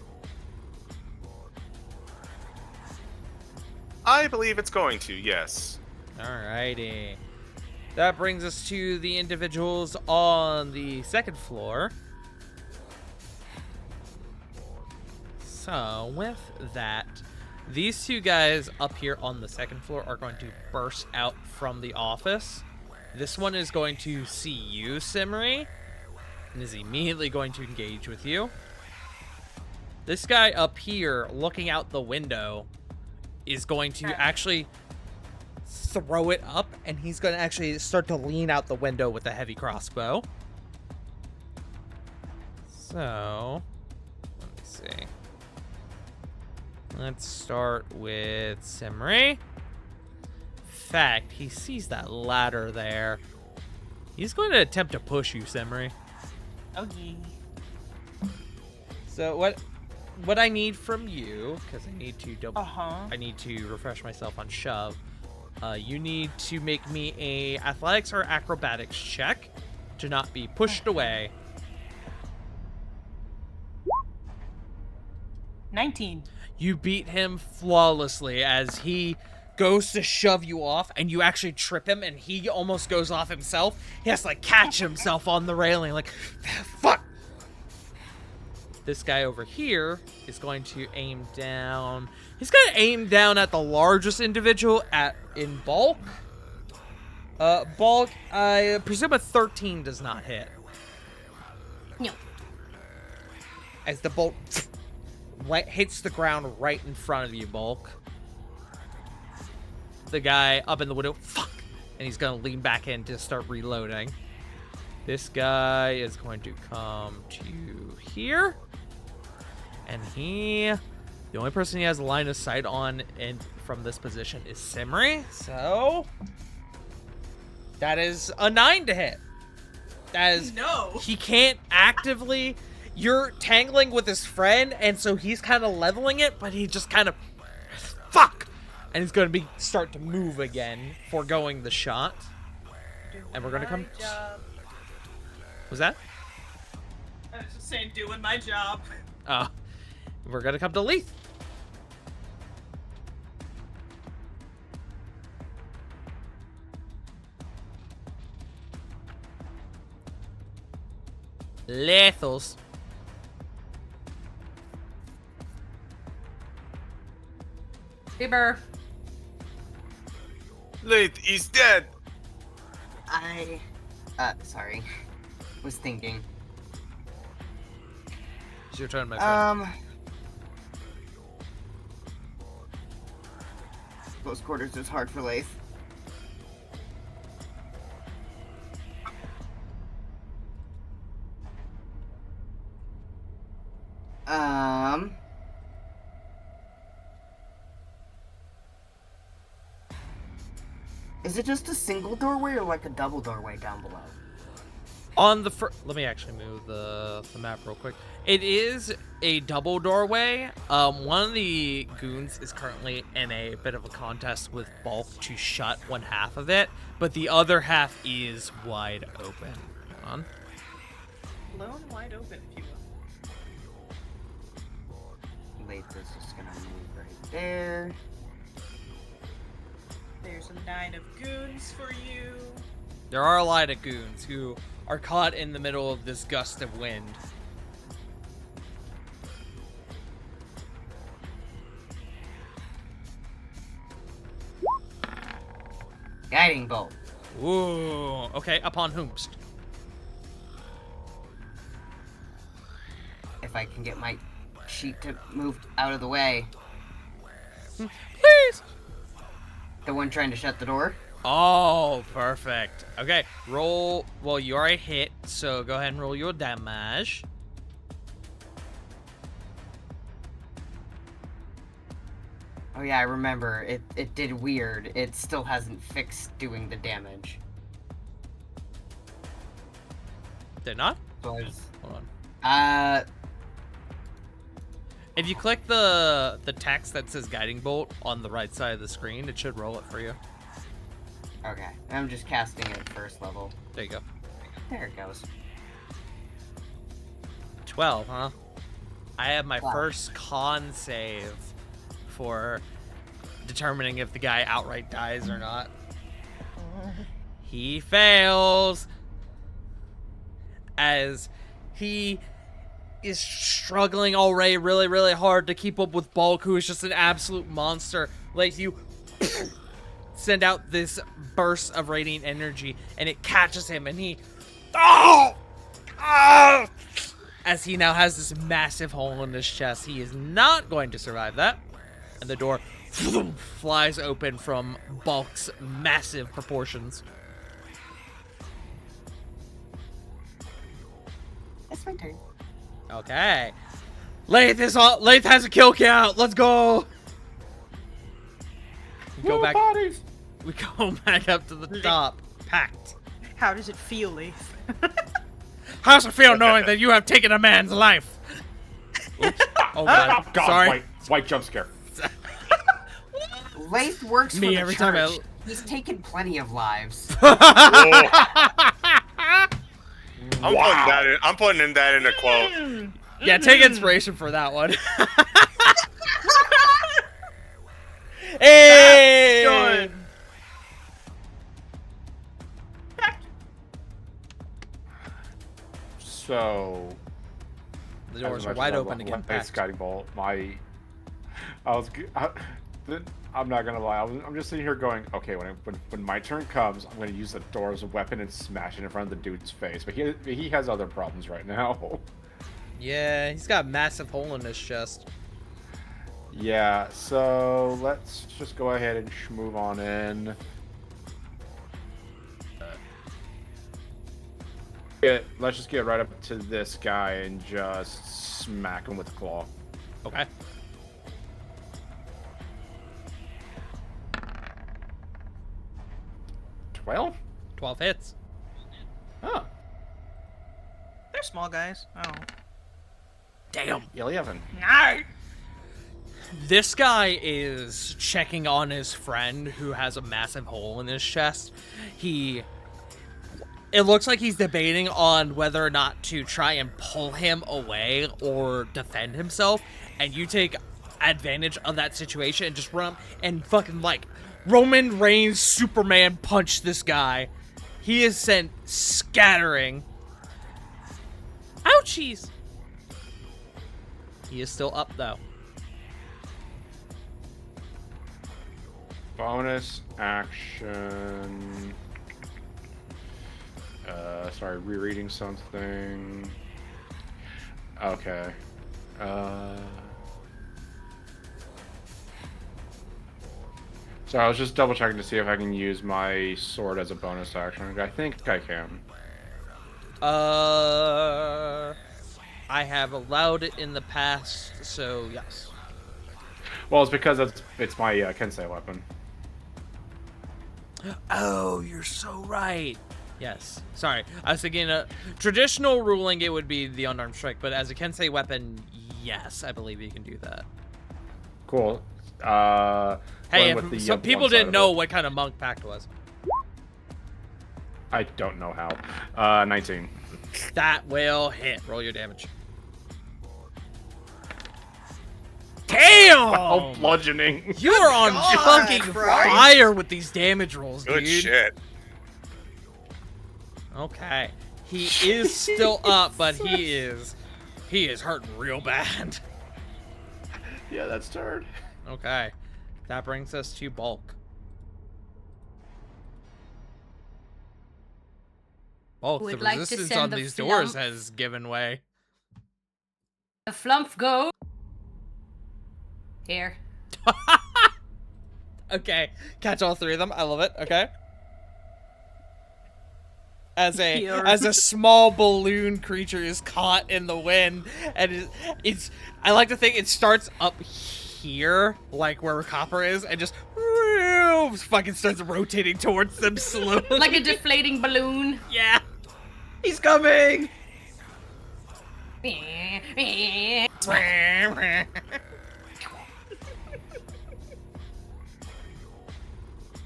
I believe it's going to, yes. Alrighty. That brings us to the individuals on the second floor. So, with that, these two guys up here on the second floor are going to burst out from the office. This one is going to see you, Simri, and is immediately going to engage with you. This guy up here, looking out the window, is going to actually throw it up, and he's going to actually start to lean out the window with a heavy crossbow. So, let me see. Let's start with Simri. Fact, he sees that ladder there. He's going to attempt to push you, Simri. Okay. So what I need from you, because I need to I need to refresh myself on shove. You need to make me a athletics or acrobatics check to not be pushed away. 19. You beat him flawlessly as he goes to shove you off, and you actually trip him, and he almost goes off himself. He has to like catch himself on the railing, like, fuck. This guy over here is going to aim down. He's going to aim down at the largest individual in bulk. Bulk, I presume a 13 does not hit. No. As the bolt hits the ground right in front of you, Bulk. The guy up in the window, fuck! And he's gonna lean back in to start reloading. This guy is going to come to here. And the only person he has a line of sight on from this position is Simri. So that is a 9 to hit. That is No. He can't actively. You're tangling with his friend, and so he's kind of leveling it, but he just kind of fuck, and he's gonna start to move again, foregoing the shot. And we're gonna come. Job. Was that? I was just saying, doing my job. We're gonna come to Leith. Lethals. Bieber. Leith is dead. Sorry. Was thinking. It's your turn, my friend. Close quarters is hard for Lath. Is it just a single doorway or like a double doorway down below? On the let me actually move the map real quick. It is a double doorway. One of the goons is currently in a bit of a contest with Bulk to shut one half of it, but the other half is wide open. Hold on. Blown wide open, if you will. Lath is just gonna move right there. There's a 9 of goons for you. There are a lot of goons who are caught in the middle of this gust of wind. Guiding bolt. Ooh, okay, upon whomst? If I can get my sheet to move out of the way. Please! The one trying to shut the door? Oh, perfect. Okay, roll. Well, you already hit, so go ahead and roll your damage. Oh yeah, I remember. It did weird. It still hasn't fixed doing the damage. Did not? So I was... Hold on. Uh, If you click the text that says guiding bolt on the right side of the screen, it should roll it for you. okay. I'm just casting it at first level. There you go. There it goes. 12, huh? I have my Wow. first con save for determining if the guy outright dies or not. He fails as he is struggling already really, really hard to keep up with Bulk, who is just an absolute monster. Like, you send out this burst of radiant energy, and it catches him, and he... Oh! Oh! As he now has this massive hole in his chest. He is not going to survive that. And the door flies open from Bulk's massive proportions. It's my turn. Okay. Lath has a kill count. Let's go. We go back. Bodies. We go back up to the top. Packed. How does it feel, Leith? How does it feel knowing that you have taken a man's life? Oops. Oh god. Oh, God, Sorry. white jump scare. Lath works Me for the every church. time He's taken plenty of lives. I'm putting that in a quote. Yeah, take inspiration for that one. Hey! Good. So The doors as are much wide as I open love again. Lath's Packed. guiding bolt. I'm not gonna lie. I'm just sitting here going, okay, when my turn comes, I'm gonna use the door as a weapon and smash it in front of the dude's face. But he has other problems right now. Yeah, he's got a massive hole in his chest. Yeah, so let's just go ahead and move on in. Let's just get right up to this guy and just smack him with the claw. Okay. Well, 12 hits. oh, They're small guys. Oh. Damn. 11. No. This guy is checking on his friend who has a massive hole in his chest. It looks like he's debating on whether or not to try and pull him away or defend himself. And you take advantage of that situation and just run and fucking like Roman Reigns Superman punch this guy. He is sent scattering. Ouchies! He is still up though. Bonus action. Sorry, rereading something. Okay. So I was just double checking to see if I can use my sword as a bonus action. I think I can. I have allowed it in the past, so yes. Well, it's because it's my Kensei weapon. Oh, you're so right. Yes. Sorry. I was thinking traditional ruling it would be the unarmed strike, but as a Kensei weapon, yes, I believe you can do that. Cool. Hey, with the, some people one side didn't of know it. what kind of monk pact was. I don't know how. 19. That will hit. Roll your damage. Damn! Oh, bludgeoning. You are on God, fucking Christ. fire with these damage rolls, Good dude. shit. Okay. He is still up, but he is hurting real bad. Yeah, that's turd. Okay. That brings us to Bulk. Bulk, the Would like to resistance send on the these doors flump. has given way. The flump go. Here. Okay. Catch all three of them. I love it. Okay. As a small balloon creature is caught in the wind, and it's I like to think it starts up here, like where Copper is, and just fucking starts rotating towards them slowly. Like a deflating balloon. Yeah. He's coming.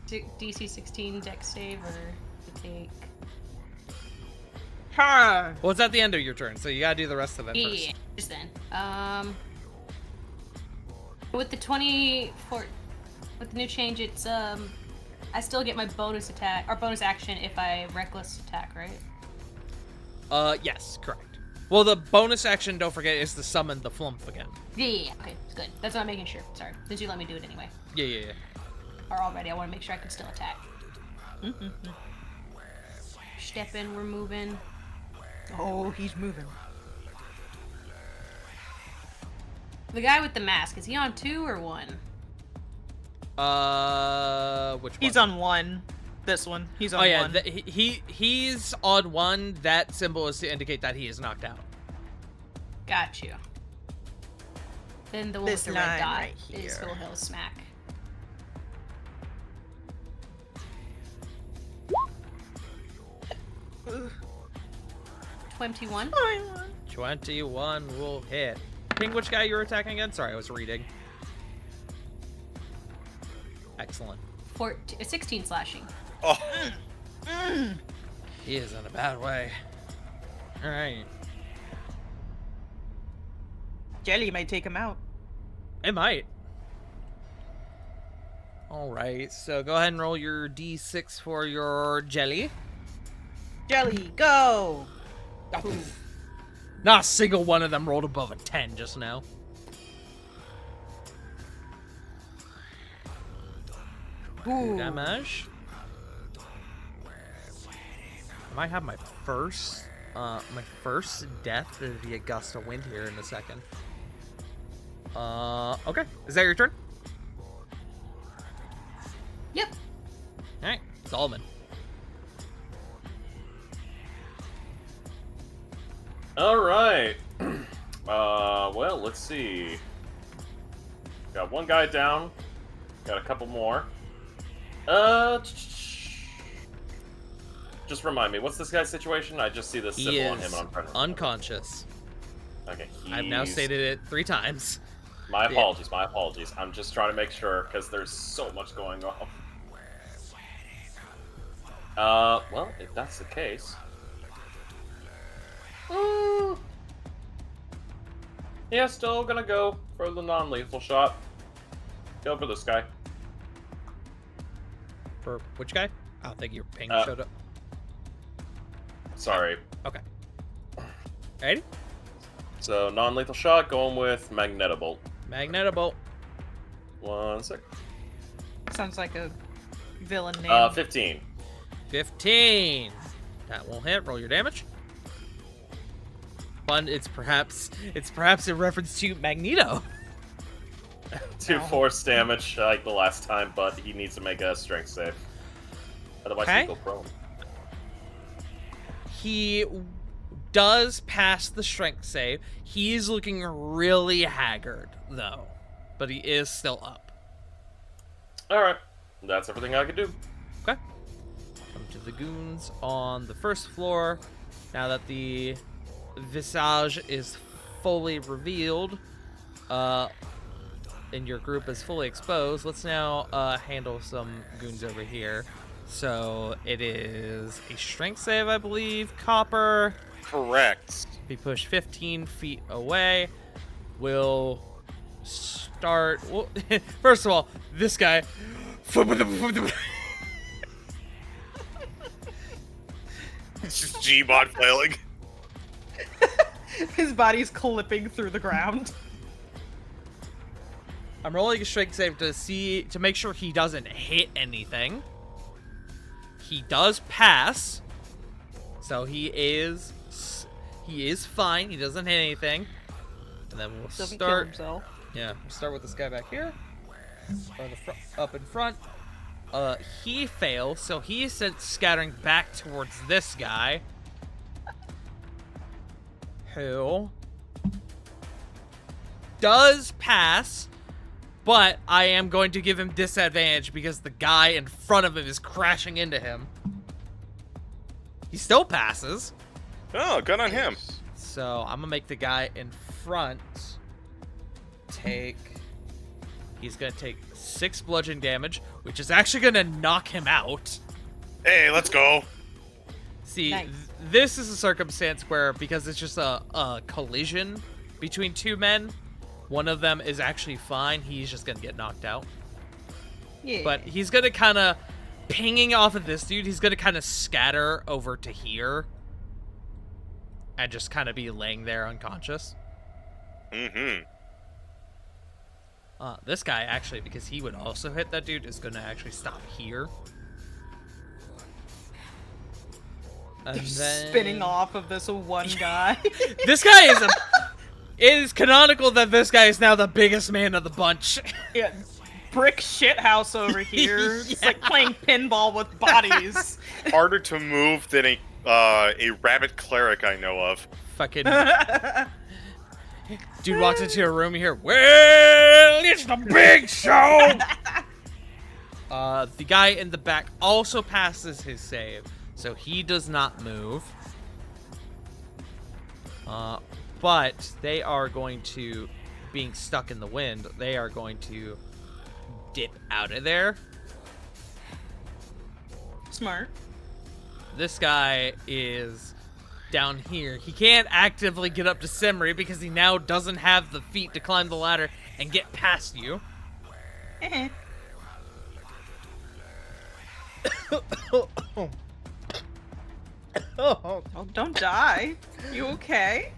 DC 16 dex save or to take. Ha. Well, it's at the end of your turn, so you gotta do the rest of it first. Yeah, just then. With the 24, with the new change, it's I still get my bonus attack or bonus action if I reckless attack, right? Yes, correct. Well, the bonus action, don't forget, is to summon the flump again. Yeah. Okay, good. That's what I'm making sure. Sorry, since you let me do it anyway. Yeah. Or already, I want to make sure I can still attack. Step in, we're moving. Oh, he's moving. The guy with the mask, is he on 2 or 1? Which one? He's on 1. This one. He's on 1. Oh yeah, he's on 1. That symbol is to indicate that he is knocked out. Got you. Then the one This with the red line dot right is here. who'll he'll smack. Ugh. 21. 21 will hit. Ping, which guy you're attacking again? Sorry, I was reading. Excellent. 16 slashing. Oh, He is in a bad way. All right. Jelly may take him out. It might. All right, so go ahead and roll your d6 for your jelly. Jelly, go! Not a single one of them rolled above a 10 just now. Ooh. Damage. I might have my first death of the Augusta wind here in a second. Okay. Is that your turn? Yep. All right, Solomon. All right. Well, let's see. Got one guy down. Got a couple more. Just remind me, what's this guy's situation? I just see this He symbol on him is and I'm trying to unconscious. Okay, I've now stated it 3 times. My apologies, my apologies. I'm just trying to make sure, because there's so much going on. Well, if that's the case... yeah, still gonna go for the non-lethal shot. Go for this guy. For which guy? I don't think your ping showed up. Sorry. Okay. Ready? So, non-lethal shot, going with Magnetobolt. Magnetobolt. 1 sec. Sounds like a villain name. 15. 15. That won't hit. Roll your damage. Fun. It's perhaps a reference to Magneto. 2 force damage like the last time, but he needs to make a strength save. Otherwise, Okay. he'll go prone. He does pass the strength save. He is looking really haggard, though. But he is still up. Alright. That's everything I can do. Okay. Come to the goons on the first floor. Now that the visage is fully revealed, and your group is fully exposed, let's now handle some goons over here. So it is a strength save, I believe. Copper. Correct. Be pushed 15 feet away. Will start. Well, first of all, this guy. It's just G-Bot flailing. His body's clipping through the ground. I'm rolling a strength save to make sure he doesn't hit anything. He does pass, so he is fine. He doesn't hit anything. And then we'll Doesn't kill start. himself. Yeah, we'll start with this guy back here, up in front. He fails, so he is scattering back towards this guy, who does pass. But I am going to give him disadvantage because the guy in front of him is crashing into him. He still passes. Oh, good on him. So I'm going to make the guy in front take... He's going to take 6 bludgeoning damage, which is actually going to knock him out. Hey, let's go. See, Nice. this is a circumstance where, because it's just a collision between 2 men, one of them is actually fine. He's just going to get knocked out. Yeah. But he's going to kind of, pinging off of this dude, he's going to kind of scatter over to here. And just kind of be laying there unconscious. Mm-hmm. This guy, actually, because he would also hit that dude, is going to actually stop here. And then... Spinning off of this one guy. This guy is a... It is canonical that this guy is now the biggest man of the bunch. Yeah, brick shithouse over here. It's like playing pinball with bodies. Harder to move than a rabbit cleric I know of. Fucking... Dude walks into a room, you hear, well, it's the big show! The guy in the back also passes his save, so he does not move. But they are going to, being stuck in the wind, they are going to dip out of there. Smart. This guy is down here. He can't actively get up to Simri because he now doesn't have the feet to climb the ladder and get past you. Oh, don't die. You okay?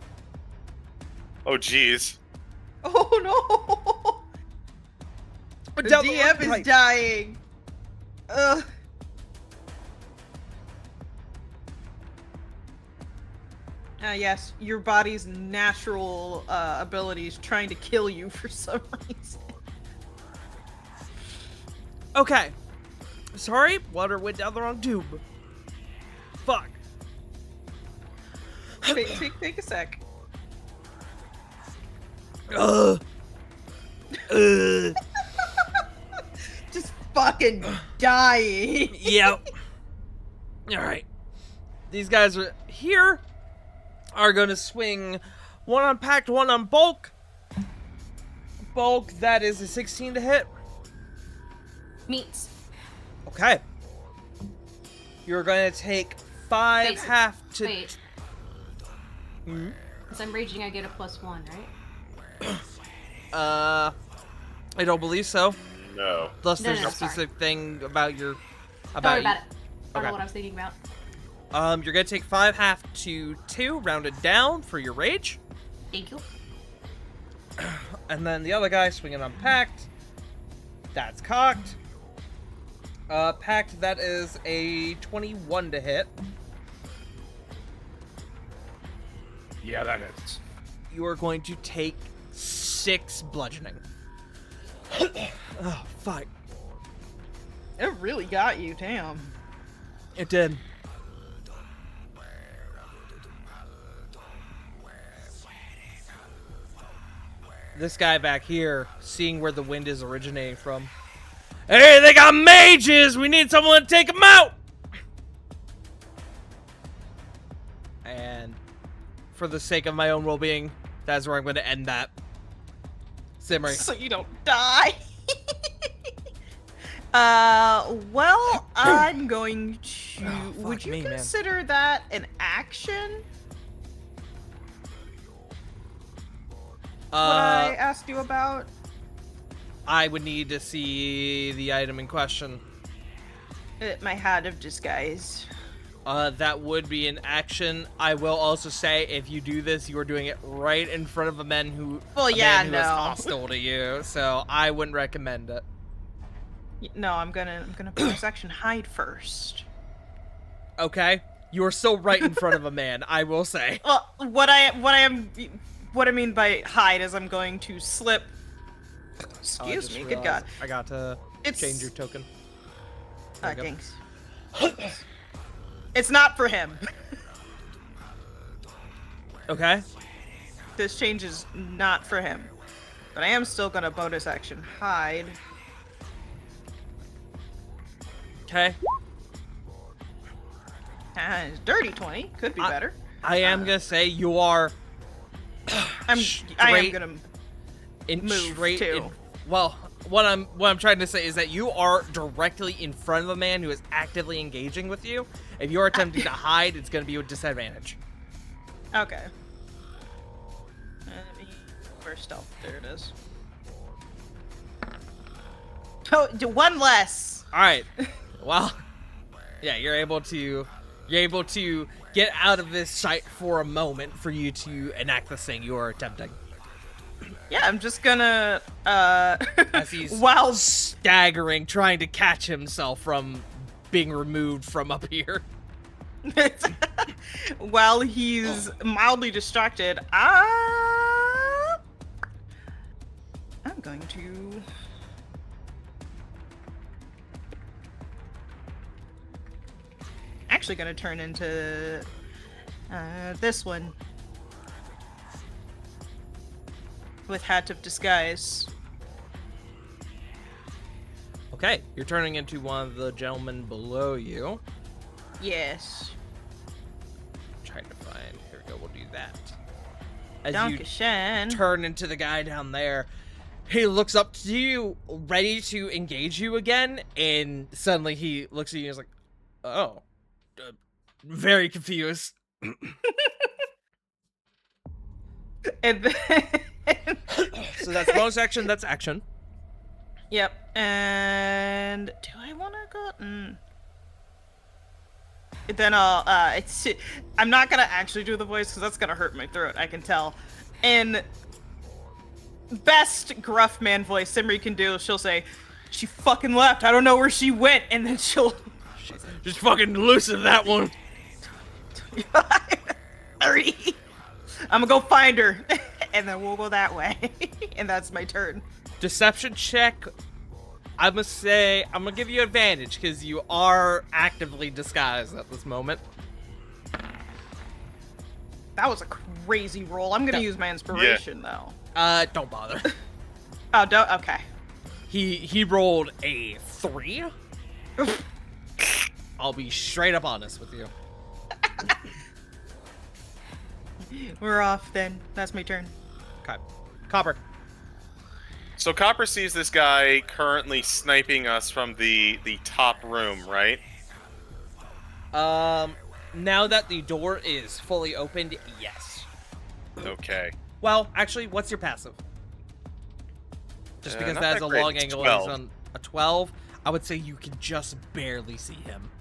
Oh, jeez. Oh no! The DM is dying. Ugh. Yes, your body's natural abilities trying to kill you for some reason. Okay. Sorry, water went down the wrong tube. Fuck. Take a sec. Just fucking dying. Yep. Alright. These guys are here. Are gonna swing one on packed, one on bulk. Bulk, that is a 16 to hit. Meets. Okay. You're gonna take 5 Wait, half to. Wait. Since I'm raging, I get a +1, right? I don't believe so. No. Unless No, there's no, a sorry. specific thing about your. Don't worry about it. I don't Okay. know what I was thinking about. You're gonna take 5 half to 2, rounded down for your rage. Thank you. And then the other guy swinging on packed. That's cocked. Packed, that is a 21 to hit. Yeah, that hits. You are going to take 6 bludgeoning. Oh, fuck. It really got you, damn. It did. This guy back here, seeing where the wind is originating from. Hey, they got mages! We need someone to take them out! And for the sake of my own well-being, that's where I'm going to end that. Simmery. So you don't die. Well, I'm going to. Oh, would fuck you me, man. consider that an action? What I asked you about? I would need to see the item in question. My hat of disguise. That would be an action. I will also say, if you do this, you are doing it right in front of a man who, Well, a yeah, man who is no. hostile to you. So I wouldn't recommend it. No, I'm gonna bonus action hide first. Okay, you are still right in front of a man. I will say. Well, what I mean by hide is I'm going to slip. Oh, I Excuse just me, good realized God. I got to It's- change your token. There you go. Thanks. It's not for him. Okay. This change is not for him. But I am still gonna bonus action hide. Okay. And dirty 20 could be better. I am gonna say you are. I am straight gonna in move, straight too. in, well, what I'm trying to say is that you are directly in front of a man who is actively engaging with you. If you're attempting to hide, it's going to be a disadvantage. Okay. Let me first stealth. There it is. Oh, do one less. All right. Well, yeah, you're able to get out of this sight for a moment for you to enact this thing you are attempting. Yeah, I'm just gonna As he's while staggering, trying to catch himself from being removed from up here. while he's mildly distracted, I'm going to actually gonna turn into this one with Hat of Disguise. Okay, you're turning into one of the gentlemen below you. Yes. Trying to find. Here we go. We'll do that. As you Dankeschön. turn into the guy down there, he looks up to you, ready to engage you again, and suddenly he looks at you and is like, "Oh," very confused. And then So that's bonus action. That's action. Yep. And do I want to go? Then I'll. I'm not gonna actually do the voice because that's gonna hurt my throat. I can tell. And best gruff man voice Simri can do. She'll say, "She fucking left. I don't know where she went." And then she'll Just fucking loosen that one. Hurry! I'm gonna go find her, and then we'll go that way. And that's my turn. Deception check. I'm gonna give you advantage because you are actively disguised at this moment. That was a crazy roll. I'm gonna use my inspiration though. Don't bother. Oh, don't. Okay. He rolled a 3. I'll be straight up honest with you. We're off then. That's my turn. Okay. Copper. So Copper sees this guy currently sniping us from the top room, right? Now that the door is fully opened, yes. Okay. Well, actually, what's your passive? Just because not that's that a great. long It's angle 12. is on a 12, I would say you can just barely see him.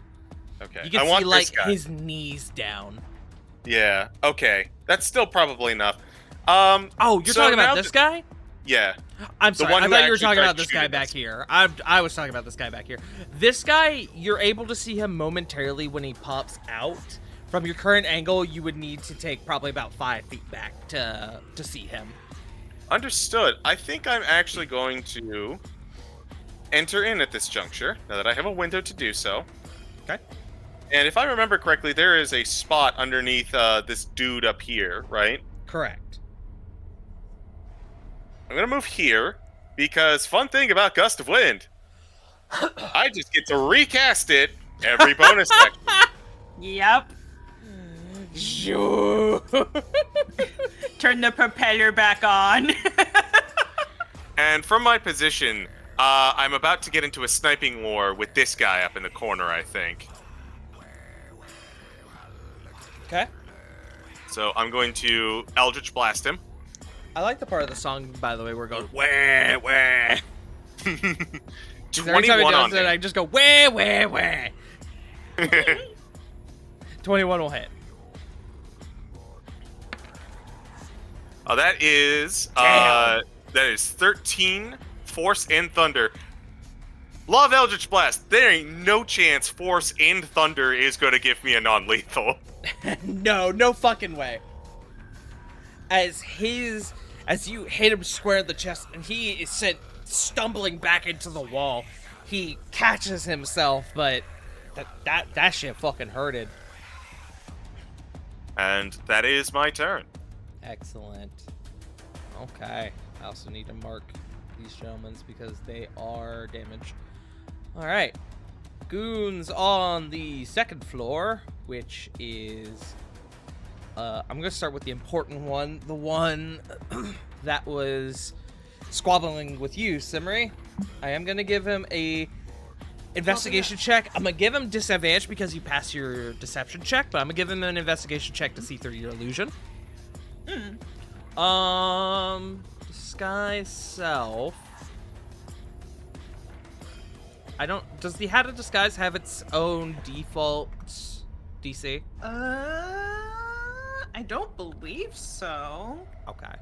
Okay. You can I see, want like, this guy. his knees down. Yeah. Okay. That's still probably enough. Oh, you're so talking now about this guy? Yeah. I'm sorry, one I who thought you were actually talking tried about this guy shooting back us. here. I was talking about this guy back here. This guy, you're able to see him momentarily when he pops out. From your current angle, you would need to take probably about 5 feet back to see him. Understood. I think I'm actually going to enter in at this juncture, now that I have a window to do so. Okay. And if I remember correctly, there is a spot underneath this dude up here, right? Correct. I'm going to move here, because fun thing about Gust of Wind, I just get to recast it every bonus action. Yep. Turn the propeller back on. And from my position, I'm about to get into a sniping war with this guy up in the corner, I think. Okay. So I'm going to Eldritch Blast him. I like the part of the song, by the way, we're going, wah, wah. 21 on it, I just go, wah, wah, wah. 21 will hit. Oh, that is 13 Force and Thunder. Love Eldritch Blast. There ain't no chance Force and Thunder is going to give me a non-lethal. No fucking way. As you hit him square in the chest and he is sent stumbling back into the wall, he catches himself, but that shit fucking hurted. And that is my turn. Excellent. Okay. I also need to mark these gentlemen because they are damaged. Alright. Goons on the second floor, which is... I'm going to start with the important one. The one that was squabbling with you, Simmery. I am going to give him a investigation check. I'm going to give him disadvantage because you passed your deception check, but I'm going to give him an investigation check to see through your illusion. Disguise self. Does the Hat of Disguise have its own default DC? I don't believe so. Okay.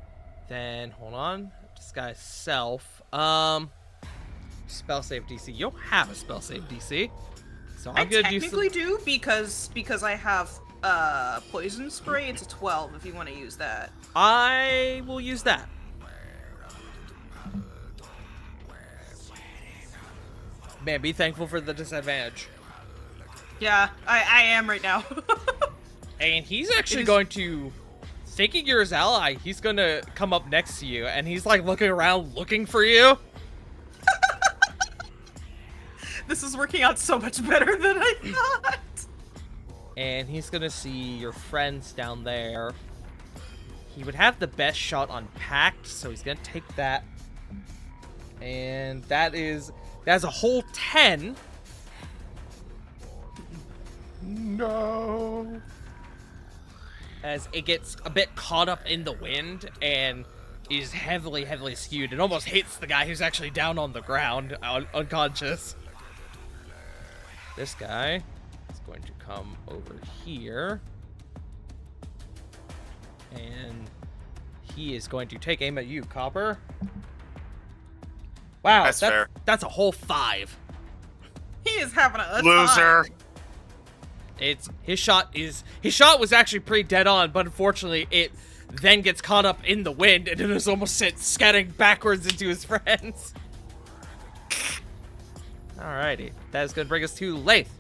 Then, hold on. Disguise self. Spell save DC. You don't have a spell save DC. So I I'm gonna technically do because I have poison spray. It's a 12 if you want to use that. I will use that. Man, be thankful for the disadvantage. Yeah, I am right now. And he's actually going to, thinking you're his ally, he's going to come up next to you, and he's like looking around looking for you. This is working out so much better than I thought. And he's going to see your friends down there. He would have the best shot on Pact, so he's going to take that. And that's a whole 10. No. As it gets a bit caught up in the wind and is heavily skewed. It almost hits the guy who's actually down on the ground, unconscious. This guy is going to come over here. And he is going to take aim at you, Copper. Wow, That's fair. That's a whole 5. He is having a Loser. time. His shot was actually pretty dead on, but unfortunately it then gets caught up in the wind and it is almost sent scattering backwards into his friends. Alrighty, that is gonna bring us to Lath.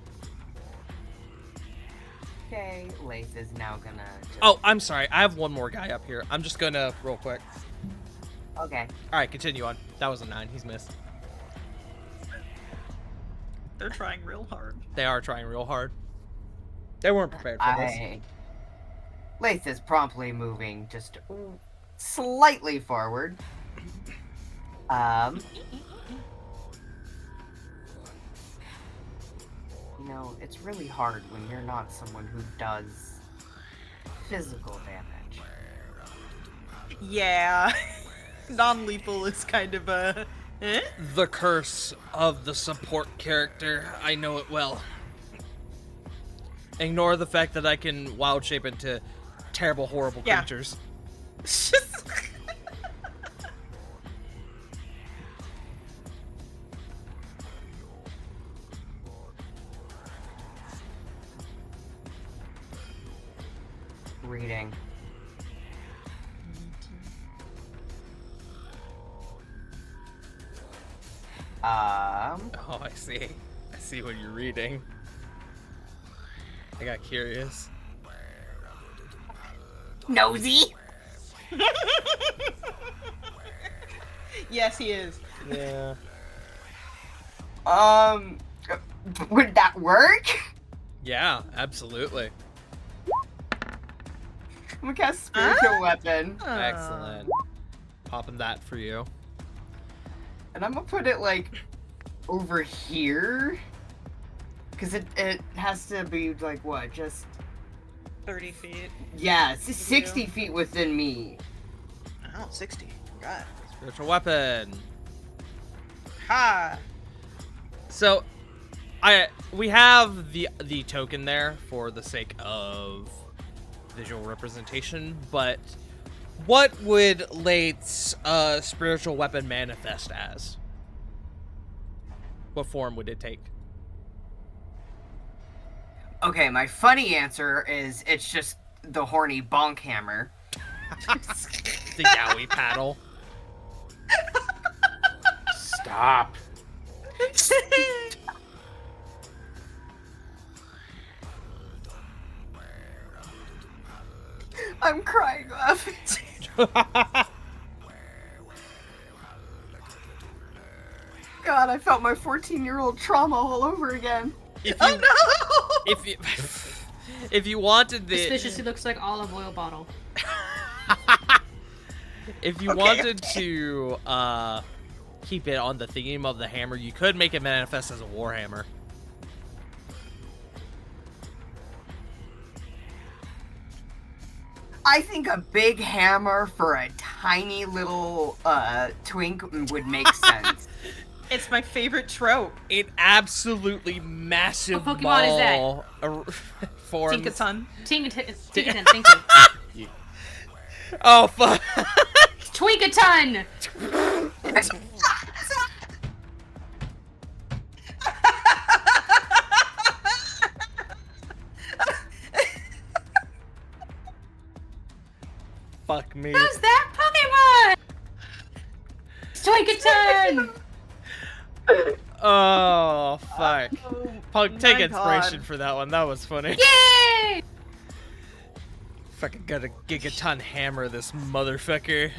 Okay, Lath is now gonna. Oh, I'm sorry. I have one more guy up here. I'm just gonna real quick. Okay. All right, continue on. That was a 9. He's missed. They're trying real hard. They are trying real hard. They weren't prepared for this. Lath is promptly moving just slightly forward. You know, it's really hard when you're not someone who does physical damage. Yeah. Non-lethal is kind of a... Eh? The curse of the support character. I know it well. Ignore the fact that I can wild shape into terrible, horrible creatures. Reading. Oh, I see. I see what you're reading. I got curious. Nosy. Yes, he is. Yeah. Would that work? Yeah, absolutely. I'm gonna cast Spiritual Weapon. Excellent. Popping that for you. And I'm gonna put it, like, over here. Because it has to be, like, what, just... 30 feet. Yeah, it's 60 feet within me. Oh, 60. God. Spiritual weapon. Ha! So, we have the token there for the sake of visual representation, but what would Late's spiritual weapon manifest as? What form would it take? Okay, my funny answer is it's just the horny bonk hammer. The yaoi paddle. Stop. I'm crying laughing. God, I felt my 14-year-old trauma all over again. If you wanted the Suspiciously looks like olive oil bottle. if you wanted to keep it on the theme of the hammer, you could make it manifest as a warhammer. I think a big hammer for a tiny little twink would make sense. It's my favorite trope. An absolutely massive What Pokemon is that? ball forms. Tinkaton. Tinkaton, thank you. Oh fuck! Twinkaton! Fuck me. Who's that Pokemon? Twinkaton! Oh fuck! Punk, take my inspiration God. for that one. That was funny. Yay! Fucking got a gigaton hammer this motherfucker.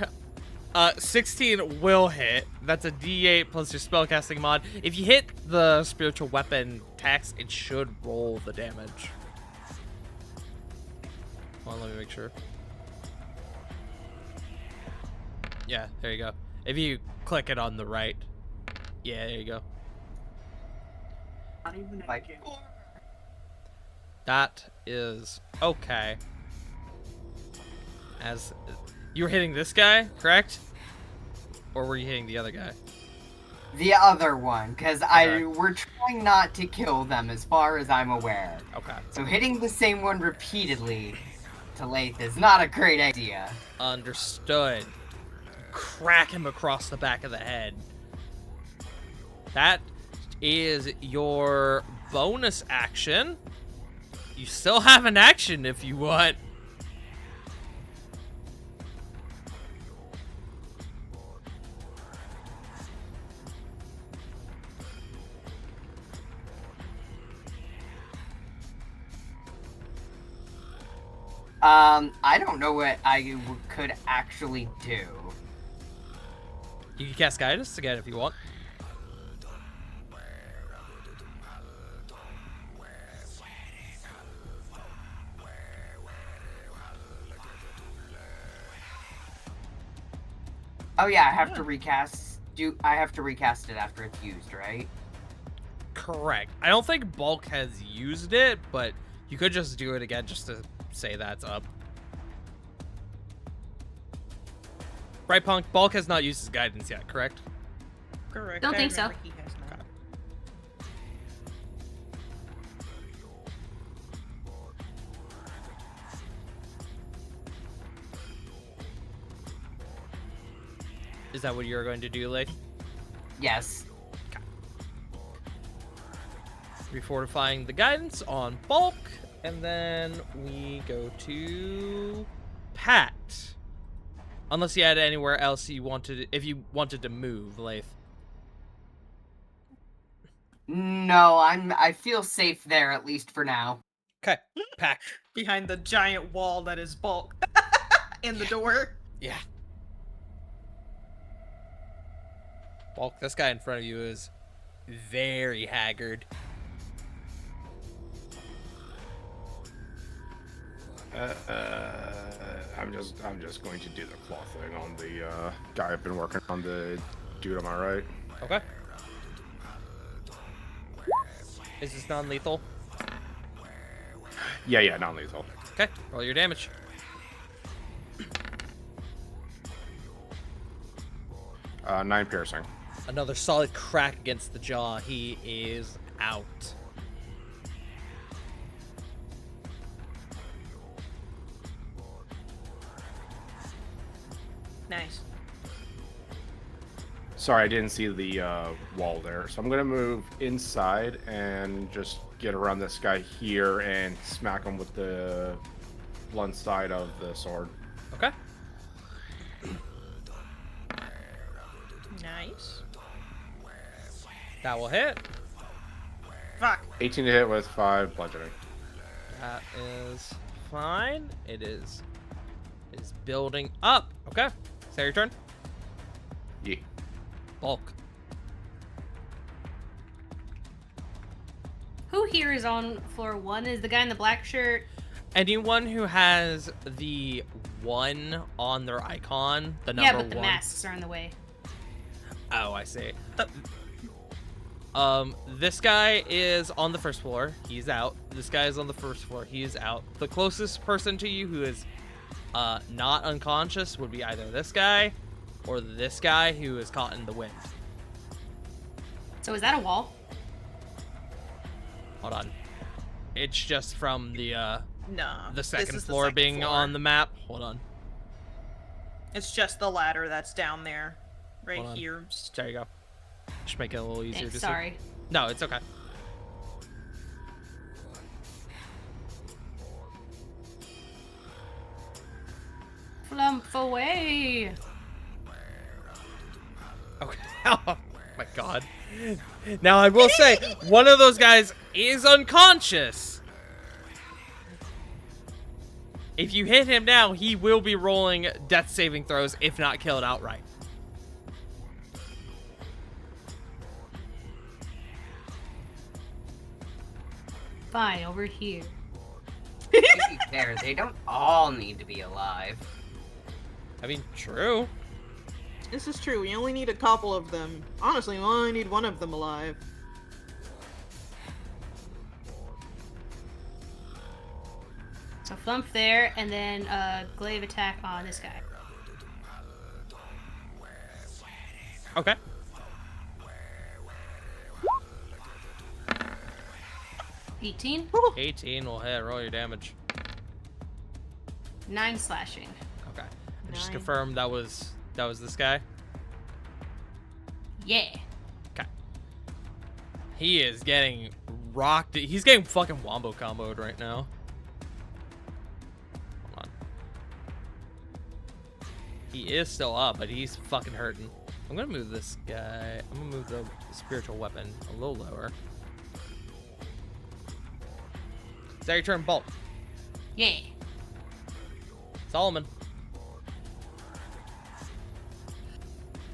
16 will hit. That's a D8 plus your spellcasting mod. If you hit the spiritual weapon tax, it should roll the damage. Hold on, let me make sure. Yeah, there you go. If you click it on the right. Yeah, there you go. That is okay. As you were hitting this guy, correct? Or were you hitting the other guy? The other one, because Okay. we're trying not to kill them as far as I'm aware. Okay. So hitting the same one repeatedly to Lath is not a great idea. Understood. Crack him across the back of the head. That is your bonus action. You still have an action if you want. I don't know what I could actually do. You can cast guidance again if you want. Oh yeah, I have to recast. I have to recast it after it's used, right? Correct. I don't think Bulk has used it, but you could just do it again just to say that's up. Right, Punk? Bulk has not used his guidance yet, correct? Correct. Don't I think so. remember he has not. Is that what you're going to do, Leith? Yes. Refortifying the guidance on Bulk, and then we go to Pat. Unless you had anywhere else you wanted, if you wanted to move, Leith. No, I feel safe there, at least for now. Okay, Pack. Behind the giant wall that is Bulk. In the door. Yeah. Bulk, this guy in front of you is very haggard. I'm just going to do the claw thing on the guy I've been working on, the dude on my right. Okay. Is this non-lethal? Yeah, non-lethal. Okay, roll your damage. Nine piercing. Another solid crack against the jaw. He is out. Nice. Sorry, I didn't see the wall there. So I'm going to move inside and just get around this guy here and smack him with the blunt side of the sword. Okay. Nice. That will hit. Fuck. 18 to hit with 5 bludgeoning. That is fine. It is building up. Okay. Is that your turn? Yeah. Bulk. Who here is on floor 1? Is the guy in the black shirt? Anyone who has the 1 on their icon, the number 1. Yeah, but the masks are in the way. Oh, I see. This guy is on the first floor. He's out. This guy is on the first floor. He is out. The closest person to you who is not unconscious would be either this guy or this guy who is caught in the wind. So is that a wall? Hold on. It's just from the Nah. the second this is floor the second being floor. on the map. Hold on. It's just the ladder that's down there. Right Hold on. here. There you go. Just make it a little easier Thanks, to sorry. see. No, it's okay. Flump away. Okay. Oh my god. Now I will say, one of those guys is unconscious. If you hit him now, he will be rolling death saving throws, if not killed outright. Fine, over here. To be fair, they don't all need to be alive. I mean, true. This is true. We only need a couple of them. Honestly, we only need one of them alive. So Flump there, and then glaive attack on this guy. Okay. Ooh. 18? 18 will hit. Roll your damage. 9 slashing. Okay. And just 9. confirm that was this guy. Yeah. Okay. He is getting rocked. He's getting fucking wombo comboed right now. Hold on. He is still up, but he's fucking hurting. I'm gonna move this guy. I'm gonna move the spiritual weapon a little lower. Is that your turn, Bolt? Yeah. Solomon.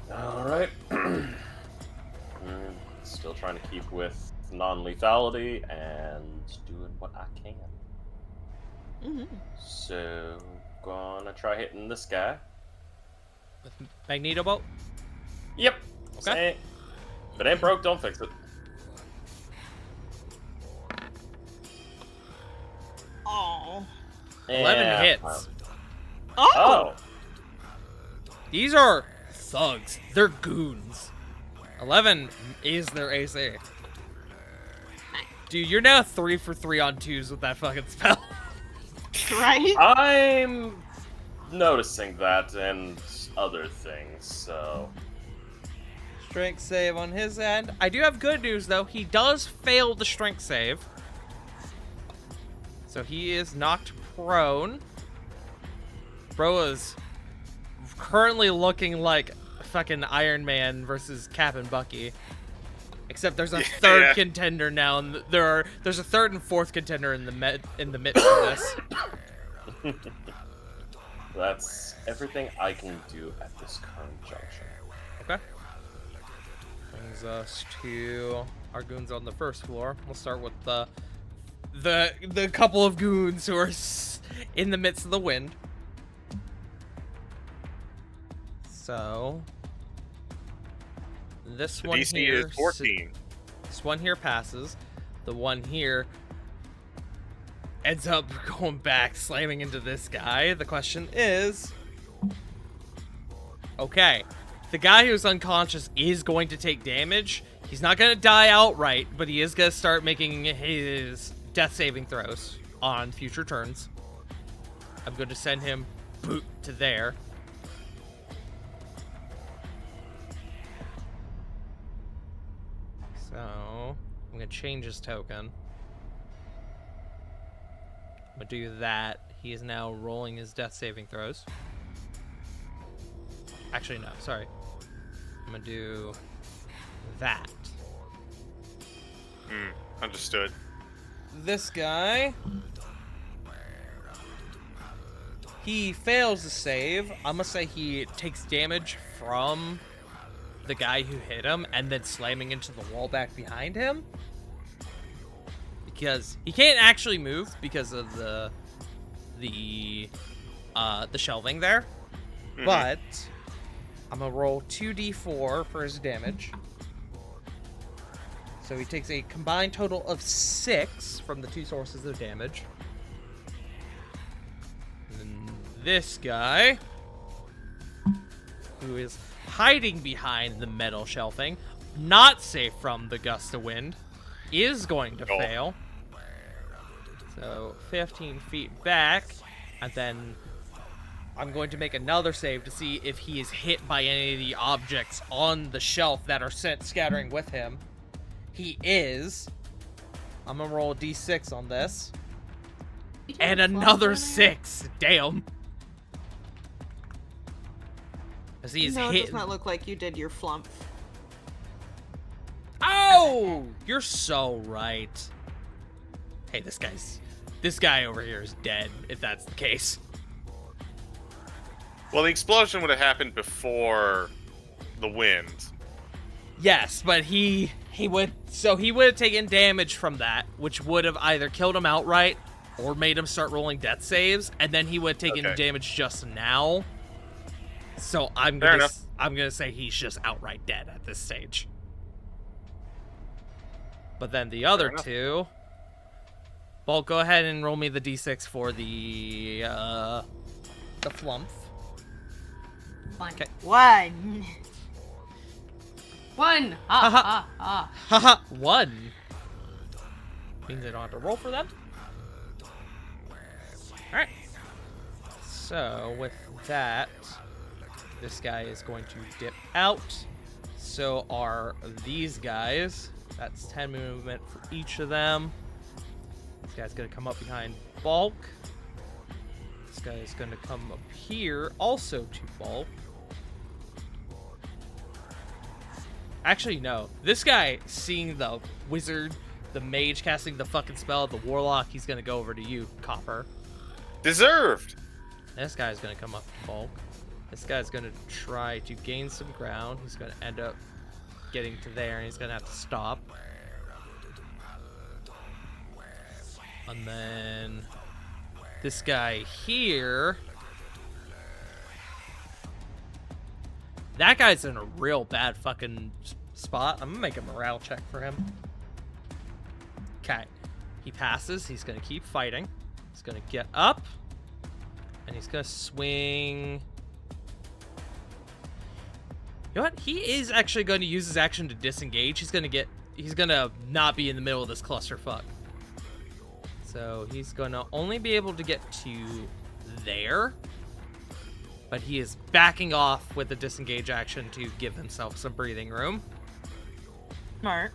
Alright. Still trying to keep with non-lethality and doing what I can. Mm-hmm. So, gonna try hitting this guy. With Magneto Bolt? Yep. Okay. Say, if it ain't broke, don't fix it. Oh. 11 Yeah. hits. Oh! These are thugs. They're goons. 11 is their AC. Dude, you're now 3 for 3 on 2s with that fucking spell. Right? I'm noticing that and other things, so... Strength save on his end. I do have good news, though. He does fail the strength save. So he is knocked prone. Bro is currently looking like fucking Iron Man versus Cap and Bucky. Except there's a third contender now, and there's a third and fourth contender in the midst of this. That's everything I can do at this current juncture. Okay. Brings us to our goons on the first floor. We'll start with the couple of goons who are in the midst of the wind. So this The one DC here is 14. This one here passes. The one here ends up going back, slamming into this guy. The question is, okay, the guy who's unconscious is going to take damage. He's not going to die outright, but he is going to start making his death saving throws on future turns. I'm going to send him boot to there. So, I'm going to change his token. I'm going to do that. He is now rolling his death saving throws. Actually, no, sorry. I'm going to do that. Understood. This guy, he fails to save. I'm going to say he takes damage from the guy who hit him and then slamming into the wall back behind him. Because he can't actually move because of the shelving there. Mhm. But I'm gonna roll 2d4 for his damage. So he takes a combined total of 6 from the two sources of damage. And then this guy, who is hiding behind the metal shelving, not safe from the gust of wind, is going to fail. So 15 feet back, and then I'm going to make another save to see if he is hit by any of the objects on the shelf that are sent scattering with him. He is. I'm gonna roll a d6 on this. And another 6. Damn. As he is No, it hit. does not look like you did your flump. Oh! You're so right. Hey, this guy over here is dead, if that's the case. Well, the explosion would have happened before the wind. Yes, but he would have taken damage from that, which would have either killed him outright or made him start rolling death saves, and then he would have taken damage just now. So I'm gonna say he's just outright dead at this stage. But then the other two, well, go ahead and roll me the d6 for the flump. One. Okay. One. One. Ha ha ha. Haha, 1. Means I don't have to roll for them. Alright. So, with that, this guy is going to dip out. So are these guys. That's 10 movement for each of them. This guy's gonna come up behind Bulk. This guy is gonna come up here, also to Bulk. Actually, no. This guy, seeing the wizard, the mage casting the fucking spell, the warlock, he's gonna go over to you, Copper. Deserved. This guy's gonna come up to Bulk. This guy's gonna try to gain some ground. He's gonna end up getting to there, and he's gonna have to stop. And then this guy here. That guy's in a real bad fucking spot. I'm gonna make a morale check for him. Okay. He passes. He's gonna keep fighting. He's gonna get up. And he's gonna swing. You know what? He is actually going to use his action to disengage. He's gonna not be in the middle of this clusterfuck. So he's gonna only be able to get to there. But he is backing off with the disengage action to give himself some breathing room. Smart.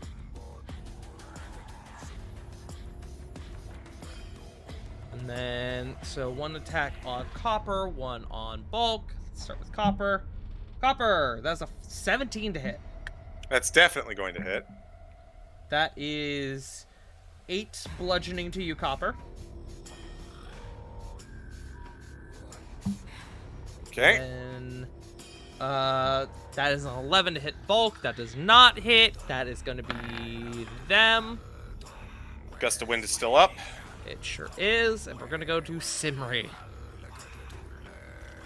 And then, so one attack on Copper, one on Bulk. Let's start with Copper. Copper, that's a 17 to hit. That's definitely going to hit. That is 8 bludgeoning to you, Copper. Okay. And that is an 11 to hit Bulk. That does not hit. That is going to be them. Gust of wind is still up. It sure is. And we're going to go to Simri.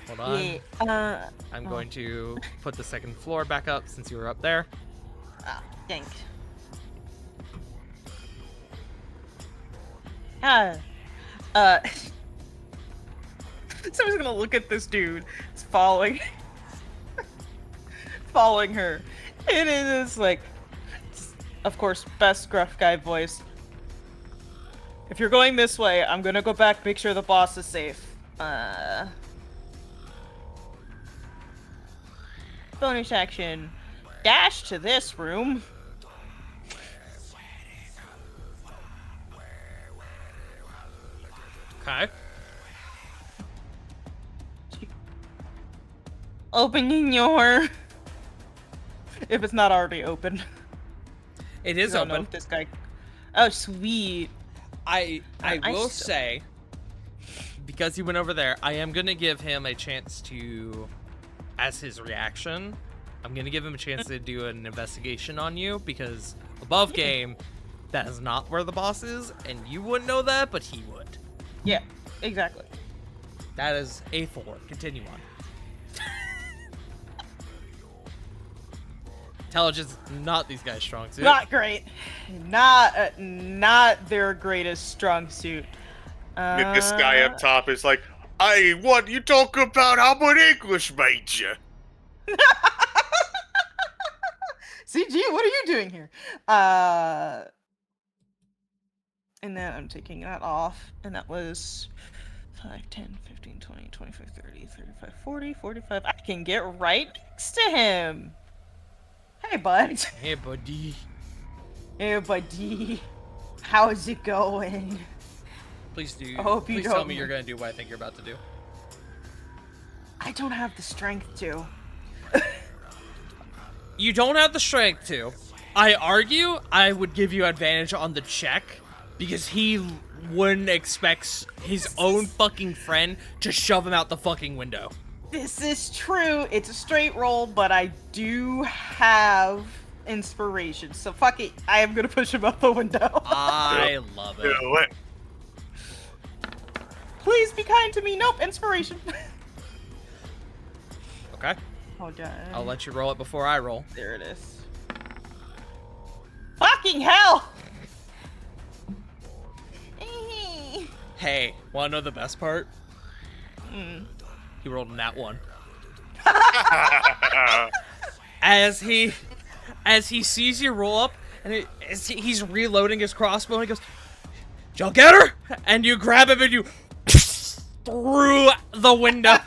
Hold on. Yeah, I'm going to put the second floor back up since you were up there. oh, thanks. Someone's gonna look at this dude. It's following her. And it is like, of course, best gruff guy voice. If you're going this way, I'm gonna go back, make sure the boss is safe. Bonus action. Dash to this room. Okay. Opening your... If it's not already open. It is I don't know open. if this guy... Oh, sweet. I I will still- say, because he went over there, I am going to give him a chance to, as his reaction, I'm going to give him a chance to do an investigation on you, because above game, that is not where the boss is, and you wouldn't know that, but he would. Yeah, exactly. That is A4. Continue on. Intelligence, not these guys' strong suit. Not great. Not their greatest strong suit. This guy up top is like, what you talk about? How about English major? CG, what are you doing here? And then I'm taking that off, and that was 5, 10, 15, 20, 25, 30, 35, 40, 45. I can get right next to him. Hey, bud. Hey, buddy. Hey, buddy. How's it going? Please do. I hope you Please tell don't- me you're going to do what I think you're about to do. I don't have the strength to. You don't have the strength to. I argue I would give you advantage on the check because he wouldn't expect his own fucking friend to shove him out the fucking window. This is true. It's a straight roll, but I do have inspiration. So fuck it. I am gonna push him out the window. I love it. Do it. Please be kind to me. Nope, inspiration. Okay. Hold on. I'll let you roll it before I roll. There it is. Fucking hell! Hey, wanna know the best part? Mm. He rolled a nat 1. As he sees you roll up, and he's reloading his crossbow, and he goes, "Did y'all get her?" And you grab him and you through the window.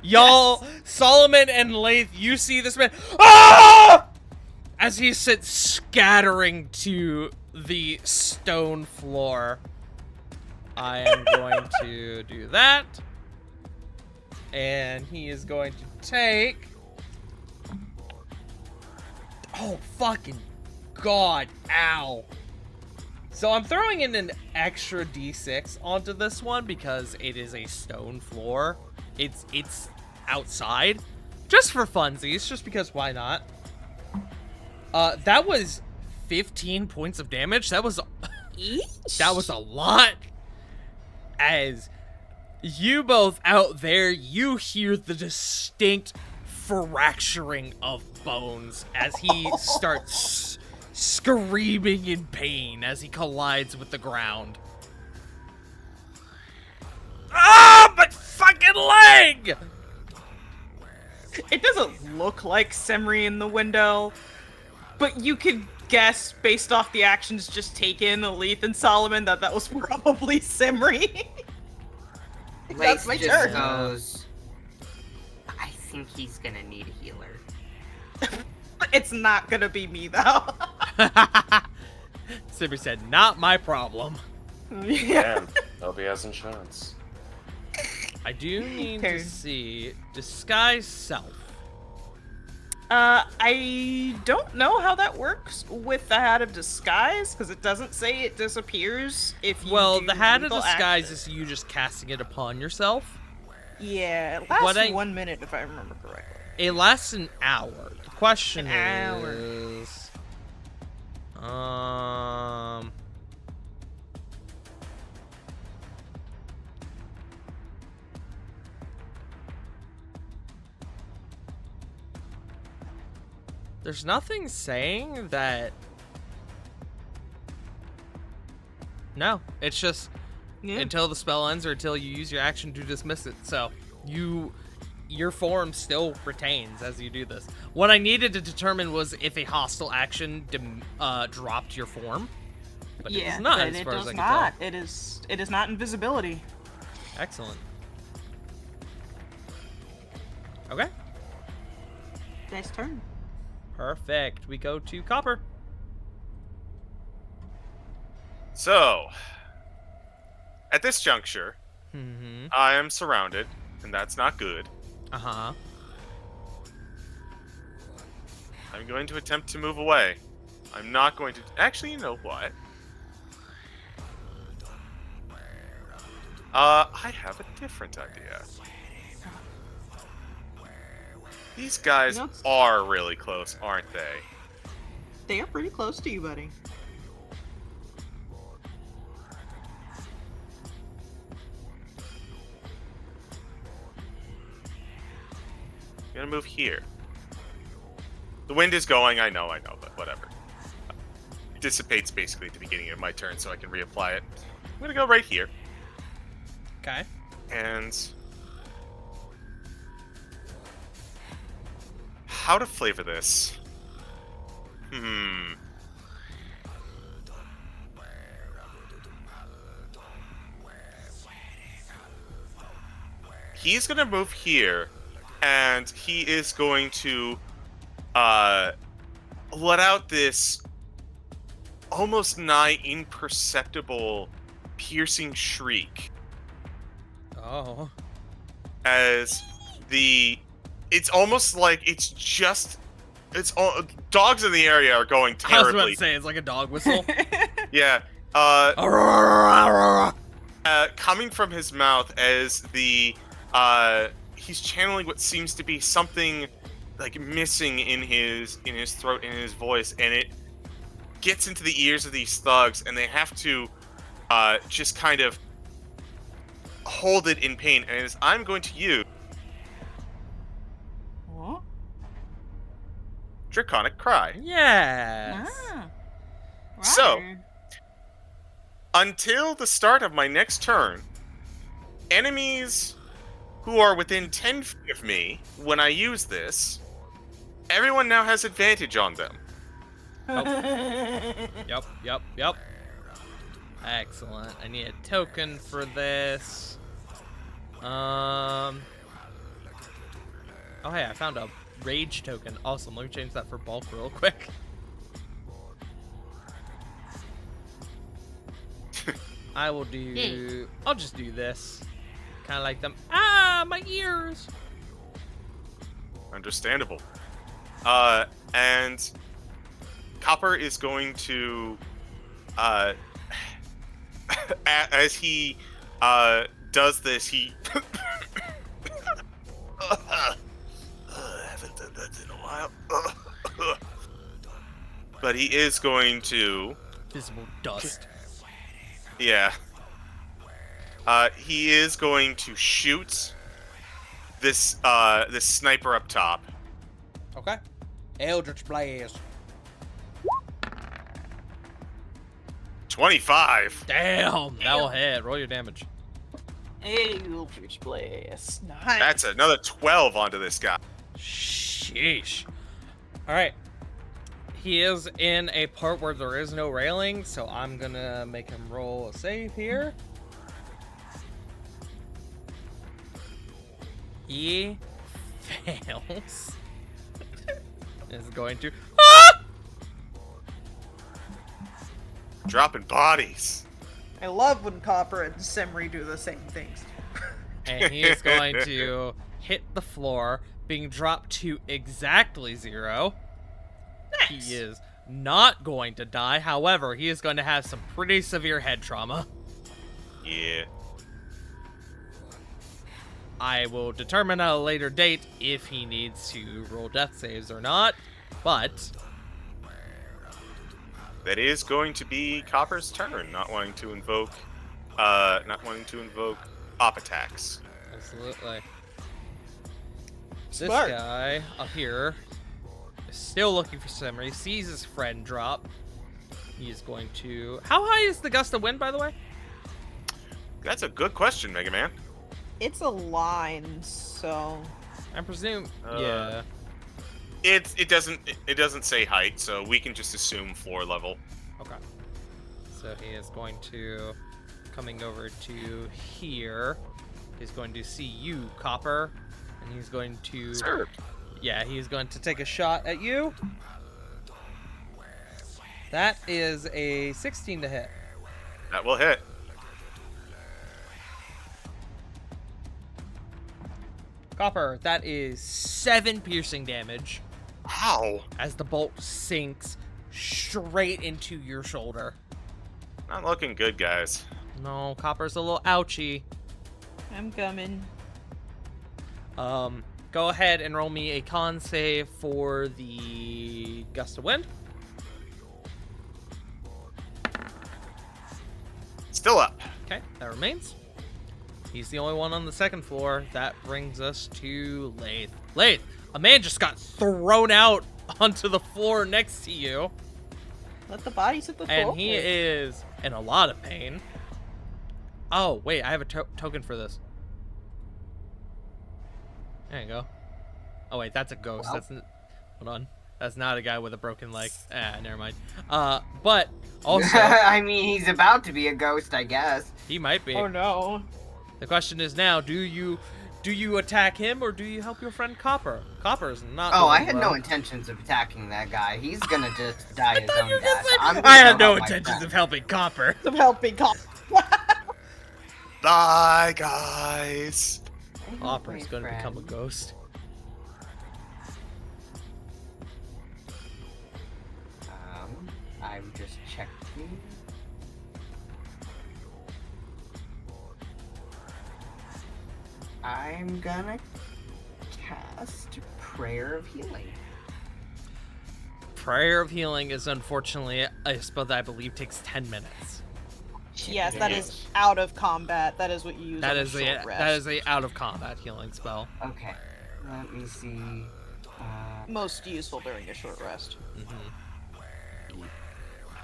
Y'all, Solomon and Lath, you see this man, ah! as he sits scattering to the stone floor, I am going to do that. And he is going to take... Oh, fucking God. Ow. So I'm throwing in an extra d6 onto this one because it is a stone floor. It's outside. Just for funsies, just because why not? That was 15 points of damage. That was that was a lot. As you both out there, you hear the distinct fracturing of bones as he starts screaming in pain as he collides with the ground. Ah, my fucking leg! It doesn't look like Semri in the window, but you could guess based off the actions just taken, Aleth and Solomon, that that was probably Semri. That's my Lace just turn. goes, I think he's gonna need a healer. It's not gonna be me though. Sibby said, not my problem. Yeah. And LB has insurance. I do need Okay. to see disguise self. I don't know how that works with the Hat of Disguise, because it doesn't say it disappears if you Well, do the Hat of lethal Disguise action. is you just casting it upon yourself. Yeah, it lasts What I- 1 minute if I remember correctly. It lasts an hour. The question An hour. is... There's nothing saying that... No, it's just Yeah. until the spell ends or until you use your action to dismiss it. So, your form still retains as you do this. What I needed to determine was if a hostile action dropped your form. But it does not, but as it far as does I can not. It is not invisibility. tell. Excellent. Okay, Nice turn. perfect. We go to Copper. So, at this juncture, Mm-hmm. I am surrounded, and that's not good. Uh-huh. I'm going to attempt to move away. I'm not going to... Actually, you know what? I have a different idea. These guys You know, it's- are really close, aren't they? They are pretty close to you, buddy. I'm gonna move here. The wind is going, I know, but whatever. It dissipates basically at the beginning of my turn, so I can reapply it. I'm gonna go right here, Okay. and... How to flavor this? He's gonna move here, and he is going to let out this almost nigh imperceptible piercing shriek Oh. as it's almost like it's all dogs in the area are going I was about terribly. to say, it's like a dog whistle. Yeah. Coming from his mouth as he's channeling what seems to be something like missing in his throat, in his voice, and it gets into the ears of these thugs, and they have to just kind of hold it in pain. And as I'm going to use What? Draconic Cry. Yes. Ah. So- Right. Until the start of my next turn, enemies who are within 10 feet of me when I use this, everyone now has advantage on them. Yep. Excellent. I need a token for this. Oh, hey, I found a rage token. Awesome. Let me change that for bulk real quick. I will do. I'll just do this. Kind of like them. Ah, my ears. Understandable. And Copper is going to, as he does this, he. I haven't done that in a while. But he is going to. Visible dust. Yeah. He is going to shoot this this sniper up top. Okay. Eldritch Blaze. 25. Damn, that'll hit. Roll your damage. Eldritch Blast. Nice. That's another 12 onto this guy. Sheesh. All right. He is in a part where there is no railing, so I'm gonna make him roll a save here. He fails. Is going to. Ah! Dropping bodies. I love when Copper and Semri do the same things. And he is going to hit the floor, being dropped to exactly 0. Nice. He is not going to die. However, he is going to have some pretty severe head trauma. Yeah. I will determine at a later date if he needs to roll death saves or not, but That is going to be Copper's turn, not wanting to invoke op attacks. absolutely. This Smart. guy up here is still looking for Semri, sees his friend drop. He is going to. How high is the gust of wind, by the way? That's a good question, Mega Man. It's a line, so I presume. Uh, Yeah. It doesn't say height, so we can just assume floor level. Okay. So he is going to coming over to here. He's going to see you, Copper, and he's going to. Sir. Yeah, he's going to take a shot at you. That is a 16 to hit. That will hit. Copper, that is 7 piercing damage Wow. as the bolt sinks straight into your shoulder. Not looking good, guys. No, Copper's a little ouchy. I'm coming. Go ahead and roll me a con save for the gust of wind. Still up. Okay, that remains. He's the only one on the second floor. That brings us to Lathe. Lathe, a man just got thrown out onto the floor next to you, Let the bodies hit the floor. and he is in a lot of pain. Oh, wait, I have a token for this. There you go. Oh, wait, that's a ghost. Wow. Hold on. That's not a guy with a broken leg. Never mind. But also, I mean, he's about to be a ghost, I guess. he might be. Oh no. The question is now, do you attack him or do you help your friend Copper? Copper is not. Oh, I doing had well. no intentions of attacking that guy. He's gonna just die his I thought own you were gonna death. say, I'm gonna I have go no help my intentions friend. of helping Copper. Some helping Copper. Bye, guys. I help Copper my is going to become a friend. ghost. I'm just checking. I'm gonna cast Prayer of Healing. Prayer of Healing is unfortunately a spell that I believe takes 10 minutes. Yes, that is out of combat. That is what you use. That on is a short rest. that is a out of combat healing spell. Okay, let me see. Most useful during a short rest.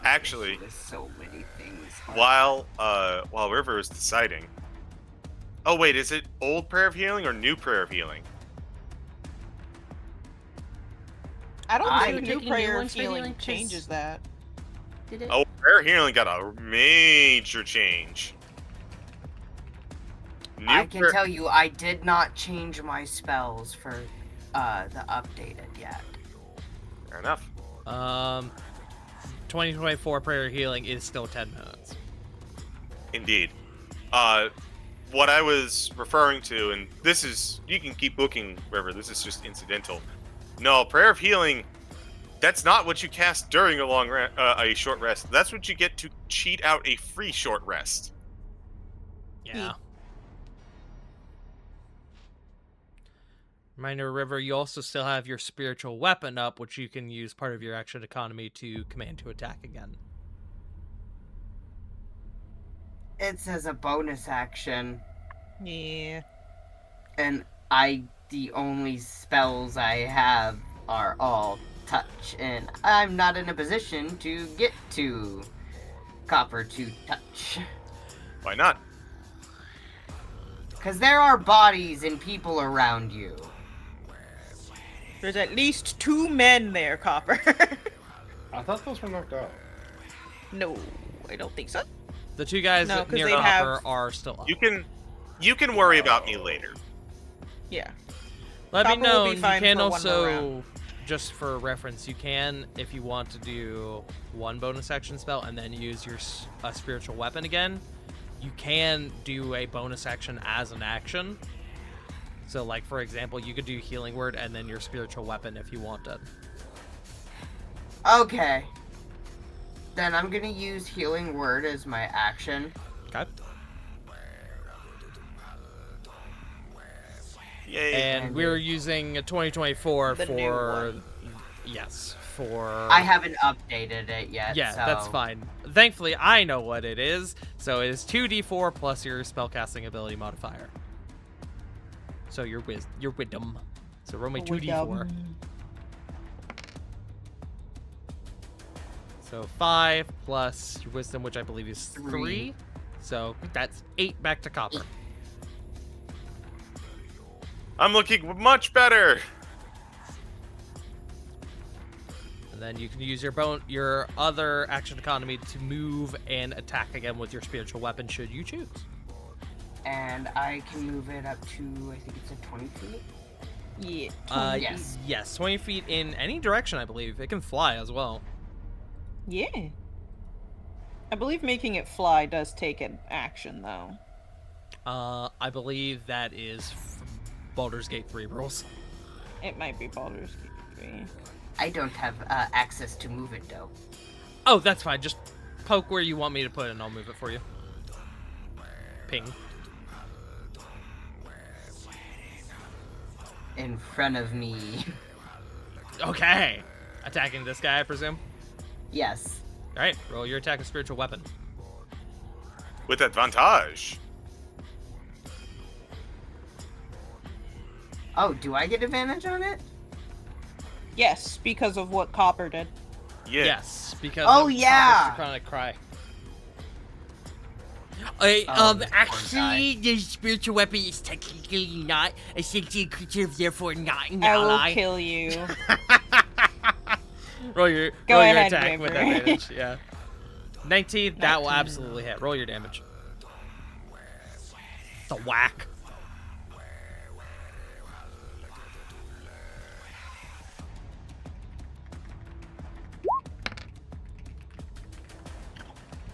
Actually, There's so many things. while River is deciding. Oh wait, is it old Prayer of Healing or new Prayer of Healing? I don't I- think Taking new new prayer ones for healing healing, 'cause- changes that. Did it? Oh, Prayer of Healing got a major change. New I can prayer- tell you, I did not change my spells for the updated yet. Fair enough. 2024 Prayer of Healing is still 10 minutes. Indeed. What I was referring to, and this is, you can keep booking, River, this is just incidental. No, Prayer of Healing, that's not what you cast during a short rest. That's what you get to cheat out a free short rest. Yeah. Minor River, you also still have your spiritual weapon up, which you can use part of your action economy to command to attack again. It says a bonus action, Yeah. and the only spells I have are all touch, and I'm not in a position to get to Copper to touch. Why not? Because there are bodies and people around you. There's at least 2 men there, Copper. I thought those were knocked out. No, I don't think so. The 2 guys No, 'cause near they'd Copper have- are still up. You can worry about me later. Yeah. Let me Copper will know. be You fine can for one more also, round. just for reference, you can, if you want to do 1 bonus action spell and then use your spiritual weapon again, you can do a bonus action as an action. So, like, for example, you could do Healing Word and then your spiritual weapon if you wanted. Okay. Then I'm gonna use Healing Word as my action. Okay. Yay. And we're using a 2024 The new for... one. Yes, for... I haven't updated it yet. Yeah, so... that's fine. Thankfully, I know what it is. So it is 2d4 plus your spellcasting ability modifier. So your wisdom. So roll me 2d4. So 5 plus your wisdom, which I believe is 3. So that's 8 back to Copper. I'm looking much better. And then you can use your other action economy to move and attack again with your spiritual weapon, should you choose. And I can move it up to, I think it's at 20 feet. Yeah. Yes. Yes, 20 feet in any direction, I believe. It can fly as well. Yeah. I believe making it fly does take an action, though. I believe that is Baldur's Gate 3 rules. It might be Baldur's Gate 3. I don't have access to move it, though. Oh, that's fine. Just poke where you want me to put it, and I'll move it for you. Ping. In front of me. Okay. Attacking this guy, I presume? Yes. Alright, roll your attack with spiritual weapon. With advantage. Oh, do I get advantage on it? Yes, because of what Copper did. Yeah. Yes, because Oh, of yeah! Copper's Draconic Cry. this poor Actually, the spiritual weapon is technically not a sentient creature, therefore not an I will ally. kill you. Roll your Go ahead, attack with River. advantage, yeah. 19, that will absolutely hit. Roll your damage. The whack.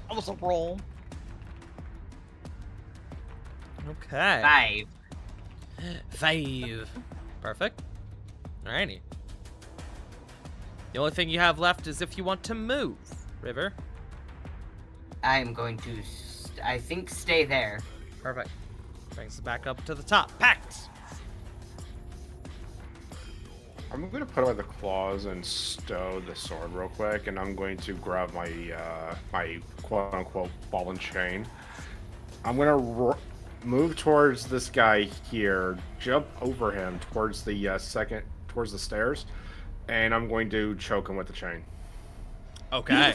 That was a roll. Okay. 5. 5. Perfect. Alrighty. The only thing you have left is if you want to move, River. I'm going to, I think, stay there. Perfect. Brings us back up to the top. Pax! I'm going to put away the claws and stow the sword real quick, and I'm going to grab my my quote-unquote ball and chain. I'm going to move towards this guy here, jump over him towards the towards the stairs, and I'm going to choke him with the chain. Okay.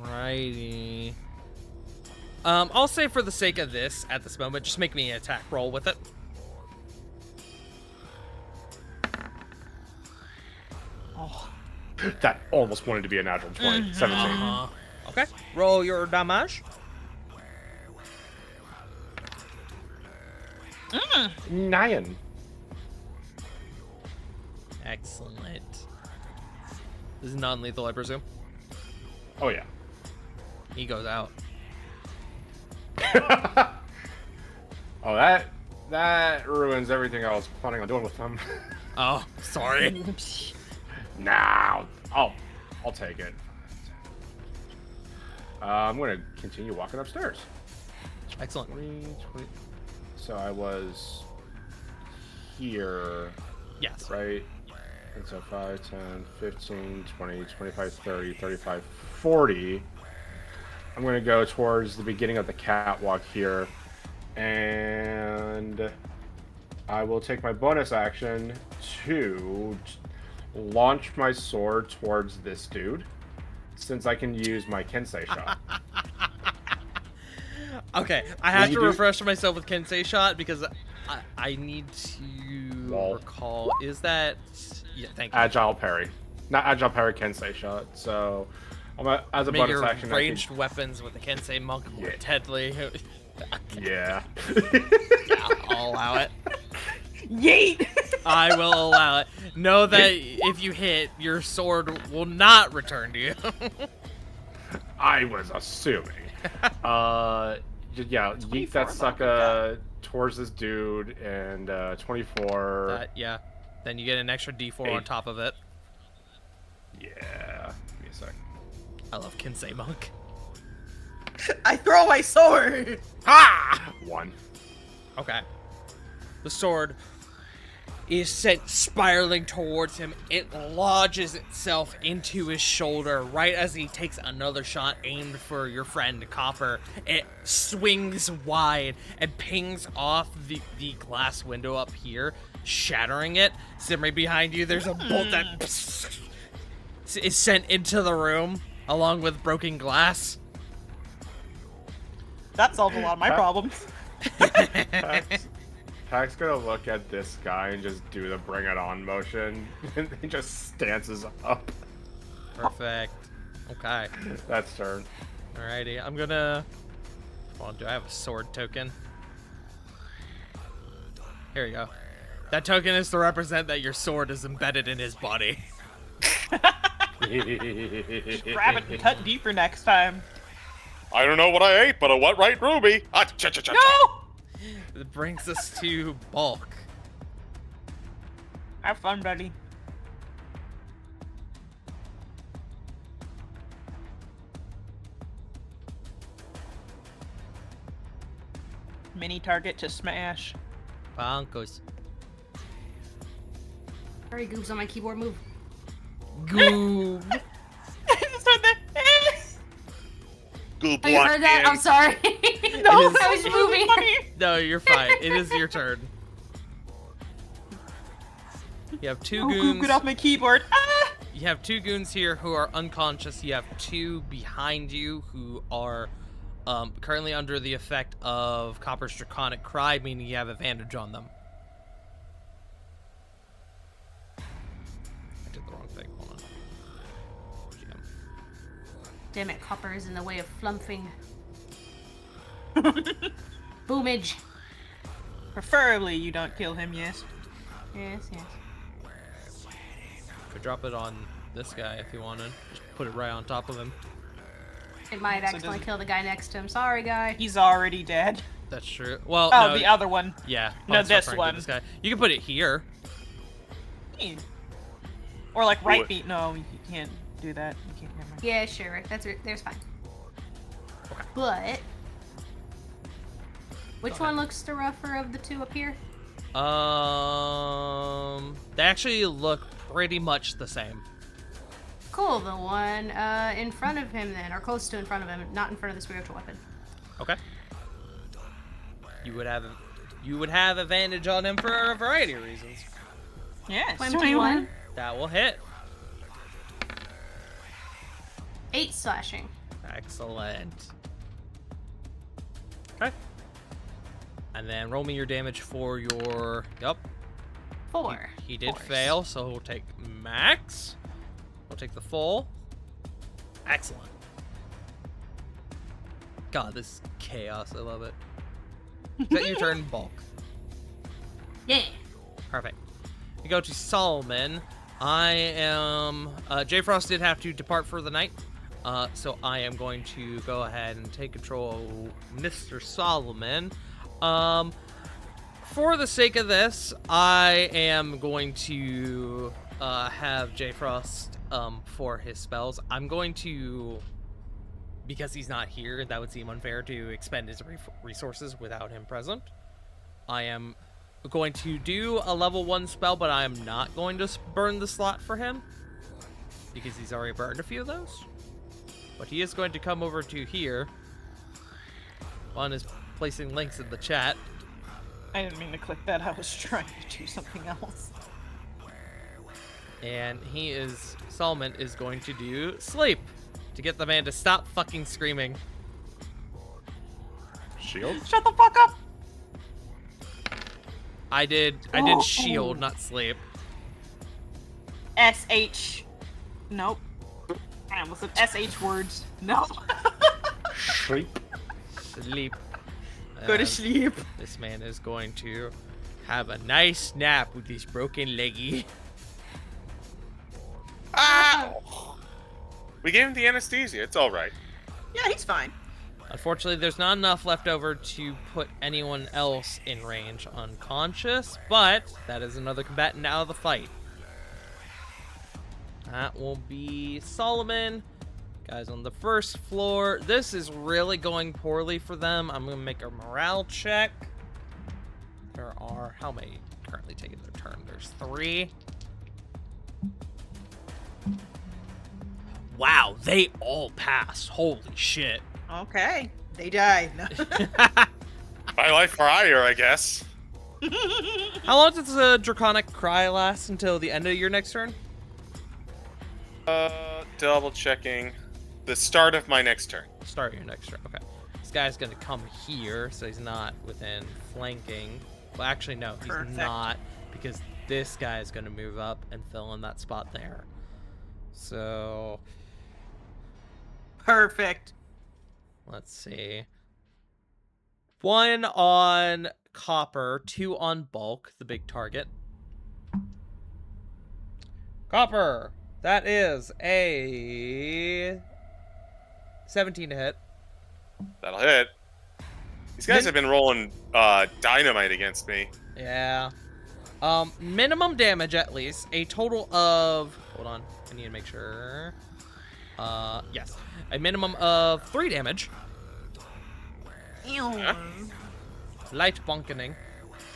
Alrighty. I'll say for the sake of this, at this moment, just make me an attack roll with it. Oh, That almost wanted to be a natural 20. 17. Okay. Roll your damage. 9. Excellent. This is non-lethal, I presume. Oh yeah. He goes out. Oh, that ruins everything I was planning on doing with them. Oh, sorry. Now, I'll take it. I'm gonna continue walking upstairs. Excellent. 20. So I was here, Yes. right? And so 5, 10, 15, 20, 25, 30, 35, 40. I'm gonna go towards the beginning of the catwalk here, and I will take my bonus action to launch my sword towards this dude, since I can use my Kensei shot. Okay, I have to you do- refresh myself with Kensei shot because I need to Lol. recall. Is that? Yeah, thank you. Agile parry. Not agile parry, Kensei shot. So, as a Make bonus your action, ranged weapons with the Kensei monk more Yeah. deadly. Yeah. Yeah, I'll allow it. Yeet! I will allow it. Know that if you hit, your sword will not return to you. I was assuming. Yeah, yeet that 24, sucker towards this dude, and 24. Yeah. Then you get an extra D4 on Eight. top of it. Yeah. Give me a sec. I love Kensei monk. I throw my sword! Ah! 1. Okay. The sword is sent spiraling towards him. It lodges itself into his shoulder right as he takes another shot aimed for your friend Copper. It swings wide and pings off the glass window up here, shattering it. Zimri behind you, there's a bolt that is sent into the room along with broken glass. That solved a lot of my problems. Pack's gonna look at this guy and just do the bring it on motion, and he just stances up. Perfect. Okay. That's turn. Alrighty, I'm gonna... Hold on, do I have a sword token? Here we go. That token is to represent that your sword is embedded in his body. Grab it and cut deeper next time. I don't know what I ate, but a what right ruby. Ah, cha-cha-cha. No! It brings us to Bulk. Have fun, buddy. Mini target to smash. Bonkers. Sorry, Goobs on my keyboard move. Goob. I just heard that. Good Oh, you heard that? I'm sorry. No, It is- that I was moving. funny. No, you're fine. It is your turn. You have two Oh, Goop, goons. get off my keyboard. Ah! You have two goons here who are unconscious. You have two behind you who are currently under the effect of Copper's Draconic Cry, meaning you have advantage on them. I did the wrong thing. Hold on. GM. Damn it, Copper is in the way of flumping. Boomage. Preferably you don't kill him, yes. Yes, yes. Could drop it on this guy if you wanted. Just put it right on top of him. It might So accidentally does- kill the guy next to him. Sorry, guy. He's already dead. That's true. Well, Oh, no, the other one. yeah. No, it's this referring to one. This guy. You can put it here. Or like right What? feet. No, you can't do that. You can't. Never mind. Yeah, sure. There's fine. Okay. But which one looks the rougher of the two up here? They actually look pretty much the same. Cool. The one in front of him, then, or close to in front of him, not in front of the spiritual weapon. Okay. You would have advantage on him for a variety of reasons. Yes. 21. That will hit. 8 slashing. Excellent. Okay. And then roll me your damage for your. Yup. 4. He did Force. fail, so he'll take max. We'll take the full. Excellent. God, this is chaos. I love it. Is that your turn, Bulk? Yeah. Perfect. We go to Solomon. I am. J Frost did have to depart for the night. So I am going to go ahead and take control of Mr. Solomon. For the sake of this, I am going to have J Frost for his spells. I'm going to, because he's not here, that would seem unfair to expend his resources without him present. I am going to do a level 1 spell, but I am not going to burn the slot for him because he's already burned a few of those. But he is going to come over to here. One is placing links in the chat. I didn't mean to click that. I was trying to do something else. And Solomon is going to do sleep to get the man to stop fucking screaming. Shield? Shut the fuck up! I did shield, not sleep. SH. Nope. I almost said SH words. No. Sleep. Sleep. Go to sleep. This man is going to have a nice nap with his broken leggy. Ow! We gave him the anesthesia. It's all right. Yeah, he's fine. Unfortunately, there's not enough left over to put anyone else in range unconscious, but that is another combatant out of the fight. That will be Solomon. Guys on the first floor. This is really going poorly for them. I'm going to make a morale check. There are, how many currently taking their turn? There's 3. Wow, they all passed. Holy shit. Okay. They died. My life for hire, I guess. How long does the Draconic Cry last until the end of your next turn? Double checking. The start of my next turn. Start your next turn. Okay. This guy's gonna come here, so he's not within flanking. Well, actually, no, he's Perfect. not, because this guy is gonna move up and fill in that spot there. So Perfect. let's see. 1 on Copper, 2 on Bulk, the big target. Copper, that is a 17 to hit. That'll hit. These guys have been rolling dynamite against me. Yeah. Minimum damage at least. A total of... Hold on. I need to make sure. Yes. A minimum of 3 damage. Light bonkening.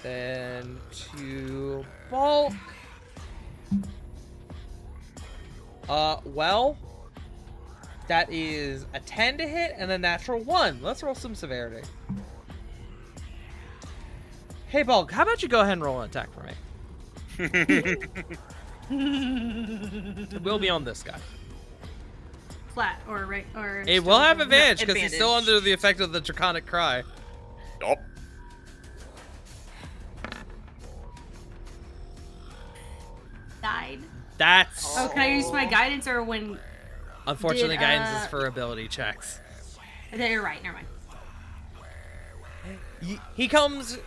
Then to Bulk. Well, that is a 10 to hit and a natural 1. Let's roll some severity. Hey, Bulk, how about you go ahead and roll an attack for me? It will be on this guy. Flat or right or. It will have advantage because he's still under the effect of the Draconic Cry. Yup. Died. That's... Oh, can I use my guidance or when? Unfortunately, Did, guidance is for ability checks. You're right. Never mind. He comes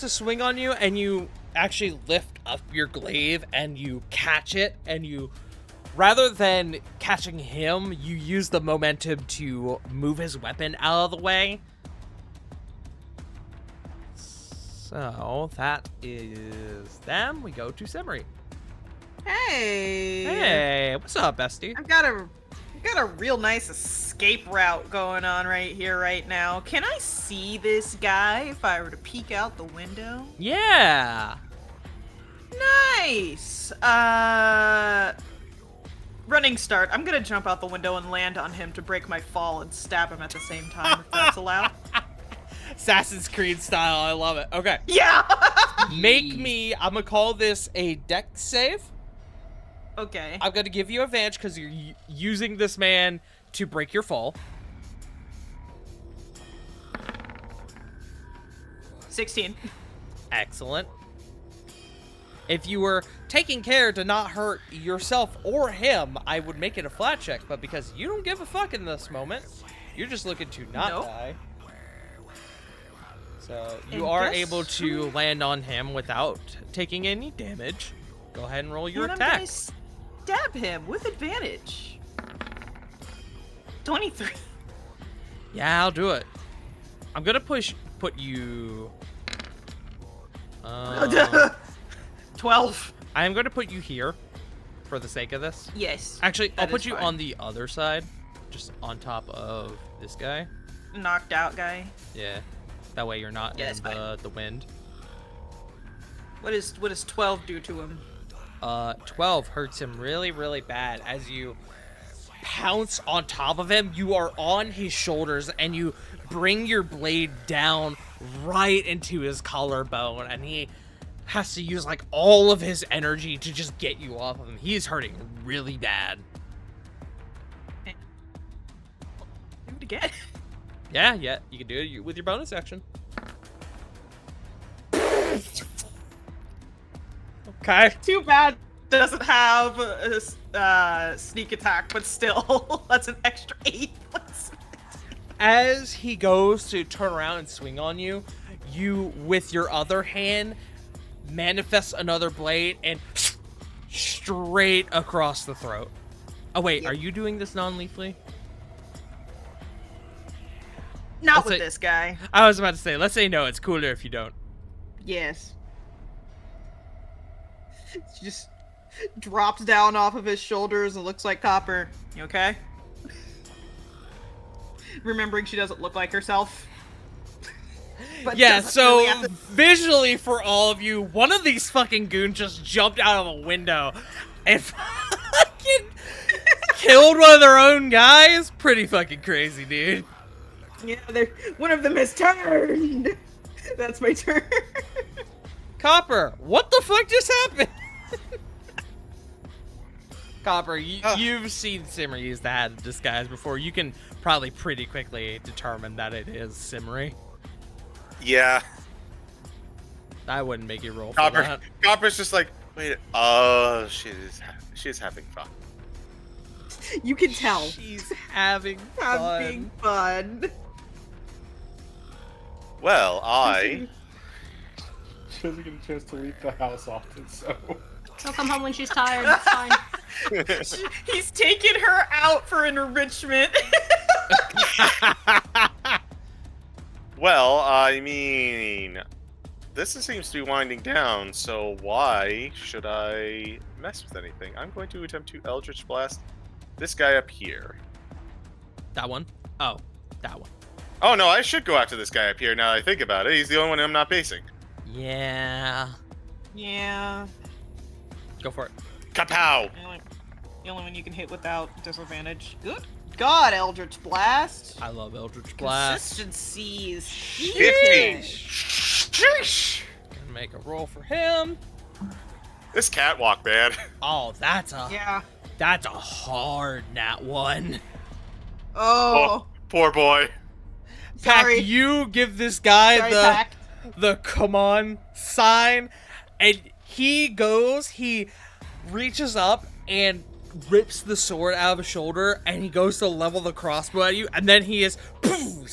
to swing on you, and you actually lift up your glaive, and you catch it, and you, rather than catching him, you use the momentum to move his weapon out of the way. So, that is them. We go to Simmery. Hey. Hey, what's up, bestie? I've got a real nice escape route going on right here, right now. Can I see this guy if I were to peek out the window? Yeah. Nice. Running start. I'm gonna jump out the window and land on him to break my fall and stab him at the same time, if that's allowed. Assassin's Creed style. I love it. Okay. Yeah. Make me. I'm gonna call this a dex save. Okay. I'm gonna give you advantage because you're using this man to break your fall. 16. Excellent. If you were taking care to not hurt yourself or him, I would make it a flat check. But because you don't give a fuck in this moment, you're just looking to not Nope. die. So you And are guess able to land on him without taking any damage. Go ahead and roll your And attack. I'm gonna stab him with advantage. 23. Yeah, I'll do it. I'm gonna put you. 12. I am going to put you here for the sake of this. Yes. Actually, I'll that put is you fine. on the other side, just on top of this guy. Knocked out guy. Yeah, that way you're not Yeah, in that's the wind. What does 12 do to him? 12 hurts him really, really bad. As you pounce on top of him, you are on his shoulders, and you bring your blade down right into his collarbone, and he has to use like all of his energy to just get you off of him. He is hurting really bad. Do it again. Yeah, you can do it with your bonus action. Okay. Too bad doesn't have a sneak attack, but still, that's an extra 8. As he goes to turn around and swing on you, you, with your other hand, manifest another blade and straight across the throat. Oh, wait, are you doing this non-lethally? Not Let's with say- this guy. I was about to say, let's say no, it's cooler if you don't. Yes. She just drops down off of his shoulders and looks like Copper. You okay? Remembering she doesn't look like herself. But Yeah, doesn't so really have to- visually for all of you, one of these fucking goons just jumped out of a window and fucking killed one of their own guys. Pretty fucking crazy, dude. Yeah, one of them has turned. That's my turn. Copper, what the fuck just happened? Copper, you've seen Simmer use the hat of disguise before. You can probably pretty quickly determine that it is Simmery. Yeah. I wouldn't make you roll for that. Copper's just like, wait. Oh, she is having fun. You can tell. She's having Having fun. Well, I. She doesn't get a chance to leave the house often, so. She'll come home when she's tired. It's fine. He's taking her out for an enrichment. Well, I mean, this seems to be winding down, so why should I mess with anything? I'm going to attempt to Eldritch Blast this guy up here. That one? Oh, that one. Oh no, I should go after this guy up here now that I think about it. He's the only one I'm not basing. Yeah. Yeah. Go for it. Kapow! The only one you can hit without disadvantage. Good God, Eldritch Blast. I love Eldritch Blast. Consistency is 15. huge. Gonna make a roll for him. This catwalk, man. Oh, that's a hard nat one. Oh. Poor boy. Pack, Sorry. you give this guy Sorry, Pac. the come on sign, and he reaches up and rips the sword out of his shoulder, and he goes to level the crossbow at you, and then he is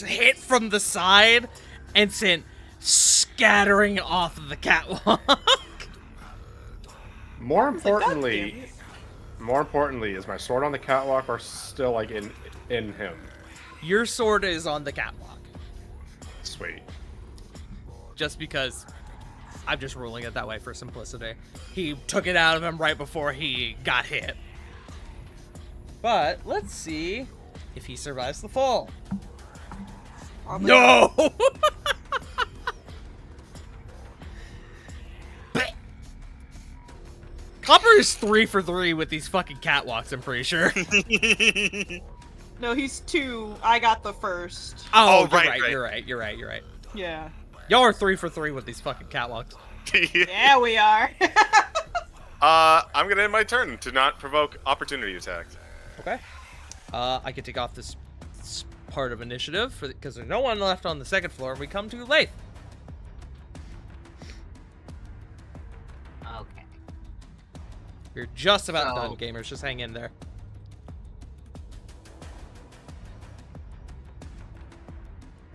hit from the side and sent scattering off of the catwalk. More importantly, is my sword on the catwalk or still like in him? Your sword is on the catwalk. Sweet. Just because I'm just ruling it that way for simplicity. He took it out of him right before he got hit. But let's see if he survives the fall. No! Copper is 3 for 3 with these fucking catwalks, I'm pretty sure. No, he's 2. I got the first. Oh, right. You're right. Yeah. Y'all are 3 for 3 with these fucking catwalks. Yeah, we are. I'm gonna end my turn to not provoke opportunity attacks. Okay. I can take off this part of initiative because there's no one left on the second floor. We come to Lath. Okay. You're just about So- done, gamers. Just hang in there.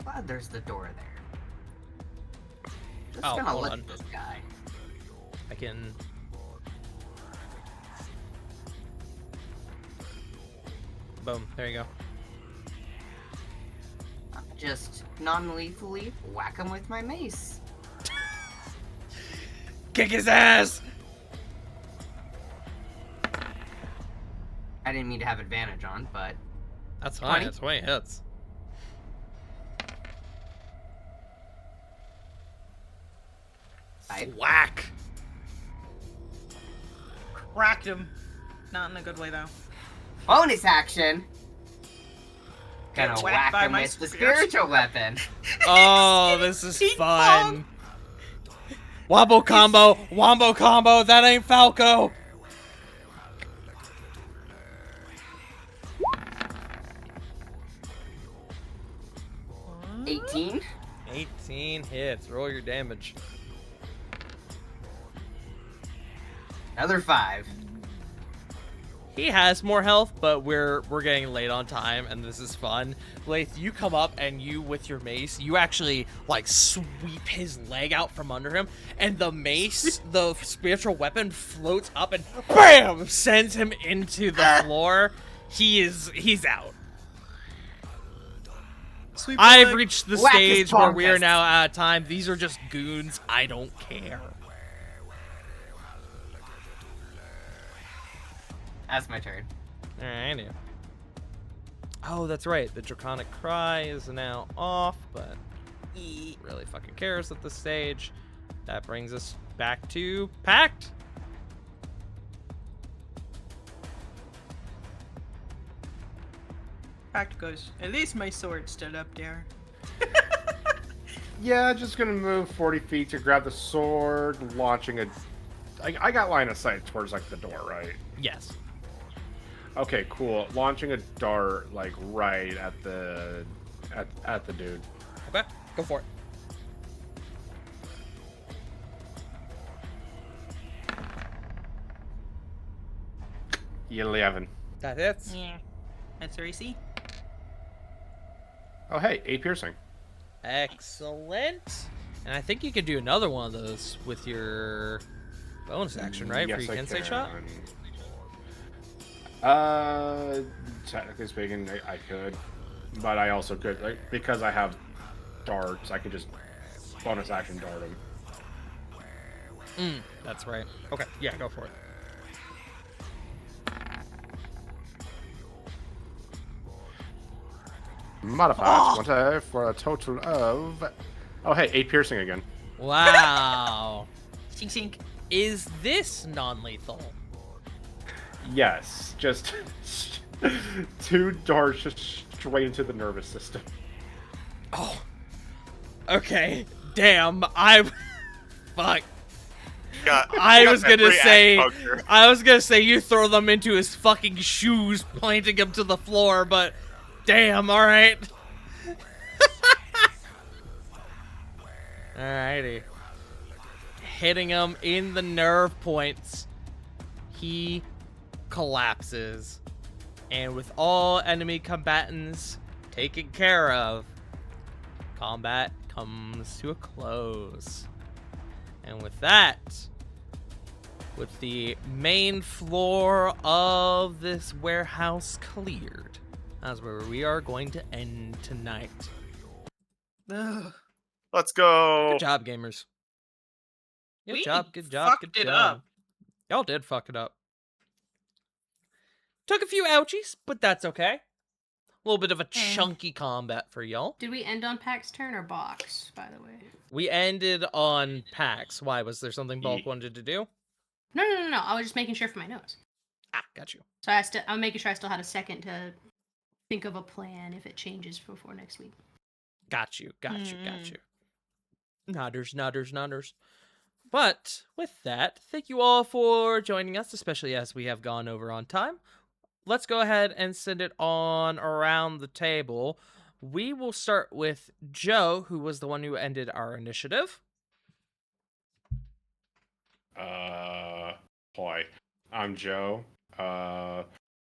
Glad there's the door there. Just Oh, gonna hold look on. at this guy. I can. Boom. There you go. just non-lethally whack him with my mace. Kick his ass! I didn't mean to have advantage on, but That's fine. 20? That's 20 hits. Whack! Cracked him. Not in a good way, though. bonus action. Gonna Get whacked whack by him my with the spear. spiritual weapon. Oh, this is Ping fun. Wombo combo! Wombo combo! That ain't Falco! pong. 18. 18 hits. Roll your damage. Another 5. He has more health, but we're getting late on time, and this is fun. Lath, you come up and you, with your mace, you actually like sweep his leg out from under him, and the mace, the spiritual weapon, floats up and BAM! Sends him into the floor. He's out. Sweep I've leg. reached the Whack his stage where we are bonkus. now out of time. These are just goons. I don't care. That's my turn. Alrighty. Oh, that's right. The Draconic Cry is now off, but he really fucking cares at this stage. That brings us back to Pact. Pact goes, at least my sword's still up there. Yeah, just gonna move 40 feet to grab the sword, launching a... I got line of sight towards, like, the door, right? Yes. Okay, cool. Launching a dart, like, right at the... at the dude. Okay, go for it. .11. That hits. Yeah. That's your AC. Oh, hey, 8 piercing. Excellent. And I think you could do another one of those with your bonus action, right? Yes, For your I Kensei shot? Technically speaking, I could. But I also could, like, because I have darts, I could just bonus action dart him. That's right. Okay, yeah, go for it. Modified 20 for a total of... Oh, hey, 8 piercing again. Wow. Shink shink. Is this non-lethal? Yes, just 2 darts just straight into the nervous system. Oh. Okay. Damn. Fuck. I was gonna say you throw them into his fucking shoes, planting him to the floor, but damn, alright. Alrighty. Hitting him in the nerve points. He collapses. And with all enemy combatants taken care of, combat comes to a close. And with that, with the main floor of this warehouse cleared, that's where we are going to end tonight. Ugh. Let's go. Good job, gamers. Good We job, good job, good fucked it job. up. Y'all did fuck it up. Took a few ouchies, but that's okay. A little bit of a chunky combat for y'all. Did we end on Pact's turn or Box, by the way? We ended on Pax. Why? Was there something Bulk Ye- wanted to do? No. I was just making sure for my notes. Ah, got you. So I'm making sure I still had a second to think of a plan if it changes before next week. Got you. Nodders. But with that, thank you all for joining us, especially as we have gone over on time. Let's go ahead and send it on around the table. We will start with Joe, who was the one who ended our initiative. Hi. I'm Joe.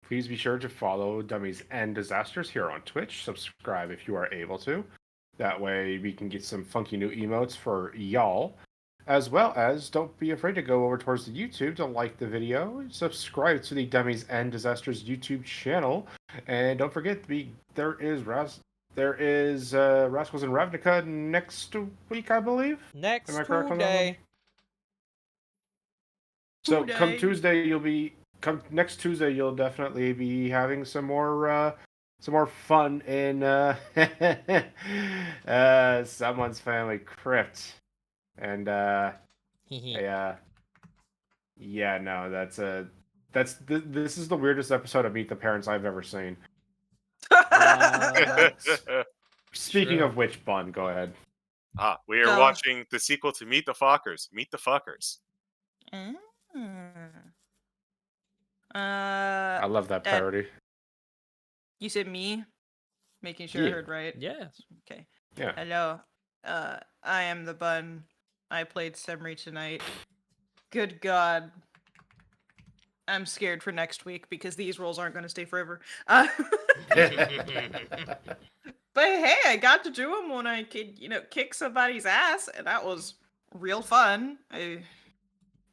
Please be sure to follow Dummies and Disasters here on Twitch. Subscribe if you are able to. That way we can get some funky new emotes for y'all. As well as, don't be afraid to go over towards the YouTube to like the video, subscribe to the Dummies and Disasters YouTube channel, and don't forget there there is Rascals and Ravnica next week, I believe. Next Am I correct on that one? Tuesday. So Today. come next Tuesday you'll definitely be having some more fun in someone's family crypt. And yeah, no, this is the weirdest episode of Meet the Parents I've ever seen. Speaking True. of which, Bun, go ahead. We are Go. watching the sequel to Meet the Fockers. Meet the Fuckers. I love that Ed, parody. you said me? Making sure I Yeah. heard right. Yes. Okay. Yeah. Hello. I am the bun. I played Semri tonight. Good God. I'm scared for next week because these roles aren't going to stay forever. But hey, I got to do them when I could, kick somebody's ass, and that was real fun. I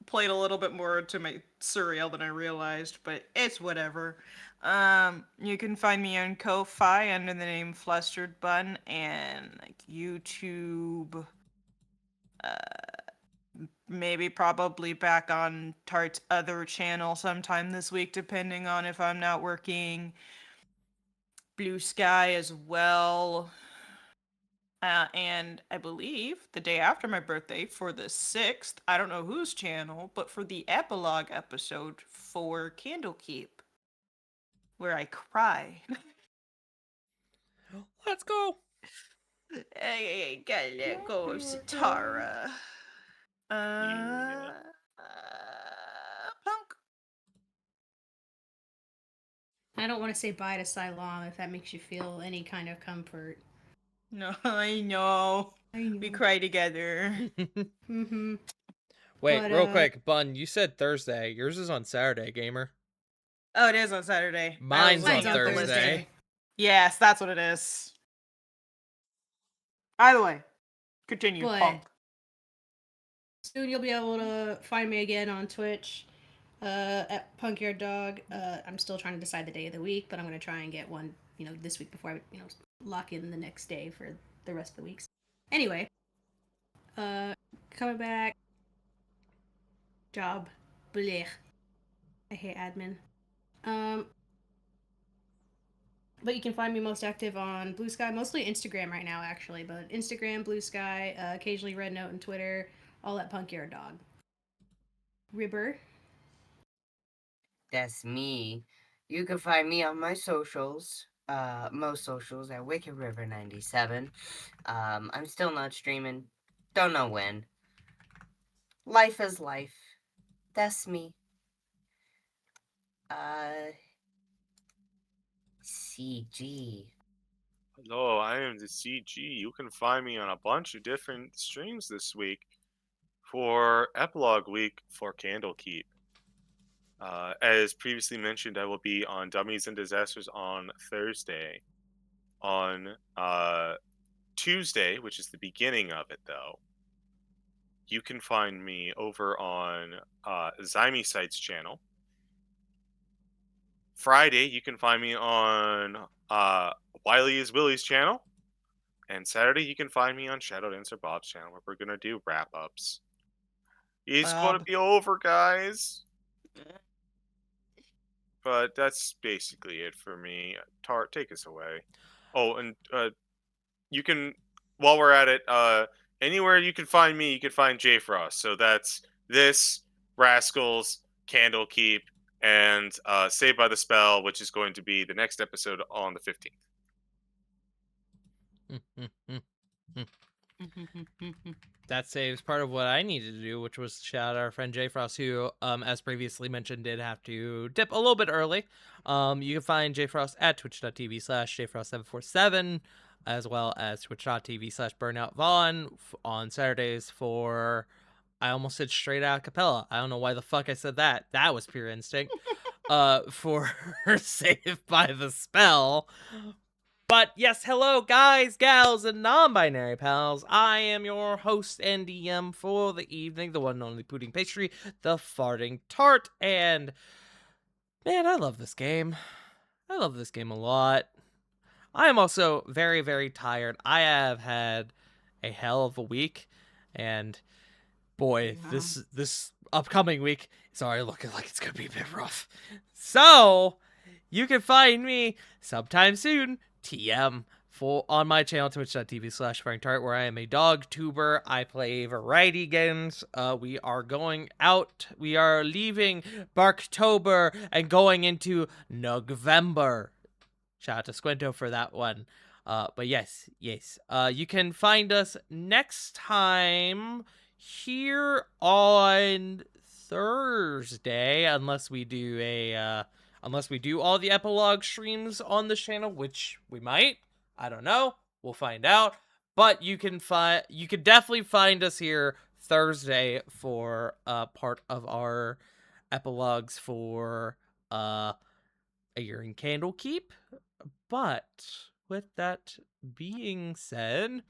played a little bit more to my surreal than I realized, but it's whatever. You can find me on Ko-Fi under the name Flustered Bun and like YouTube. Maybe probably back on Tart's other channel sometime this week, depending on if I'm not working. Blue Sky as well. And I believe the day after my birthday, for the 6th, I don't know whose channel, but for the epilogue episode for Candlekeep, where I cry. Let's go. I gotta let go of Sitara. Yeah. Punk. I don't want to say bye to Cylon if that makes you feel any kind of comfort. No, I know. I know. We cry together. Mm-hmm. Wait, But, real quick, Bun, you said Thursday. Yours is on Saturday, gamer. Oh, it is on Saturday. Mine's on looking up the Thursday. listing. Yes, that's what it is. Either way, continue, But- punk. Soon you'll be able to find me again on Twitch at Punkyard Dog. I'm still trying to decide the day of the week, but I'm going to try and get one, this week before I, lock in the next day for the rest of the weeks. Anyway, coming back. Job. Blech. I hate admin. But you can find me most active on Blue Sky, mostly Instagram right now, actually. But Instagram, Blue Sky, occasionally Red Note and Twitter, all at Punkyard Dog. Ribber. That's me. You can find me on my socials, most socials at Wicked River 97. I'm still not streaming. Don't know when. Life is life. That's me. CG. Hello, I am the CG. You can find me on a bunch of different streams this week for Epilogue Week for Candlekeep. As previously mentioned, I will be on Dummies and Disasters on Thursday. On Tuesday, which is the beginning of it, though, you can find me over on Zyme Sight's channel. Friday, you can find me on Wiley is Willie's channel. And Saturday, you can find me on Shadow Dancer Bob's channel, where we're going to do wrap-ups. It's going to Bob. be over, guys. But that's basically it for me. Tart, take us away. Oh, and you can, while we're at it, anywhere you can find me, you can find J Frost. So that's this, Rascals, Candlekeep, and Saved by the Spell, which is going to be the next episode on the 15th. That saves part of what I needed to do, which was shout out our friend J Frost, who, as previously mentioned, did have to dip a little bit early. You can find J Frost at twitch.tv/jfrost747, as well as twitch.tv/burnoutvaughn on Saturdays for, I almost said straight out capella. I don't know why the fuck I said that. That was pure instinct. For Saved by the Spell. But yes, hello guys, gals, and non-binary pals. I am your host and DM for the evening, the one and only pudding pastry, the farting tart, and man, I love this game. I love this game a lot. I am also very, very tired. I have had a hell of a week, and boy, this upcoming week is already looking like it's gonna be a bit rough. So you can find me sometime soon, TM, on my channel, twitch.tv/FrankTart, where I am a dog tuber. I play variety games. We are going out. We are leaving Barktober and going into November. Shout out to Squinto for that one. But yes. You can find us next time here on Thursday, unless we do all the epilogue streams on the channel, which we might. I don't know. We'll find out. But you can definitely find us here Thursday for part of our epilogues for A Year in Candlekeep. But with that being said,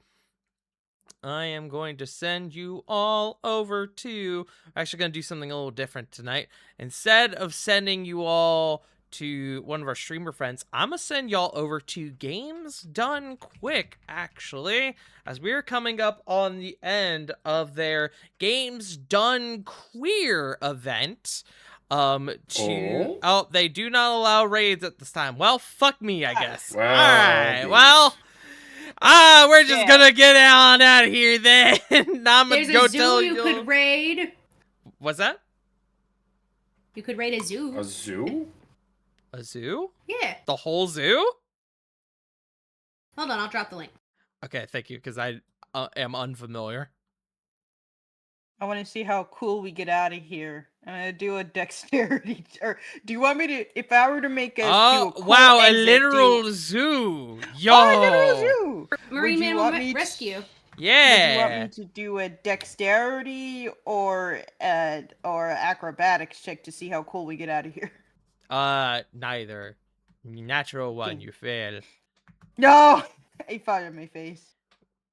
I am going to send you all over to... I'm actually going to do something a little different tonight. Instead of sending you all to one of our streamer friends, I'm going to send y'all over to Games Done Quick, actually, as we're coming up on the end of their Games Done Queer event. They do not allow raids at this time. Well, fuck me, I guess. Well, Alright, geez. well... we're just gonna get on out of here then. I'm There's gonna go a zoo tell you could raid. What's that? You could raid a zoo. A zoo? A zoo? Yeah. The whole zoo? Hold on, I'll drop the link. Okay, thank you, because I am unfamiliar. I want to see how cool we get out of here. I'm gonna do a dexterity. Or do you want me to? If I were to make a do a cool wow, exit, a literal zoo. Yo. Oh, a literal zoo. Marine Would you Mammal want me to- Rescue. Yeah. Would you want me to do a dexterity or acrobatics check to see how cool we get out of here? Neither. Natural one, you fail. No, I fought in my face.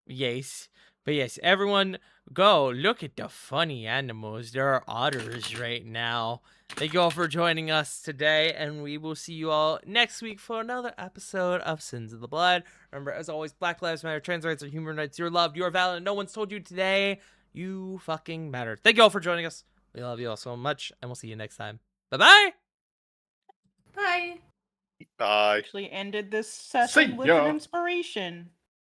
Yes. But yes, everyone, go look at the funny animals. There are otters right now. Thank you all for joining us today, and we will see you all next week for another episode of Sins of the Blood. Remember, as always, Black Lives Matter, trans rights are human rights. You're loved, you're valid, and no one's told you today you fucking matter. Thank you all for joining us. We love you all so much, and we'll see you next time. Bye-bye! Bye. Bye. Actually ended this session with an inspiration.